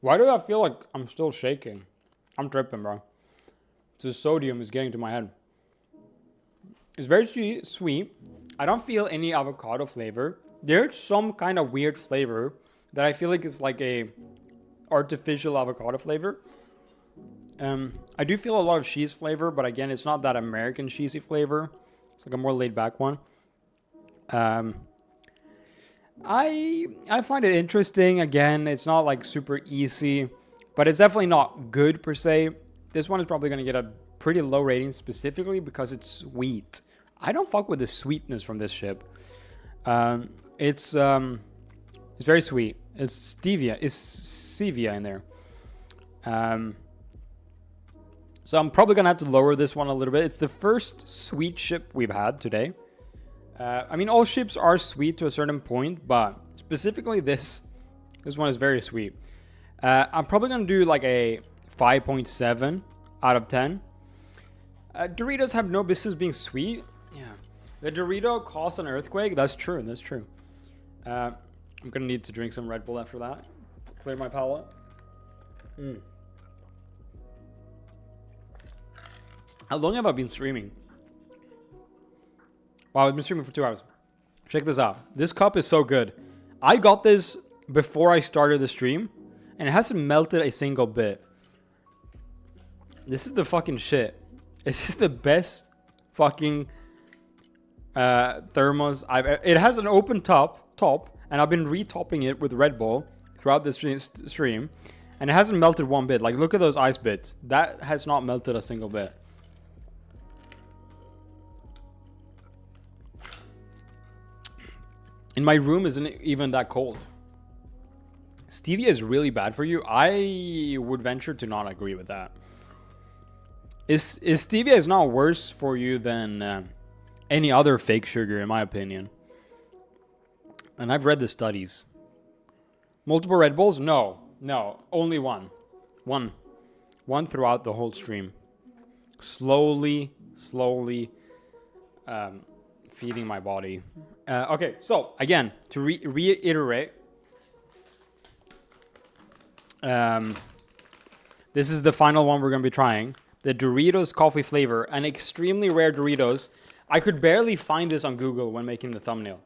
Why do I feel like I'm still shaking? I'm tripping, bro. The sodium is getting to my head. It's very sweet. I don't feel any avocado flavor. There's some kind of weird flavor that I feel like is like a artificial avocado flavor. I do feel a lot of cheese flavor, but again, it's not that American cheesy flavor. It's like a more laid back one. I find it interesting. Again, it's not like super easy, but it's definitely not good per se. This one is probably going to get a pretty low rating specifically because it's sweet. I don't fuck with the sweetness from this chip. It's very sweet. It's stevia in there. So I'm probably gonna have to lower this one a little bit. It's the first sweet chip we've had today. I mean, all chips are sweet to a certain point, but specifically this one is very sweet. I'm probably gonna do like a 5.7 out of 10. Doritos have no business being sweet. Yeah, the Dorito caused an earthquake. That's true. That's true. I'm gonna need to drink some Red Bull after that. Clear my palate. How long have I been streaming? Wow, I've been streaming for 2 hours. Check this out. This cup is so good. I got this before I started the stream, and it hasn't melted a single bit. This is the fucking shit. It's just the best fucking thermos it has an open top, and I've been retopping it with Red Bull throughout the stream, and it hasn't melted one bit. Like, look at those ice bits. That has not melted a single bit. And my room isn't even that cold. Stevia is really bad for you. I would venture to not agree with that. Stevia is not worse for you than any other fake sugar, in my opinion. And I've read the studies. Multiple Red Bulls? No, only one. One throughout the whole stream. Slowly feeding my body. Okay, so again, to reiterate, this is the final one we're going to be trying. The Doritos coffee flavor, an extremely rare Doritos. I could barely find this on Google when making the thumbnail.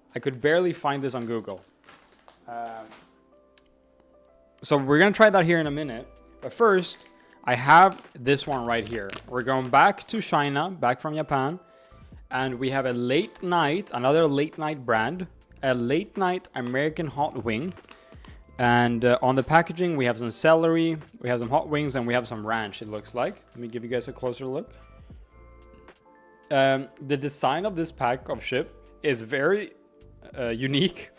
So we're going to try that here in a minute. But first, I have this one right here. We're going back to China, back from Japan. And we have a late night, another late night brand, a late night American hot wing. And on the packaging, we have some celery, we have some hot wings, and we have some ranch, it looks like. Let me give you guys a closer look. The design of this pack of chip is very unique.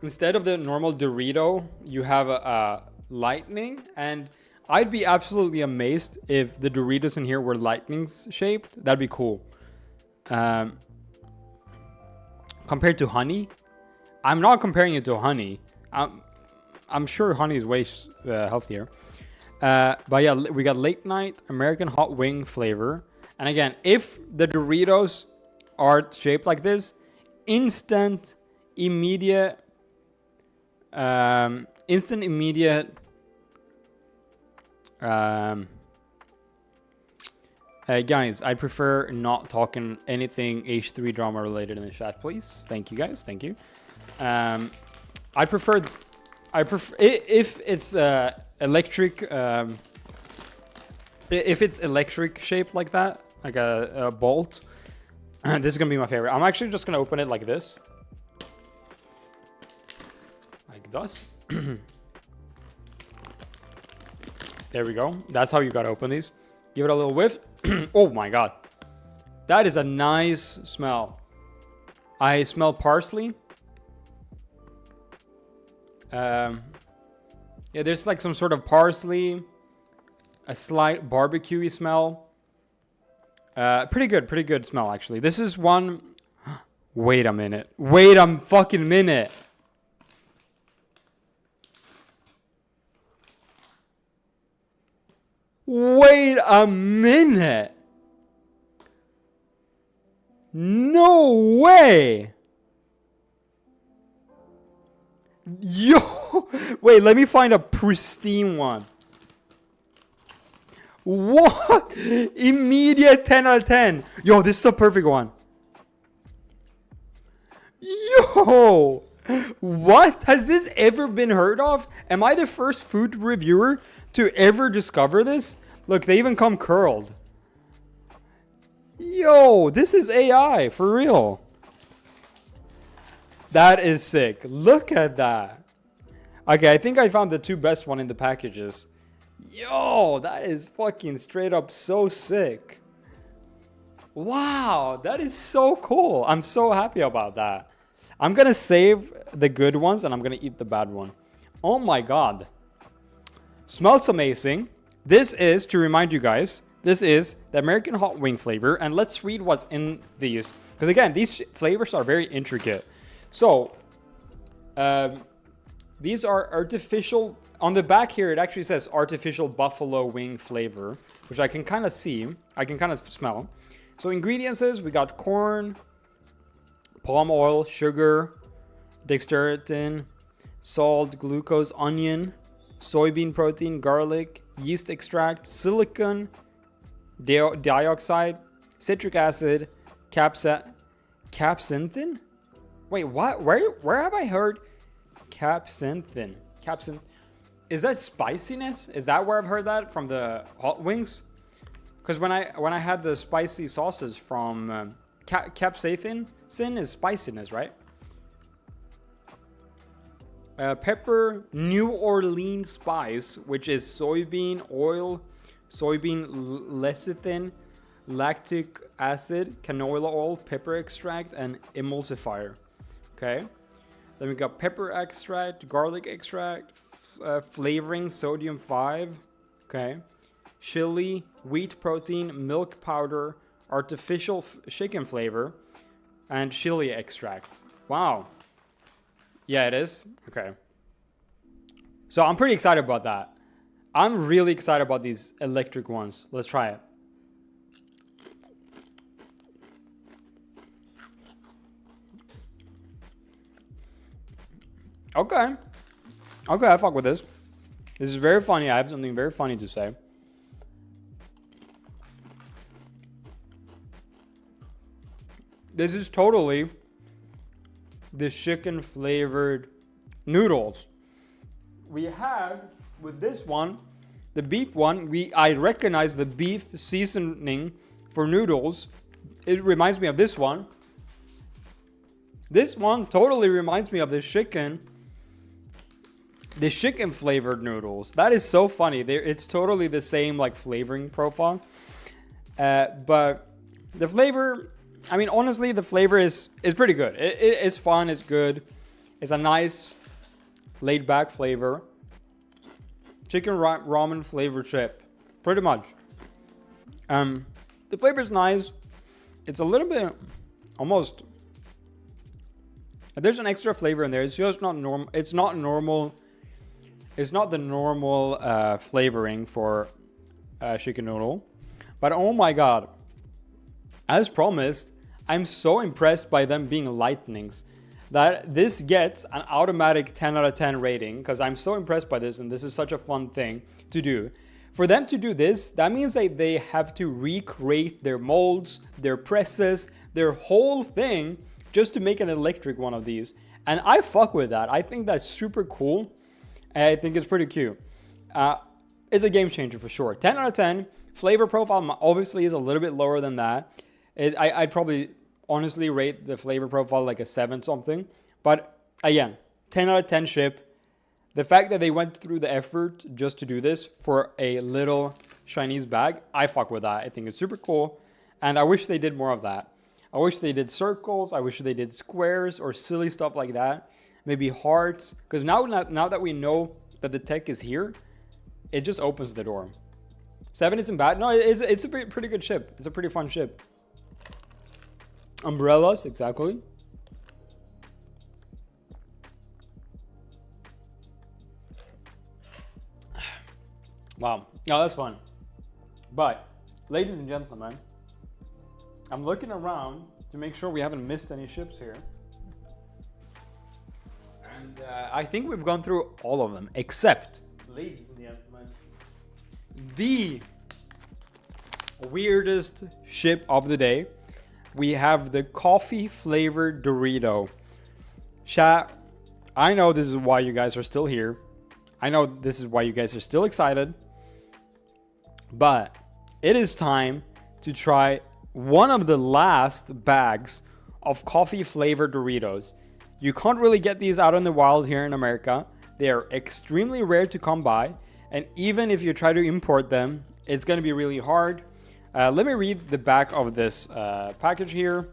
Instead of the normal Dorito, you have a lightning. And I'd be absolutely amazed if the Doritos in here were lightning shaped. That'd be cool. Compared to honey, I'm not comparing it to honey. I'm sure honey is way healthier. But yeah, we got late night American hot wing flavor. And again, if the Doritos are shaped like this, instant immediate guys, I prefer not talking anything H3 drama related in the chat, please. Thank you, guys. Thank you. I prefer if it's electric. If it's electric shaped like that, like a bolt. This is gonna be my favorite. I'm actually just gonna open it like this, like thus. There we go. That's how you gotta open these. Give it a little whiff. Oh my god. That is a nice smell. I smell parsley. Yeah, there's like some sort of parsley. A slight barbecue-y smell. Pretty good smell actually. This is one... Wait a minute. Wait a fucking minute. Wait a minute. No way. Yo. Wait, let me find a pristine one. What? Immediate 10 out of 10. Yo, this is the perfect one. Yo. What? Has this ever been heard of? Am I the first food reviewer to ever discover this? Look, they even come curled. Yo, this is AI for real. That is sick. Look at that. Okay, I think I found the two best one in the packages. Yo, that is fucking straight up so sick. Wow, that is so cool. I'm so happy about that. I'm gonna save the good ones and I'm gonna eat the bad one. Oh my god. Smells amazing. This is, to remind you guys, this is the American hot wing flavor. And let's read what's in these. Because again, these flavors are very intricate. So, these are artificial. On the back here, it actually says artificial buffalo wing flavor, which I can kind of see. I can kind of smell. So ingredients is, we got corn, palm oil, sugar, dextrotin, salt, glucose, onion, soybean protein, garlic, yeast extract, silicon, dioxide, citric acid, capsanthin? Wait, what? Where have I heard capsanthin? Is that spiciness? Is that where I've heard that from the hot wings? Because when I had the spicy sauces from capsaicin is spiciness, right? Pepper, New Orleans spice, which is soybean oil, soybean lecithin, lactic acid, canola oil, pepper extract, and emulsifier. Okay. Then we got pepper extract, garlic extract, flavoring, sodium 5. Okay. Chili, wheat protein, milk powder, artificial chicken flavor, and chili extract. Wow. Yeah, it is. Okay. So I'm pretty excited about that. I'm really excited about these electric ones. Let's try it. Okay. Okay, I fuck with this. This is very funny. I have something very funny to say. This is totally the chicken flavored noodles. We have with this one, the beef one, I recognize the beef seasoning for noodles. It reminds me of this one. This one totally reminds me of the chicken flavored noodles. That is so funny. It's totally the same like flavoring profile. But the flavor, I mean, honestly, the flavor is pretty good. It's fun. It's good. It's a nice, laid-back flavor. Chicken ramen flavor chip, pretty much. The flavor is nice. It's a little bit, almost. There's an extra flavor in there. It's just not normal. It's not normal. It's not the normal flavoring for chicken noodle. But oh my god. As promised, I'm so impressed by them being lightnings that this gets an automatic 10 out of 10 rating because I'm so impressed by this and this is such a fun thing to do. For them to do this, that means that they have to recreate their molds, their presses, their whole thing just to make an electric one of these. And I fuck with that. I think that's super cool. And I think it's pretty cute. It's a game changer for sure. 10 out of 10. Flavor profile obviously is a little bit lower than that. I'd probably honestly rate the flavor profile like a 7 something. But again, 10 out of 10 ship. The fact that they went through the effort just to do this for a little Chinese bag, I fuck with that. I think it's super cool. And I wish they did more of that. I wish they did circles. I wish they did squares or silly stuff like that. Maybe hearts. Because now that we know that the tech is here, it just opens the door. 7 isn't bad. No, it's a pretty good ship. It's a pretty fun ship. Umbrellas, exactly. Wow. No, that's fun. But, ladies and gentlemen, I'm looking around to make sure we haven't missed any ships here. And I think we've gone through all of them, except, ladies and gentlemen, the weirdest ship of the day. We have the coffee flavored Dorito. Chat, I know this is why you guys are still here. I know this is why you guys are still excited. But it is time to try one of the last bags of coffee flavored Doritos. You can't really get these out in the wild here in America. They are extremely rare to come by. And even if you try to import them, it's going to be really hard. Let me read the back of this package here.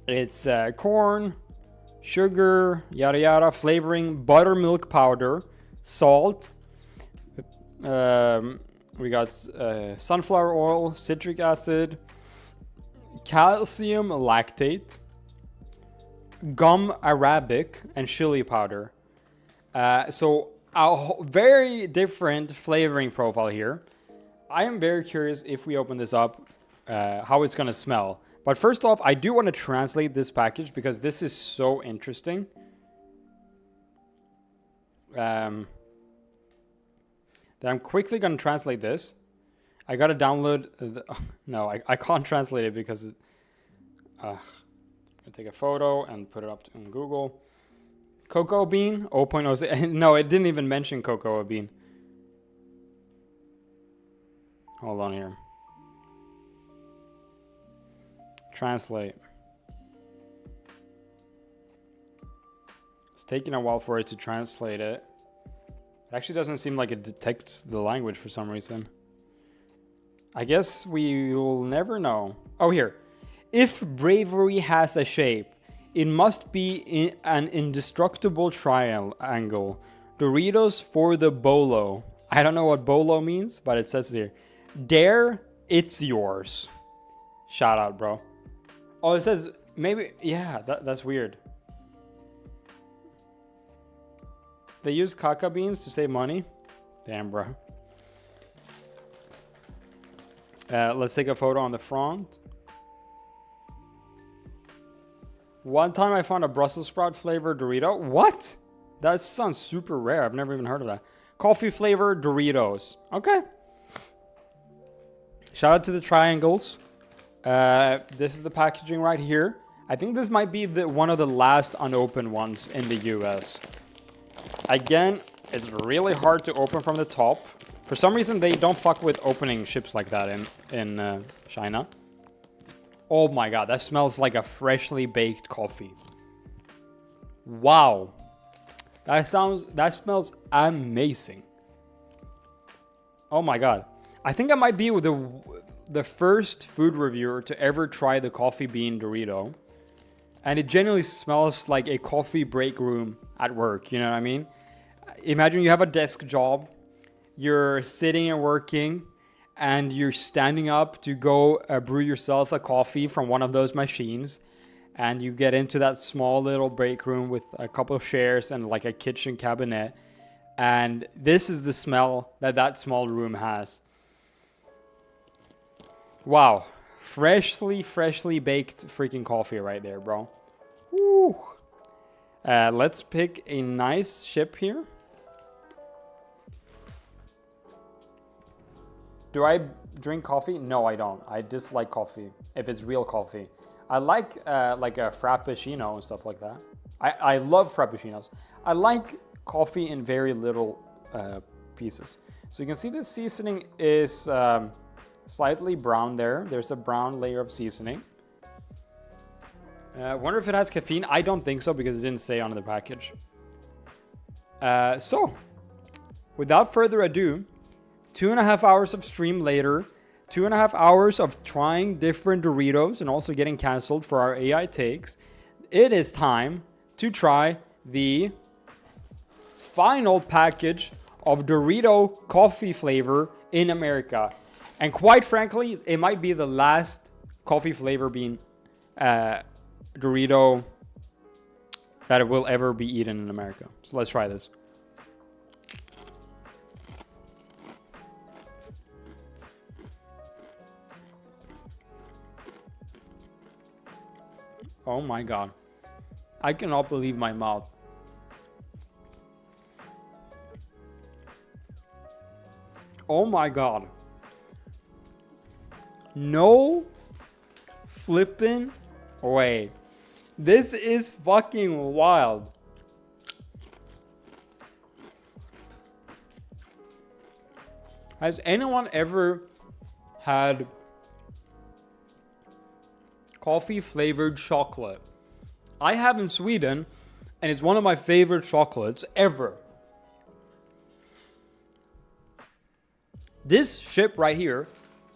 It's corn, sugar, yada yada, flavoring, buttermilk powder, salt. We got sunflower oil, citric acid, calcium lactate, gum arabic, and chili powder. So a very different flavoring profile here. I am very curious if we open this up, how it's going to smell. But first off, I do want to translate this package because this is so interesting. Then I'm quickly going to translate this. I got to download... no, I can't translate it because... I'm going to take a photo and put it up on Google. Cocoa bean, 0.06. No, it didn't even mention cocoa bean. Hold on here. Translate. It's taking a while for it to translate it. It actually doesn't seem like it detects the language for some reason. I guess we will never know. Oh, here. If bravery has a shape, it must be an indestructible triangle. Doritos for the bolo. I don't know what bolo means, but it says here. Dare, it's yours. Shout out, bro. Oh, it says maybe... Yeah, that's weird. They use caca beans to save money. Damn, bro. Let's take a photo on the front. One time I found a Brussels sprout flavored Dorito. What? That sounds super rare. I've never even heard of that. Coffee flavored Doritos. Okay. Shout out to the triangles. This is the packaging right here. I think this might be one of the last unopened ones in the US. Again, it's really hard to open from the top. For some reason, they don't fuck with opening ships like that in China. Oh my god, that smells like a freshly baked coffee. Wow. That smells amazing. Oh my god. I think I might be the first food reviewer to ever try the coffee bean Dorito. And it genuinely smells like a coffee break room at work, you know what I mean? Imagine you have a desk job, you're sitting and working, and you're standing up to go brew yourself a coffee from one of those machines, and you get into that small little break room with a couple of chairs and like a kitchen cabinet, and this is the smell that small room has. Wow. Freshly baked freaking coffee right there, bro. Woo. Let's pick a nice ship here. Do I drink coffee? No, I don't. I dislike coffee if it's real coffee. I like a frappuccino and stuff like that. I love frappuccinos. I like coffee in very little pieces. So you can see this seasoning is slightly brown there. There's a brown layer of seasoning. Wonder if it has caffeine. I don't think so because it didn't say on the package. So, without further ado, 2.5 hours of stream later, 2.5 hours of trying different Doritos and also getting canceled for our AI takes, it is time to try the final package of Dorito coffee flavor in America. And quite frankly, it might be the last coffee flavor being Dorito that it will ever be eaten in America. So let's try this. Oh my God. I cannot believe my mouth. Oh my God. No flipping way. This is fucking wild. Has anyone ever had coffee flavored chocolate? I have in Sweden, and it's one of my favorite chocolates ever. This chip right here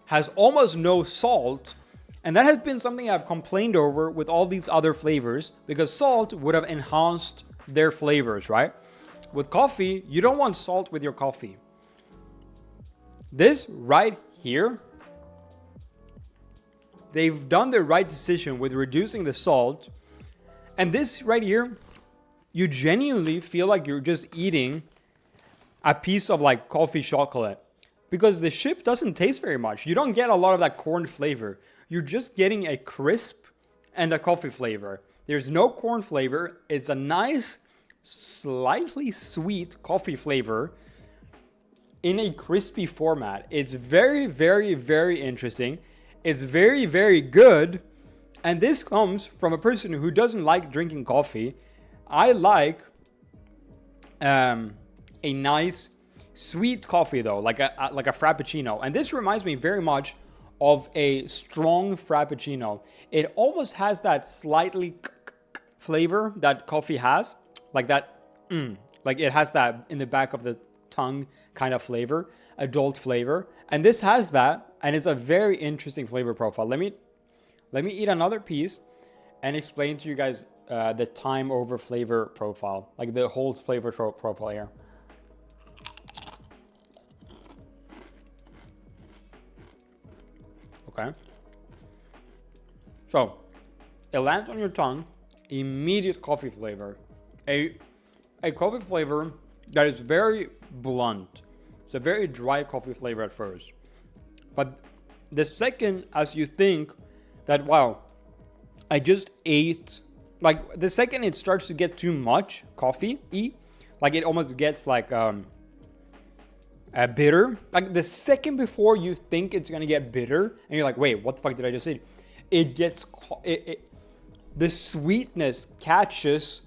has almost no salt, and that has been something I've complained over with all these other flavors, because salt would have enhanced their flavors, right? With coffee, you don't want salt with your coffee. This right here, they've done the right decision with reducing the salt. And this right here, you genuinely feel like you're just eating a piece of like coffee chocolate, because the chip doesn't taste very much. You don't get a lot of that corn flavor. You're just getting a crisp and a coffee flavor. There's no corn flavor. It's a nice, slightly sweet coffee flavor in a crispy format. It's very, very, very interesting. It's very, very good. And this comes from a person who doesn't like drinking coffee. I like a nice sweet coffee though, like a frappuccino. And this reminds me very much of a strong frappuccino. It almost has that slightly flavor that coffee has, like that, like it has that in the back of the tongue kind of flavor, adult flavor. And this has that, and it's a very interesting flavor profile. Let me eat another piece and explain to you guys the time over flavor profile, like the whole flavor profile here. Okay. So, it lands on your tongue, immediate coffee flavor. A coffee flavor that is very blunt. It's a very dry coffee flavor at first. But the second, as you think that, wow, I just ate, like the second it starts to get too much coffee-y, like it almost gets like bitter. Like the second before you think it's gonna get bitter, and you're like, wait, what the fuck did I just eat? It gets, the sweetness catches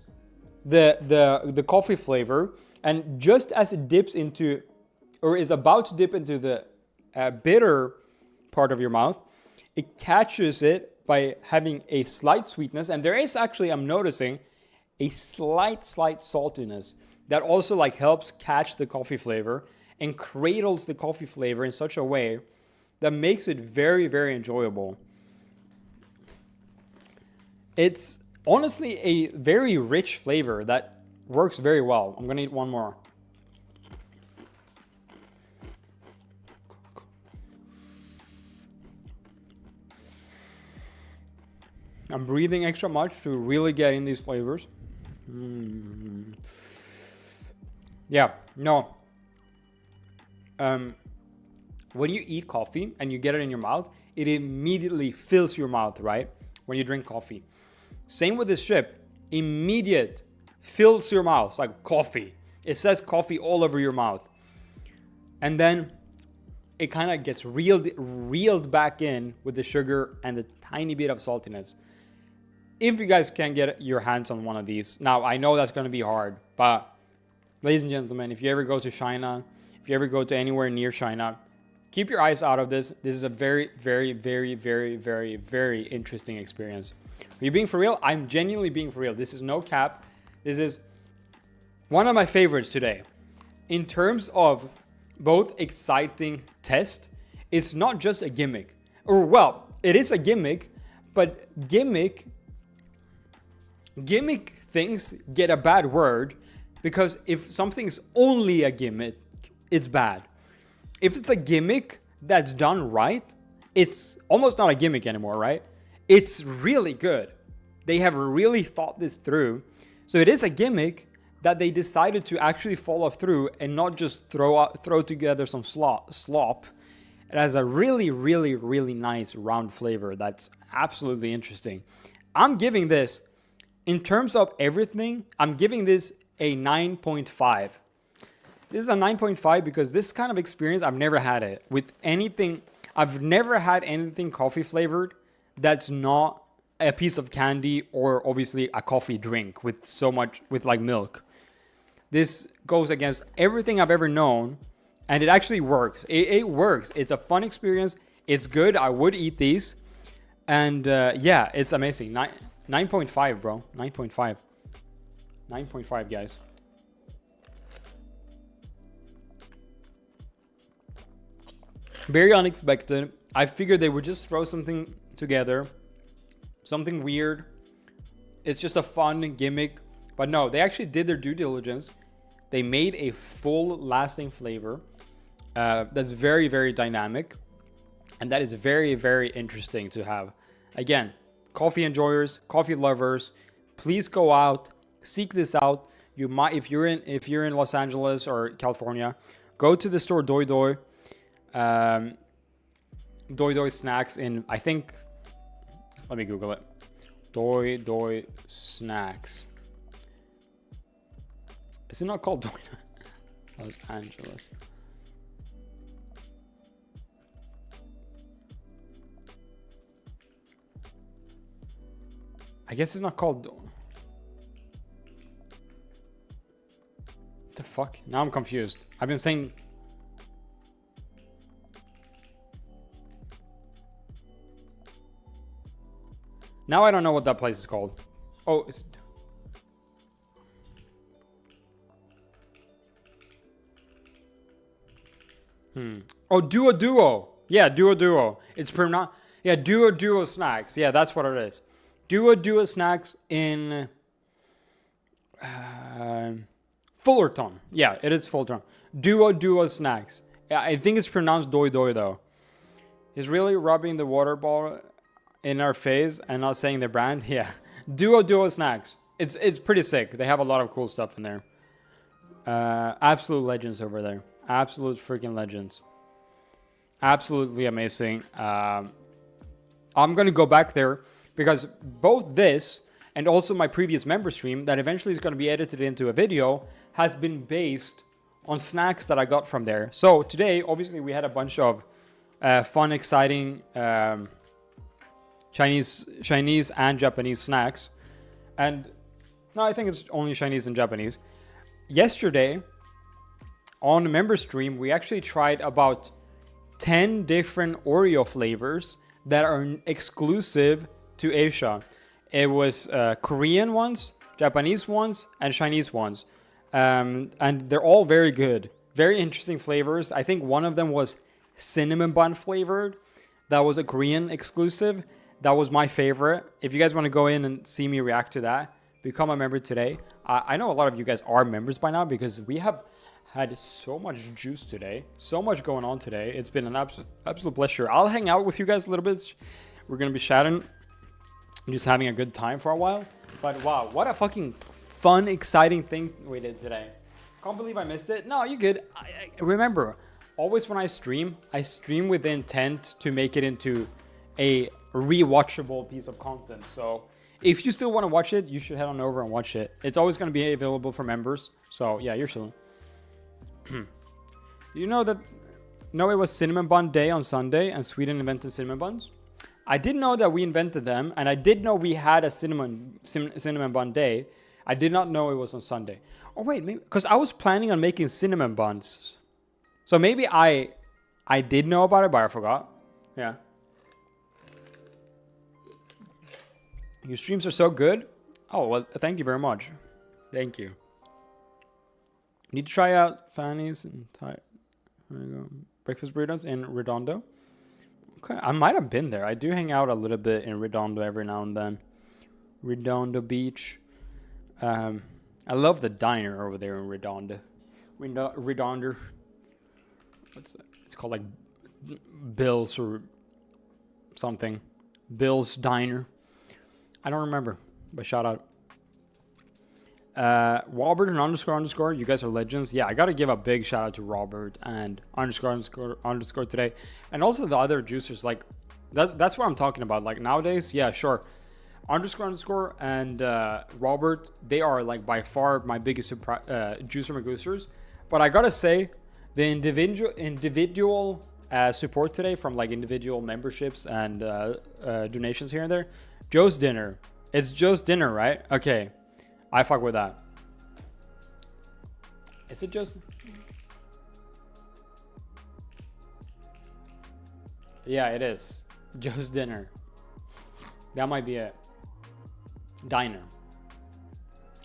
the coffee flavor, and just as it dips into, or is about to dip into the bitter part of your mouth, it catches it by having a slight sweetness. And there is actually, I'm noticing, a slight saltiness that also like helps catch the coffee flavor and cradles the coffee flavor in such a way that makes it very, very enjoyable. It's honestly a very rich flavor that works very well. I'm gonna eat one more. I'm breathing extra much to really get in these flavors. Yeah, no. When you eat coffee and you get it in your mouth, it immediately fills your mouth, right? When you drink coffee. Same with this chip. Immediate fills your mouth, like coffee. It says coffee all over your mouth. And then it kind of gets reeled back in with the sugar and the tiny bit of saltiness. If you guys can get your hands on one of these. Now, I know that's going to be hard, but ladies and gentlemen, if you ever go to China, if you ever go to anywhere near China, keep your eyes out of this. This is a very, very, very, very, very, very interesting experience. Are you being for real? I'm genuinely being for real. This is no cap. This is one of my favorites today. In terms of both exciting test, it's not just a gimmick. Or well, it is a gimmick, but gimmick things get a bad word because if something's only a gimmick, it's bad. If it's a gimmick that's done right, it's almost not a gimmick anymore, right? It's really good. They have really thought this through. So it is a gimmick that they decided to actually follow through and not just throw together some slop. It has a really, really, really nice round flavor that's absolutely interesting. I'm giving this, in terms of everything, I'm giving this a 9.5. This is a 9.5 because this kind of experience, I've never had it with anything. I've never had anything coffee flavored that's not a piece of candy or obviously a coffee drink with so much, with like milk. This goes against everything I've ever known, and it actually works. It works. It's a fun experience. It's good. I would eat these. And yeah, it's amazing. 9.5, bro. 9.5. 9.5, guys. Very unexpected. I figured they would just throw something together. Something weird. It's just a fun gimmick. But no, they actually did their due diligence. They made a full lasting flavor that's very, very dynamic. And that is very, very interesting to have. Again, coffee enjoyers, coffee lovers, please go out, seek this out. You might, if you're in Los Angeles or California, go to the store Doi Doi. Doi Doi snacks in, I think, let me Google it. Doi Doi snacks. Is it not called Doi Doi? Los Angeles. I guess it's not called. What the fuck? Now I'm confused. I've been saying. Now I don't know what that place is called. Oh, is it? Oh, Duo. Yeah, Duo. It's pronounced. Yeah, Duo snacks. Yeah, that's what it is. Duo snacks in Fullerton. Yeah, it is Fullerton. Duo snacks. Yeah, I think it's pronounced Doi Doi though. He's really rubbing the water ball in our face and not saying the brand. Yeah, Duo snacks. It's pretty sick. They have a lot of cool stuff in there. Absolute legends over there. Absolute freaking legends. Absolutely amazing. I'm gonna go back there because both this and also my previous member stream that eventually is going to be edited into a video has been based on snacks that I got from there. So today, obviously, we had a bunch of fun, exciting Chinese and Japanese snacks. And no, I think it's only Chinese and Japanese. Yesterday, on the member stream, we actually tried about 10 different Oreo flavors that are exclusive to Asia. It was Korean ones, Japanese ones, and Chinese ones. And they're all very good. Very interesting flavors. I think one of them was cinnamon bun flavored. That was a Korean exclusive. That was my favorite. If you guys want to go in and see me react to that, become a member today. I know a lot of you guys are members by now because we have had so much juice today. So much going on today. It's been an absolute pleasure. I'll hang out with you guys a little bit. We're going to be chatting. Just having a good time for a while. But wow, what a fucking fun, exciting thing we did today. Can't believe I missed it. No, you're good. I remember, always when I stream with the intent to make it into a rewatchable piece of content. So if you still want to watch it, you should head on over and watch it. It's always going to be available for members. So yeah, you're chilling. You know that? No, it was Cinnamon Bun Day on Sunday, and Sweden invented cinnamon buns. I didn't know that we invented them, and I did know we had a cinnamon bun day. I did not know it was on Sunday. Oh wait, maybe because I was planning on making cinnamon buns, so maybe I did know about it, but I forgot. Yeah. Your streams are so good. Oh well, thank you very much. Thank you. Need to try out Fanny's and breakfast burritos in Redondo. Okay, I might have been there. I do hang out a little bit in Redondo every now and then. Redondo Beach. I love the diner over there in Redondo. Redondo. What's that? It's called like Bill's or something. Bill's Diner. I don't remember, but shout out. Robert and underscore. You guys are legends. Yeah, I gotta give a big shout out to Robert and underscore today, and also the other juicers. Like, that's what I'm talking about. Like nowadays, yeah, sure. Underscore and Robert, they are like by far my biggest juicer magoosers. But I gotta say, the individual support today from like individual memberships and donations here and there. Joe's dinner. It's Joe's dinner, right? Okay. I fuck with that. Is it just... Yeah, it is. Joe's dinner. That might be it. Diner.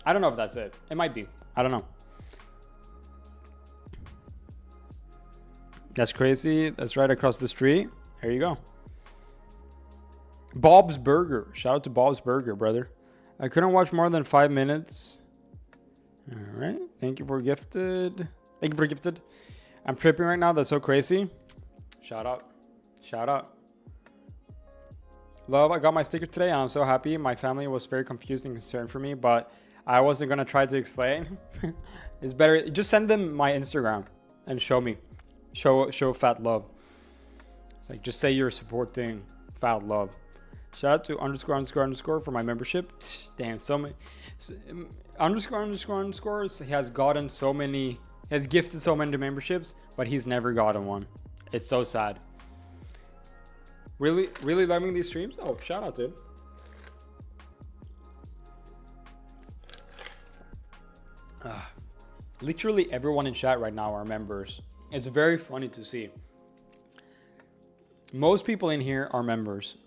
I don't know if that's it. It might be. I don't know. That's crazy. That's right across the street. There you go. Bob's Burger. Shout out to Bob's Burger, brother. I couldn't watch more than 5 minutes. All right. Thank you for gifted. Thank you for gifted. I'm tripping right now. That's so crazy. Shout out. Shout out. Love, I got my sticker today and I'm so happy. My family was very confused and concerned for me, but I wasn't going to try to explain. It's better. Just send them my Instagram and show me. Show Fat Love. It's like, just say you're supporting Fat Love. Shout out to underscore for my membership. Damn, so many. Underscore he has gotten so many, he has gifted so many memberships, but he's never gotten one. It's so sad. Really loving these streams? Oh, shout out, dude. Literally everyone in chat right now are members. It's very funny to see. Most people in here are members.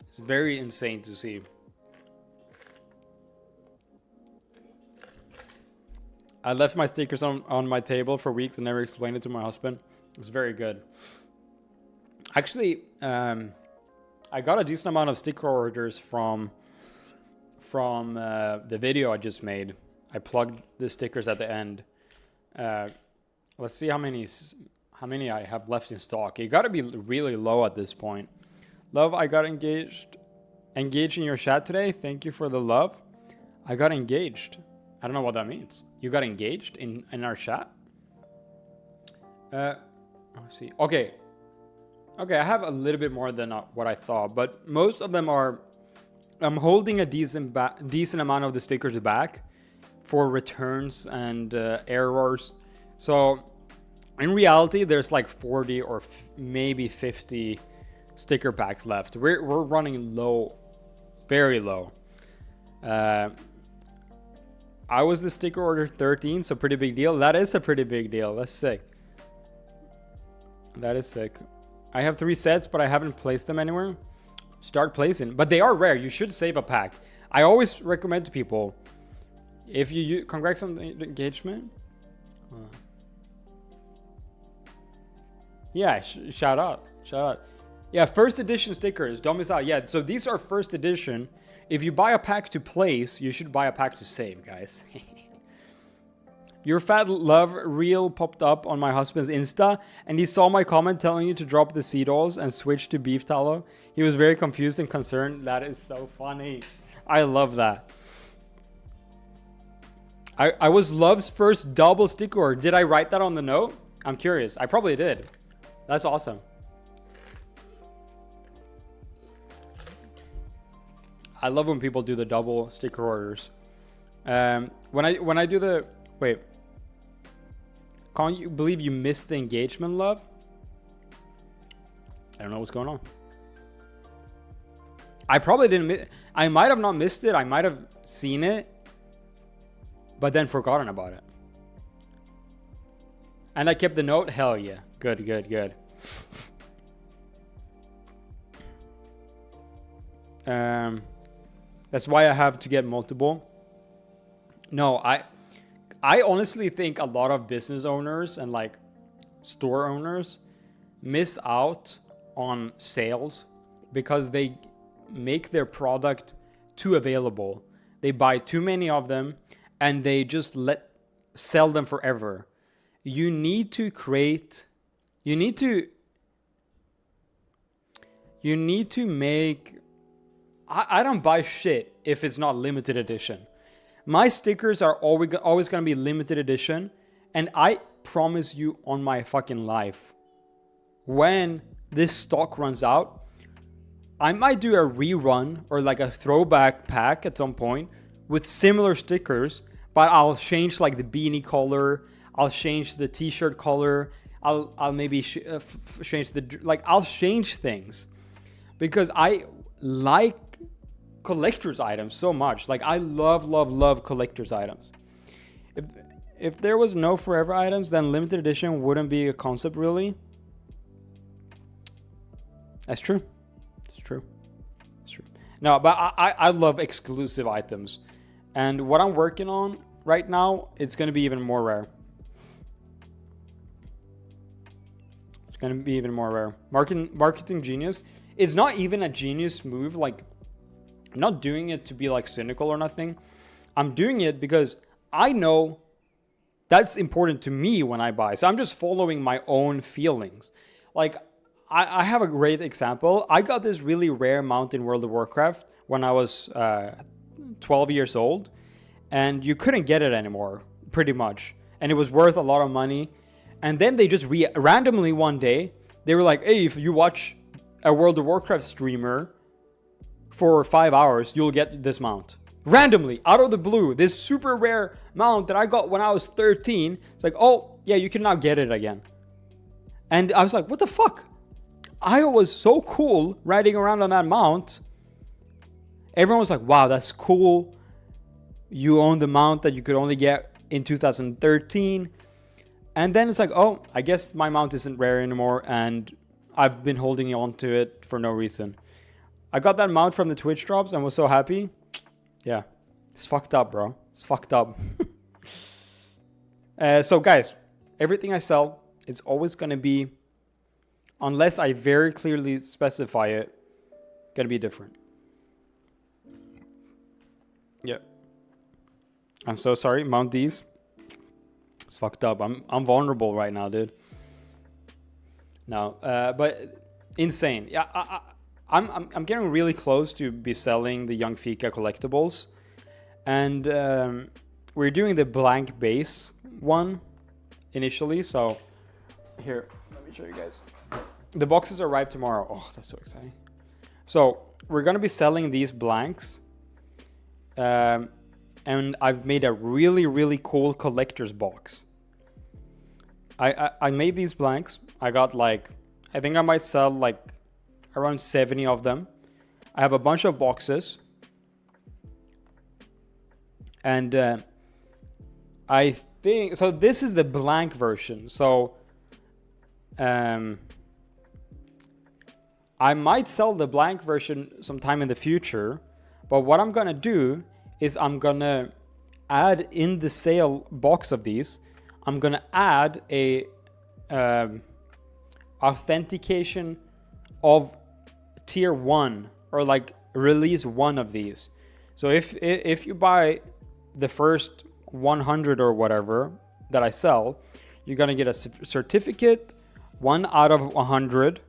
It's very insane to see. I left my stickers on my table for weeks and never explained it to my husband. It's very good. Actually, I got a decent amount of sticker orders from the video I just made. I plugged the stickers at the end. Let's see how many I have left in stock. You got to be really low at this point. Love, I got engaged in your chat today. Thank you for the love. I got engaged. I don't know what that means. You got engaged in our chat? Let's see. Okay, I have a little bit more than what I thought, but most of them are... I'm holding a decent amount of the stickers back for returns and errors. So in reality, there's like 40 or maybe 50 sticker packs left. We're running low, very low. I was the sticker order 13, so pretty big deal. That is a pretty big deal. That's sick. That is sick. I have 3 sets, but I haven't placed them anywhere. Start placing, but they are rare. You should save a pack. I always recommend to people, if you congrats on the engagement. Yeah, shout out. Yeah, first edition stickers, don't miss out. Yeah, so these are first edition. If you buy a pack to place, you should buy a pack to save, guys. Your Fat Love reel popped up on my husband's Insta, and he saw my comment telling you to drop the sea dolls and switch to beef tallow. He was very confused and concerned. That is so funny. I love that. I was Love's first double sticker order. Did I write that on the note? I'm curious. I probably did. That's awesome. I love when people do the double sticker orders. When I do the... Wait. Can't you believe you missed the engagement, Love? I don't know what's going on. I probably didn't miss... I might have not missed it. I might have seen it, but then forgotten about it. And I kept the note. Hell yeah. Good. That's why I have to get multiple. No, I honestly think a lot of business owners and like store owners miss out on sales because they make their product too available. They buy too many of them and they just sell them forever. You need to make, I don't buy shit if it's not limited edition. My stickers are always going to be limited edition. And I promise you on my fucking life, when this stock runs out, I might do a rerun or like a throwback pack at some point with similar stickers, but I'll change like the beanie color. I'll change the t-shirt color. I'll maybe change I'll change things because I like collector's items so much. Like I love collector's items. If there was no forever items, then limited edition wouldn't be a concept really. That's true. It's true. No, but I love exclusive items. And what I'm working on right now, it's going to be even more rare. It's going to be even more rare. Marketing genius. It's not even a genius move. Like, I'm not doing it to be like cynical or nothing. I'm doing it because I know that's important to me when I buy. So I'm just following my own feelings. Like, I have a great example. I got this really rare mount in World of Warcraft when I was 12 years old. And you couldn't get it anymore, pretty much. And it was worth a lot of money. And then they just randomly one day, they were like, hey, if you watch a World of Warcraft streamer for 5 hours, you'll get this mount. Randomly, out of the blue, this super rare mount that I got when I was 13. It's like, oh, yeah, you can now get it again. And I was like, what the fuck? I was so cool riding around on that mount. Everyone was like, wow, that's cool. You own the mount that you could only get in 2013. And then it's like, oh, I guess my mount isn't rare anymore. And I've been holding on to it for no reason. I got that mount from the Twitch drops and was so happy. Yeah, it's fucked up, bro. It's fucked up. So guys, everything I sell is always going to be, unless I very clearly specify it, going to be different. Yeah. I'm so sorry, Mount D's. It's fucked up. I'm vulnerable right now, dude. No, but insane. Yeah, I'm getting really close to be selling the Yungfika collectibles, and we're doing the blank base one initially. So here, let me show you guys. The boxes arrive tomorrow. Oh, that's so exciting. So we're gonna be selling these blanks, and I've made a really cool collector's box. I made these blanks. I got like, I think I might sell like around 70 of them. I have a bunch of boxes. And I think, so this is the blank version. So I might sell the blank version sometime in the future. But what I'm going to do is I'm going to add in the sale box of these, I'm going to add a authentication of tier 1 or like release 1 of these. So if you buy the first 100 or whatever that I sell, you're going to get a certificate, 1 out of 100,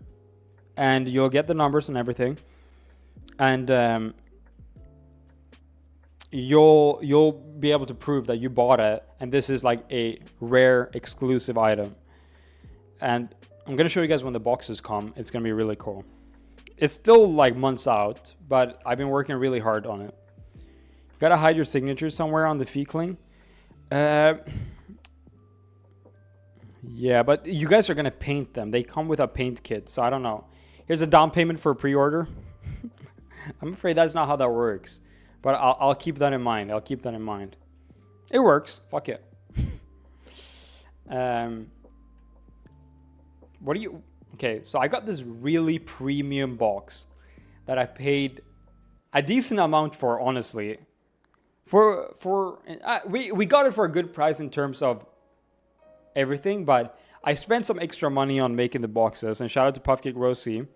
and you'll get the numbers and everything. And you'll be able to prove that you bought it, and this is like a rare exclusive item. And I'm going to show you guys when the boxes come. It's going to be really cool. It's still like months out, but I've been working really hard on it. You got to hide your signature somewhere on the Feekling. Yeah, but you guys are going to paint them. They come with a paint kit, so I don't know. Here's a down payment for a pre-order. I'm afraid that's not how that works. But I'll keep that in mind. I'll keep that in mind. It works. Fuck it. What do you... Okay, so I got this really premium box that I paid a decent amount for, honestly. We got it for a good price in terms of everything, but I spent some extra money on making the boxes, and shout out to Puffcake Rosie.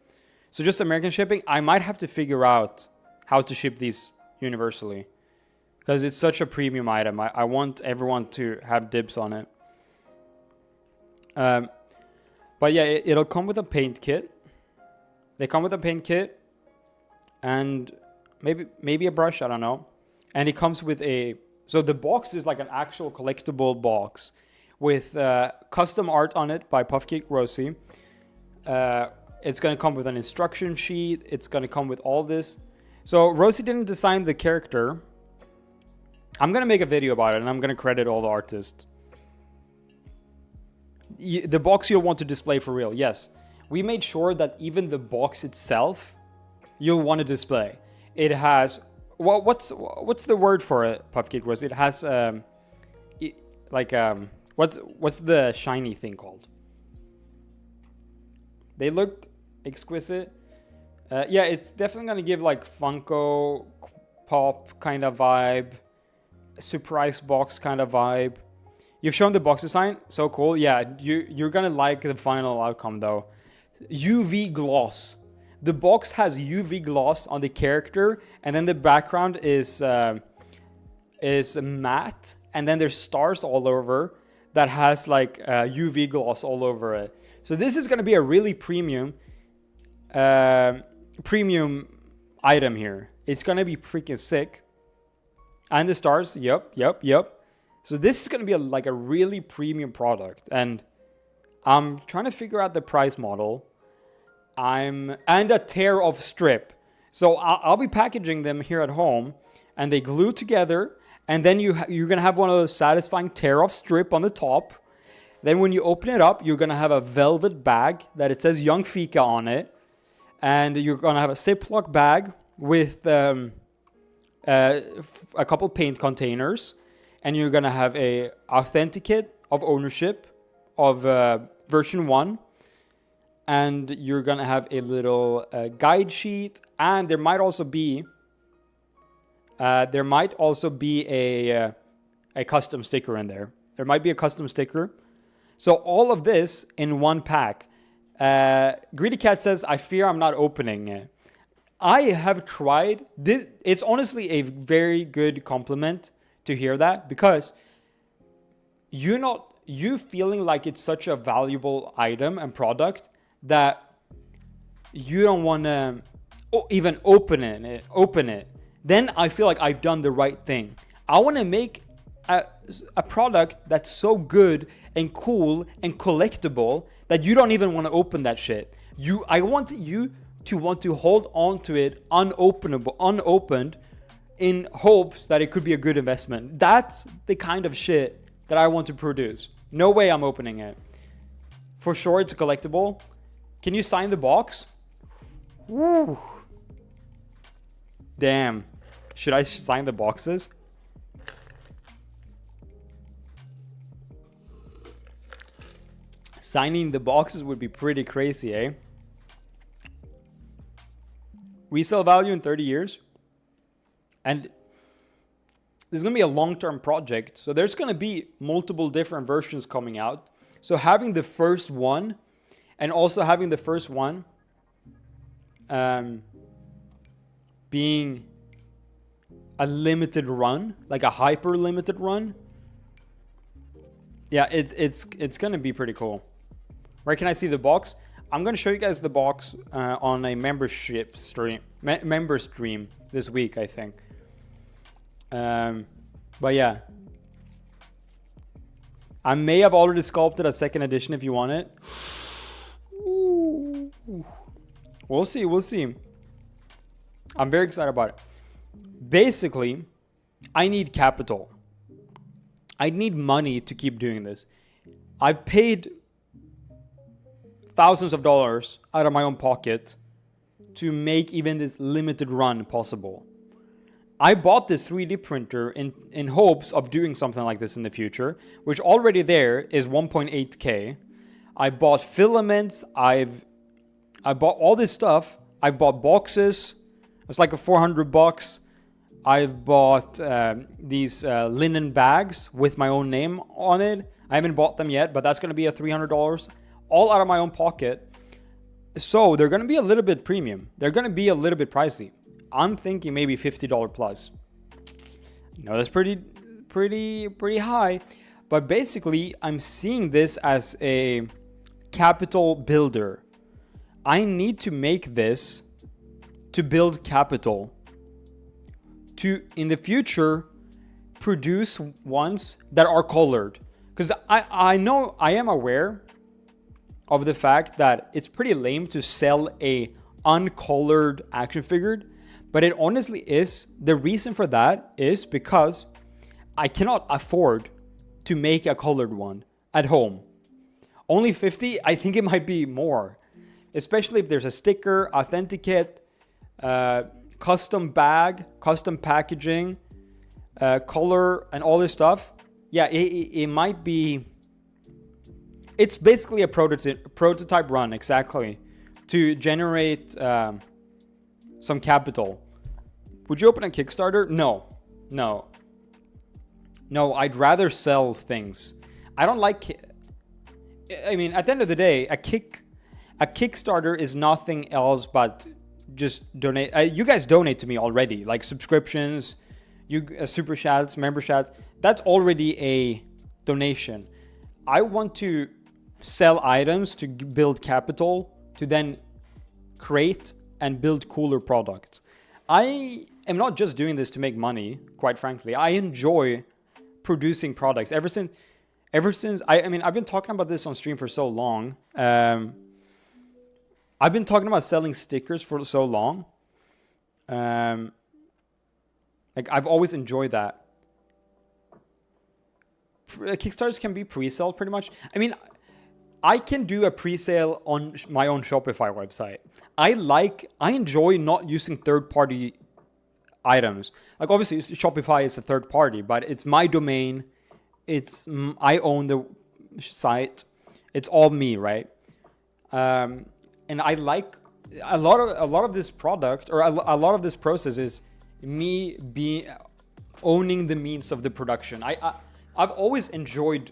So just American shipping, I might have to figure out how to ship these universally, because it's such a premium item. I want everyone to have dibs on it. But yeah, it'll come with a paint kit. They come with a paint kit and maybe a brush, I don't know. And it comes with so the box is like an actual collectible box with custom art on it by Puffcake Rosie. It's going to come with an instruction sheet. It's going to come with all this. So Rosie didn't design the character. I'm going to make a video about it, and I'm going to credit all the artists. The box you'll want to display for real, yes. We made sure that even the box itself, you'll want to display. It has... Well, what's the word for it, Puffcake Rosie? It has... what's the shiny thing called? They look exquisite. Yeah, it's definitely going to give like Funko Pop kind of vibe. Surprise box kind of vibe. You've shown the box design. So cool. Yeah, you're going to like the final outcome though. UV gloss. The box has UV gloss on the character, and then the background is matte, and then there's stars all over that has like UV gloss all over it. So this is going to be a really premium item here. It's going to be freaking sick. And the stars, yep. So this is going to be like a really premium product, and I'm trying to figure out the price model. And a tear of strip. So I'll be packaging them here at home, and they glue together, and then you're going to have one of those satisfying tear of strip on the top. Then when you open it up, you're going to have a velvet bag that it says Yungfika on it, and you're going to have a Ziploc bag with a couple paint containers, and you're going to have a authenticate of ownership of version 1. And you're going to have a little guide sheet. And there might also be a custom sticker in there. There might be a custom sticker. So all of this in one pack. Greedy Cat says, I fear I'm not opening it. I have tried. It's honestly a very good compliment to hear that. Because you feeling like it's such a valuable item and product that you don't want to even open it, then I feel like I've done the right thing. I want to make a product that's so good and cool and collectible that you don't even want to open that shit. I want you to want to hold on to it unopened in hopes that it could be a good investment. That's the kind of shit that I want to produce. No way I'm opening it. For sure it's a collectible. Can you sign the box? Woo. Damn. Should I sign the boxes? Signing the boxes would be pretty crazy, eh? Resale value in 30 years. And this is going to be a long-term project. So there's going to be multiple different versions coming out. So having the first one, and also having the first one being a limited run, like a hyper limited run. Yeah, it's going to be pretty cool. Where can I see the box? I'm going to show you guys the box on a membership stream, member stream this week, I think. But yeah. I may have already sculpted a second edition if you want it. Ooh. We'll see. I'm very excited about it. Basically, I need capital. I need money to keep doing this. I've paid thousands of dollars out of my own pocket to make even this limited run possible. I bought this 3D printer in hopes of doing something like this in the future, which already there is 1.8K. I bought filaments. I bought all this stuff. I bought boxes. It's like a $400. I've bought these linen bags with my own name on it. I haven't bought them yet, but that's going to be a $300, all out of my own pocket. So they're going to be a little bit premium. They're going to be a little bit pricey. I'm thinking maybe $50 plus. That's pretty high. But basically, I'm seeing this as a capital builder. I need to make this to build capital, to in the future produce ones that are colored. Because I know, I am aware of the fact that it's pretty lame to sell a uncolored action figure, but it honestly is. The reason for that is because I cannot afford to make a colored one at home. Only 50, I think it might be more, especially if there's a sticker, authenticate, custom bag, custom packaging, color, and all this stuff. Yeah, it might be. It's basically a prototype run, exactly, to generate some capital. Would you open a Kickstarter? No. I'd rather sell things. I don't like. I mean, at the end of the day, a Kickstarter is nothing else but just donate. You guys donate to me already, like subscriptions, super chats, member chats. That's already a donation. I want to sell items to build capital to then create and build cooler products. I am not just doing this to make money, quite frankly. I enjoy producing products ever since I mean, I've been talking about this on stream for so long. I've been talking about selling stickers for so long. Like, I've always enjoyed that. Kickstarters can be pre-sale pretty much. I mean, I can do a pre-sale on my own Shopify website. I enjoy not using third-party items. Like, obviously, Shopify is a third party, but it's my domain. I own the site. It's all me, right? And I like a lot of this product, or a lot of this process is me owning the means of the production. I've always enjoyed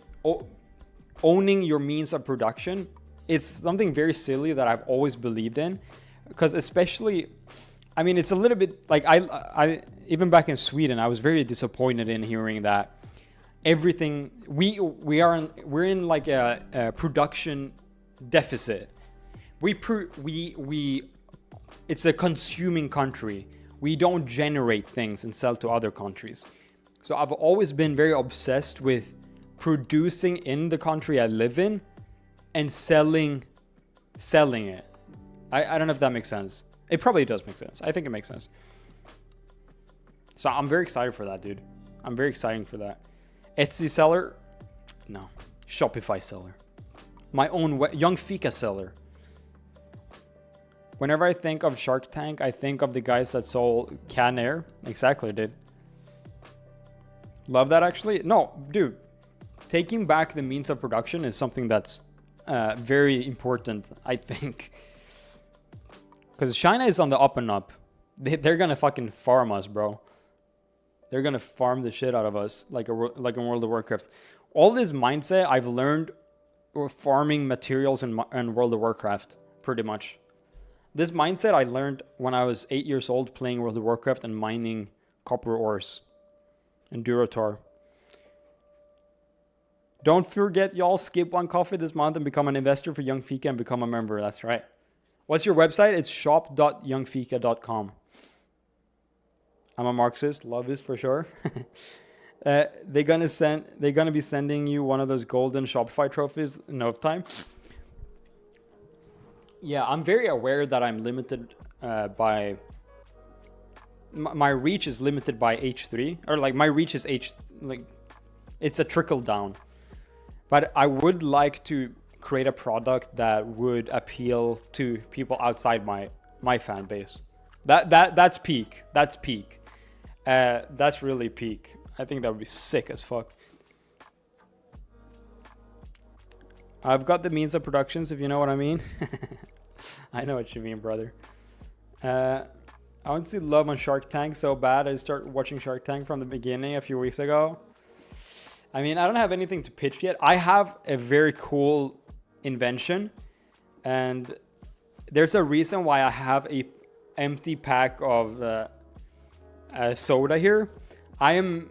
owning your means of production. It's something very silly that I've always believed in, because especially, I mean, it's a little bit like I even back in Sweden, I was very disappointed in hearing that everything we're in like a production deficit. It's a consuming country. We don't generate things and sell to other countries. So I've always been very obsessed with producing in the country I live in and selling it. I don't know if that makes sense. It probably does make sense. I think it makes sense. So I'm very excited for that, dude. I'm very excited for that. Etsy seller? No. Shopify seller. My own Yungfika seller. Whenever I think of Shark Tank, I think of the guys that sold Can Air. Exactly, dude. Love that, actually. No, dude. Taking back the means of production is something that's very important, I think. Because China is on the up and up. They're going to fucking farm us, bro. They're going to farm the shit out of us like in World of Warcraft. All this mindset I've learned farming materials in World of Warcraft, pretty much. This mindset I learned when I was 8 years old playing World of Warcraft and mining copper ores and Durotar. Don't forget, y'all, skip one coffee this month and become an investor for Yungfika and become a member. That's right. What's your website? It's shop.yungfika.com. I'm a Marxist. Love this for sure. They're gonna be sending you one of those golden Shopify trophies in no time. Yeah, I'm very aware that I'm limited by my reach is limited by H3, or like my reach is it's a trickle down. But I would like to create a product that would appeal to people outside my fan base. That's peak. That's peak. That's really peak. I think that would be sick as fuck. I've got the means of productions, if you know what I mean. I know what you mean, brother. I want to see love on Shark Tank so bad. I started watching Shark Tank from the beginning a few weeks ago. I mean, I don't have anything to pitch yet. I have a very cool invention, and there's a reason why I have a empty pack of soda here. I am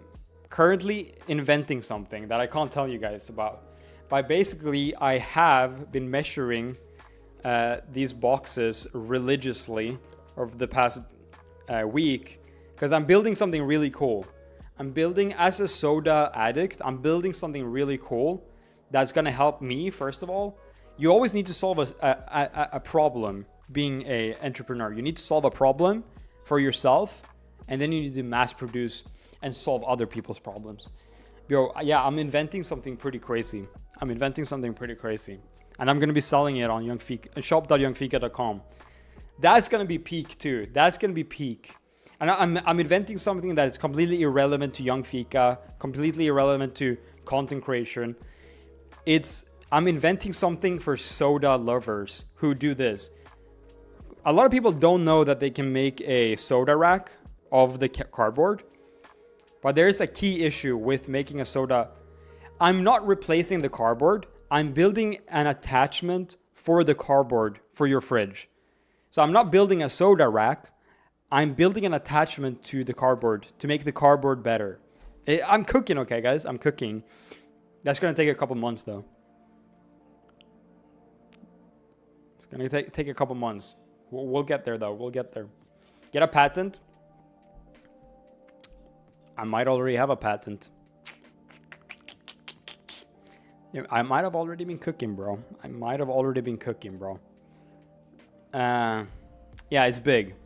currently inventing something that I can't tell you guys about. But basically, I have been measuring these boxes religiously over the past week because I'm building something really cool. I'm building, as a soda addict, I'm building something really cool that's going to help me. First of all, you always need to solve a problem. Being an entrepreneur, you need to solve a problem for yourself, and then you need to mass produce and solve other people's problems. Yo, yeah, I'm inventing something pretty crazy. And I'm going to be selling it on shop.yungfika.com. That's going to be peak too. And I'm inventing something that is completely irrelevant to Yungfika, completely irrelevant to content creation. I'm inventing something for soda lovers who do this. A lot of people don't know that they can make a soda rack of the cardboard, but there's a key issue with making a soda. I'm not replacing the cardboard. I'm building an attachment for the cardboard for your fridge. So I'm not building a soda rack. I'm building an attachment to the cardboard to make the cardboard better. I'm cooking, okay, guys? I'm cooking. That's going to take a couple months, though. It's going to take a couple months. We'll get there, though. We'll get there. Get a patent. I might already have a patent. I might have already been cooking, bro. Yeah, it's big.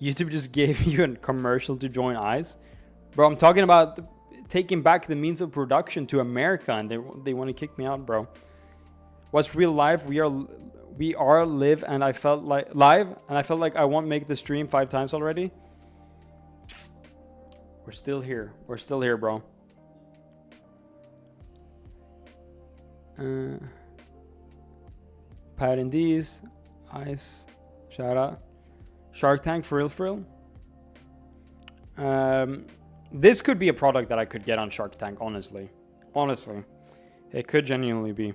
YouTube just gave you a commercial to join ICE. Bro, I'm talking about taking back the means of production to America, and they want to kick me out, bro. What's real life? We are live, and I felt like I won't make the stream 5 times already. We're still here, bro. Pat and D's, Ice, shout out. Shark Tank, for real. This could be a product that I could get on Shark Tank, honestly. It could genuinely be.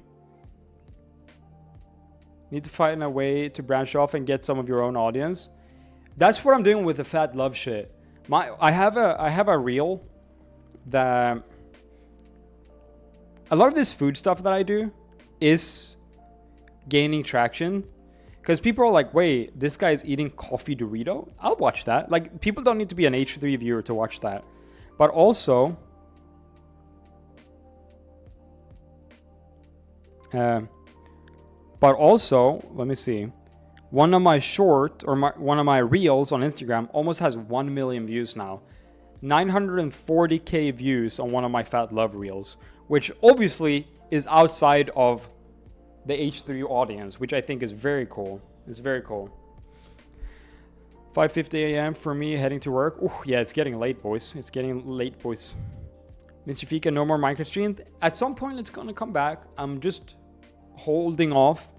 Need to find a way to branch off and get some of your own audience. That's what I'm doing with the fat love shit. I have a reel that a lot of this food stuff that I do is gaining traction because people are like, wait, this guy's eating coffee Dorito? I'll watch that. Like, people don't need to be an H3 viewer to watch that. But also, let me see. One of my one of my reels on Instagram almost has 1 million views now. 940k views on one of my fat love reels, which obviously is outside of the H3 audience, which I think is very cool. It's very cool. 5:50 a.m. for me heading to work. Ooh, yeah, it's getting late, boys. Mr. Fika, no more Minecraft stream. At some point, it's gonna come back. I'm just holding off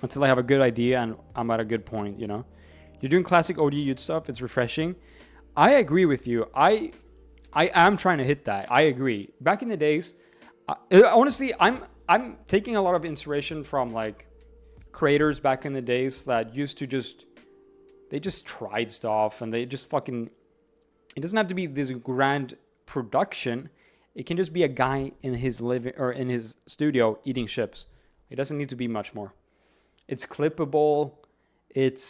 until I have a good idea and I'm at a good point, you know. You're doing classic OD youth stuff. It's refreshing. I agree with you. I am trying to hit that. I agree. Back in the days, honestly, I'm taking a lot of inspiration from like creators back in the days that used to they just tried stuff and they just fucking, it doesn't have to be this grand production. It can just be a guy in his living or in his studio eating chips. It doesn't need to be much more. It's clippable. It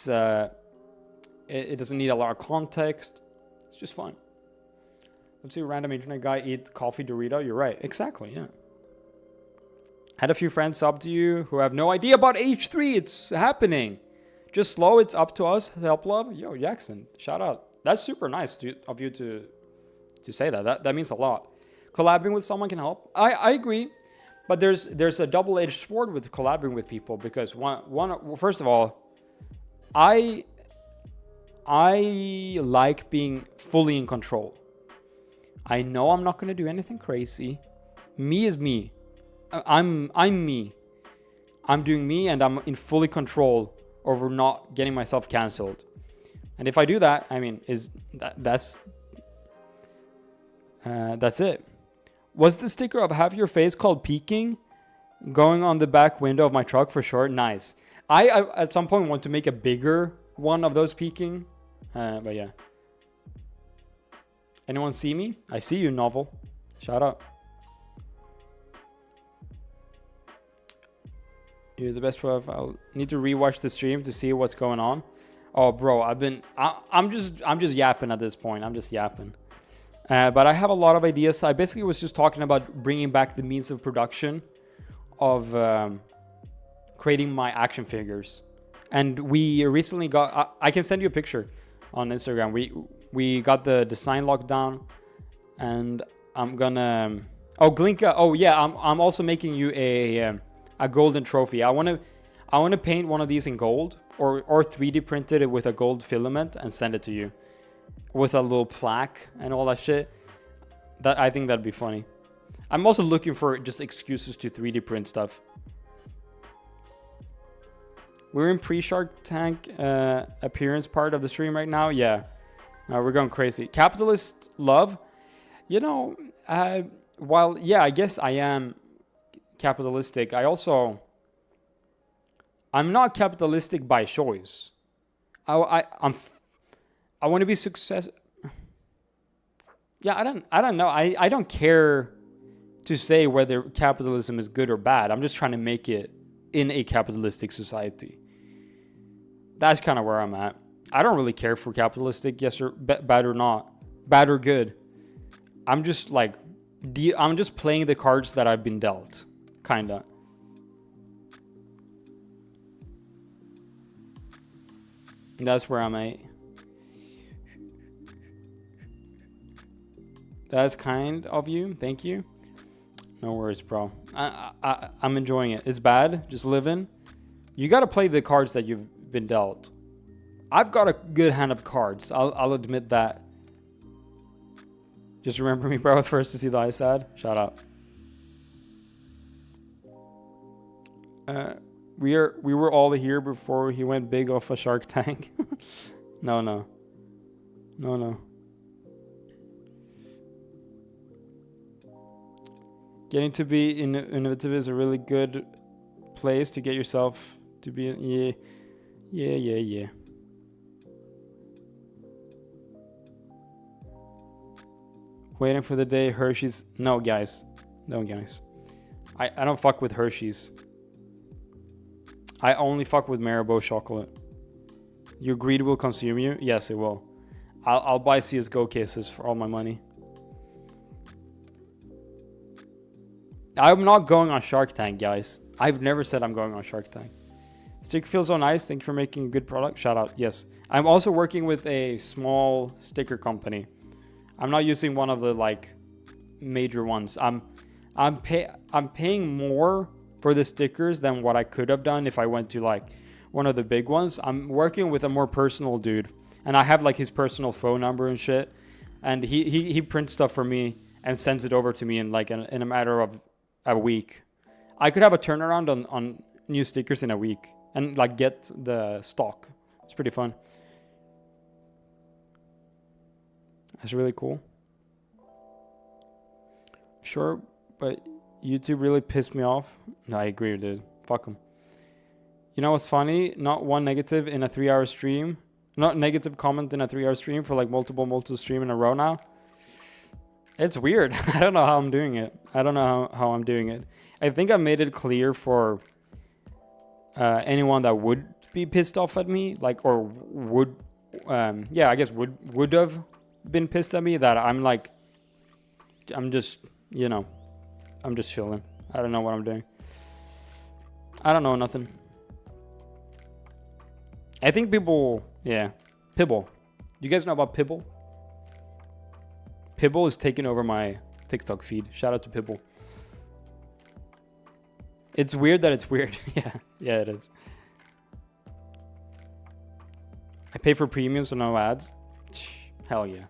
doesn't need a lot of context. It's just fun. Let's see a random internet guy eat coffee Dorito. You're right. Exactly, yeah. Had a few friends sub to you who have no idea about H3. It's happening. Just slow. It's up to us. Help love. Yo, Jackson. Shout out. That's super nice of you to say that. That means a lot. Collabing with someone can help. I agree. But there's a double-edged sword with collabing with people because first of all, I like being fully in control. I know I'm not gonna do anything crazy. Me is me. I'm me. I'm doing me, and I'm in fully control over not getting myself canceled. And if I do that, I mean, that's it. Was the sticker of half your face called peeking? Going on the back window of my truck for sure. Nice. I at some point want to make a bigger one of those peeking. But yeah. Anyone see me? I see you, Novel. Shout out. You're the best pro. I'll need to rewatch the stream to see what's going on. Oh, bro, I'm just yapping at this point. I'm just yapping. But I have a lot of ideas. I basically was just talking about bringing back the means of production of creating my action figures. And we recently got, I can send you a picture on Instagram. We got the design locked down, and I'm gonna, Glinka. Oh yeah, I'm also making you a golden trophy. I want to paint one of these in gold, or 3D printed it with a gold filament and send it to you with a little plaque and all that shit. That, I think that'd be funny. I'm also looking for just excuses to 3D print stuff. We're in pre-Shark Tank appearance part of the stream right now. Yeah, we're going crazy. Capitalist love. You know, while yeah, I guess I am capitalistic, I'm not capitalistic by choice. I want to be successful. Yeah, I don't know. I don't care to say whether capitalism is good or bad. I'm just trying to make it in a capitalistic society. That's kind of where I'm at. I don't really care for capitalistic, yes or bad or not, bad or good. I'm just like, I'm just playing the cards that I've been dealt, kinda. That's where I'm at. That's kind of you. Thank you. No worries, bro. I'm enjoying it. It's bad. Just living. You got to play the cards that you've been dealt. I've got a good hand of cards. I'll admit that. Just remember me, bro. First to see the ice ad. Shout out. We were all here before he went big off a Shark Tank. No. Getting to be innovative is a really good place to get yourself to be. Yeah. Waiting for the day Hershey's. No, guys. I don't fuck with Hershey's. I only fuck with Marabou chocolate. Your greed will consume you? Yes, it will. I'll buy CSGO cases for all my money. I'm not going on Shark Tank, guys. I've never said I'm going on Shark Tank. Sticker feels so nice. Thank you for making a good product. Shout out. Yes. I'm also working with a small sticker company. I'm not using one of the like major ones. I'm paying more for the stickers than what I could have done if I went to like one of the big ones. I'm working with a more personal dude, and I have like his personal phone number and shit, and he prints stuff for me and sends it over to me in like in a matter of a week. I could have a turnaround on new stickers in a week and like get the stock. It's pretty fun. That's really cool. Sure, but YouTube really pissed me off. No, I agree, dude. Fuck them. You know what's funny? Not one negative in a 3-hour stream. Not negative comment in a 3-hour stream for like multiple stream in a row now. It's weird. I don't know how I'm doing it. How I'm doing it. I think I made it clear for anyone that would be pissed off at me, like, or would, I guess would have been pissed at me, that I'm like, I'm just chilling. I don't know what I'm doing. I don't know nothing. I think people, Pibble. You guys know about Pibble? Pibble is taking over my TikTok feed. Shout out to Pibble. It's weird that it's weird. Yeah, it is. I pay for premium, so no ads. Hell yeah.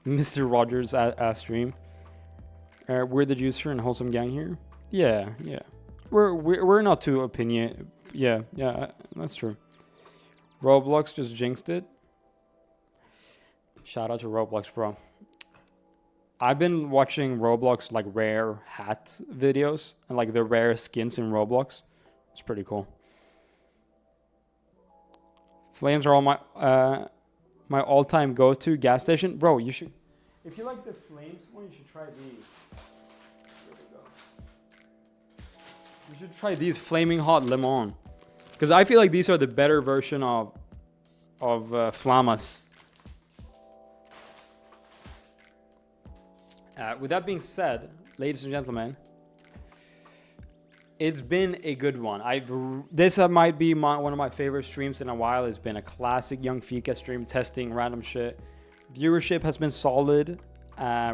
Mr. Rogers stream. We're the juicer and wholesome gang here. Yeah, yeah. We're not too opinion. Yeah, that's true. Roblox just jinxed it. Shout out to Roblox, bro. I've been watching Roblox like rare hat videos and like the rare skins in Roblox. It's pretty cool. Flames are all my all-time go-to gas station. Bro, you should, if you like the Flames one, you should try these. There we go. You should try these Flaming Hot Lemon. Because I feel like these are the better version of flamas. With that being said, ladies and gentlemen, it's been a good one. This might be one of my favorite streams in a while. It's been a classic Yungfika stream, testing random shit. Viewership has been solid.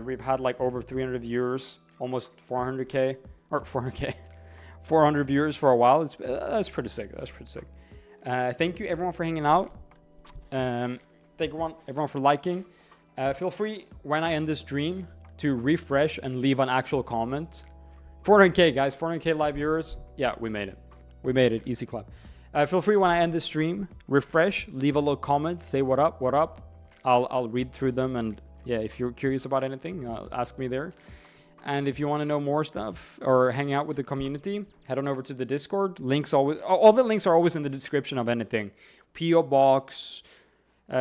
We've had like over 300 viewers, almost 400k or 400k, 400 viewers for a while. That's pretty sick. That's pretty sick. Thank you everyone for hanging out. Thank everyone for liking. Feel free when I end this stream to refresh and leave an actual comment. 400k guys, 400k live viewers. Yeah, we made it. We made it. Easy clap. Feel free when I end the stream, refresh, leave a little comment, say what up, what up. I'll read through them, and yeah, if you're curious about anything, ask me there. And if you want to know more stuff or hang out with the community, head on over to the Discord. Links always, all the links are always in the description of anything. PO box,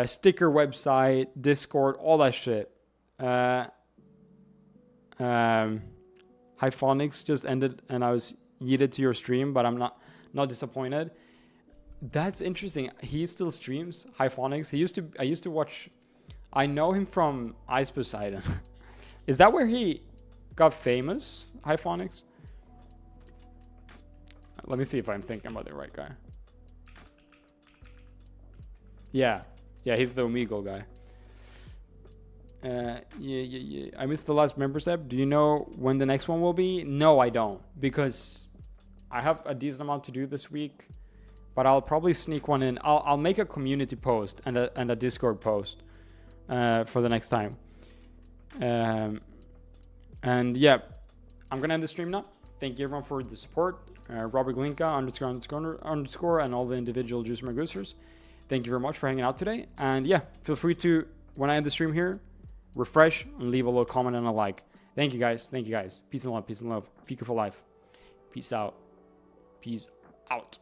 sticker website, Discord, all that shit. Hyphonics just ended and I was yeeted to your stream, but I'm not disappointed. That's interesting. He still streams Hyphonics. I used to watch. I know him from Ice Poseidon. Is that where he got famous? Hyphonics. Let me see if I'm thinking about the right guy. Yeah, he's the Omegle guy. Yeah. I missed the last member step. Do you know when the next one will be? No, I don't, because I have a decent amount to do this week, but I'll probably sneak one in. I'll make a community post and a Discord post for the next time. And yeah, I'm gonna end the stream now. Thank you everyone for the support. Robert Glinka __ and all the individual juicer goosers. Thank you very much for hanging out today. And yeah, feel free to, when I end the stream here, refresh and leave a little comment and a like. Thank you guys. Thank you guys. Peace and love. Peace and love. Fika for life. Peace out. Peace out.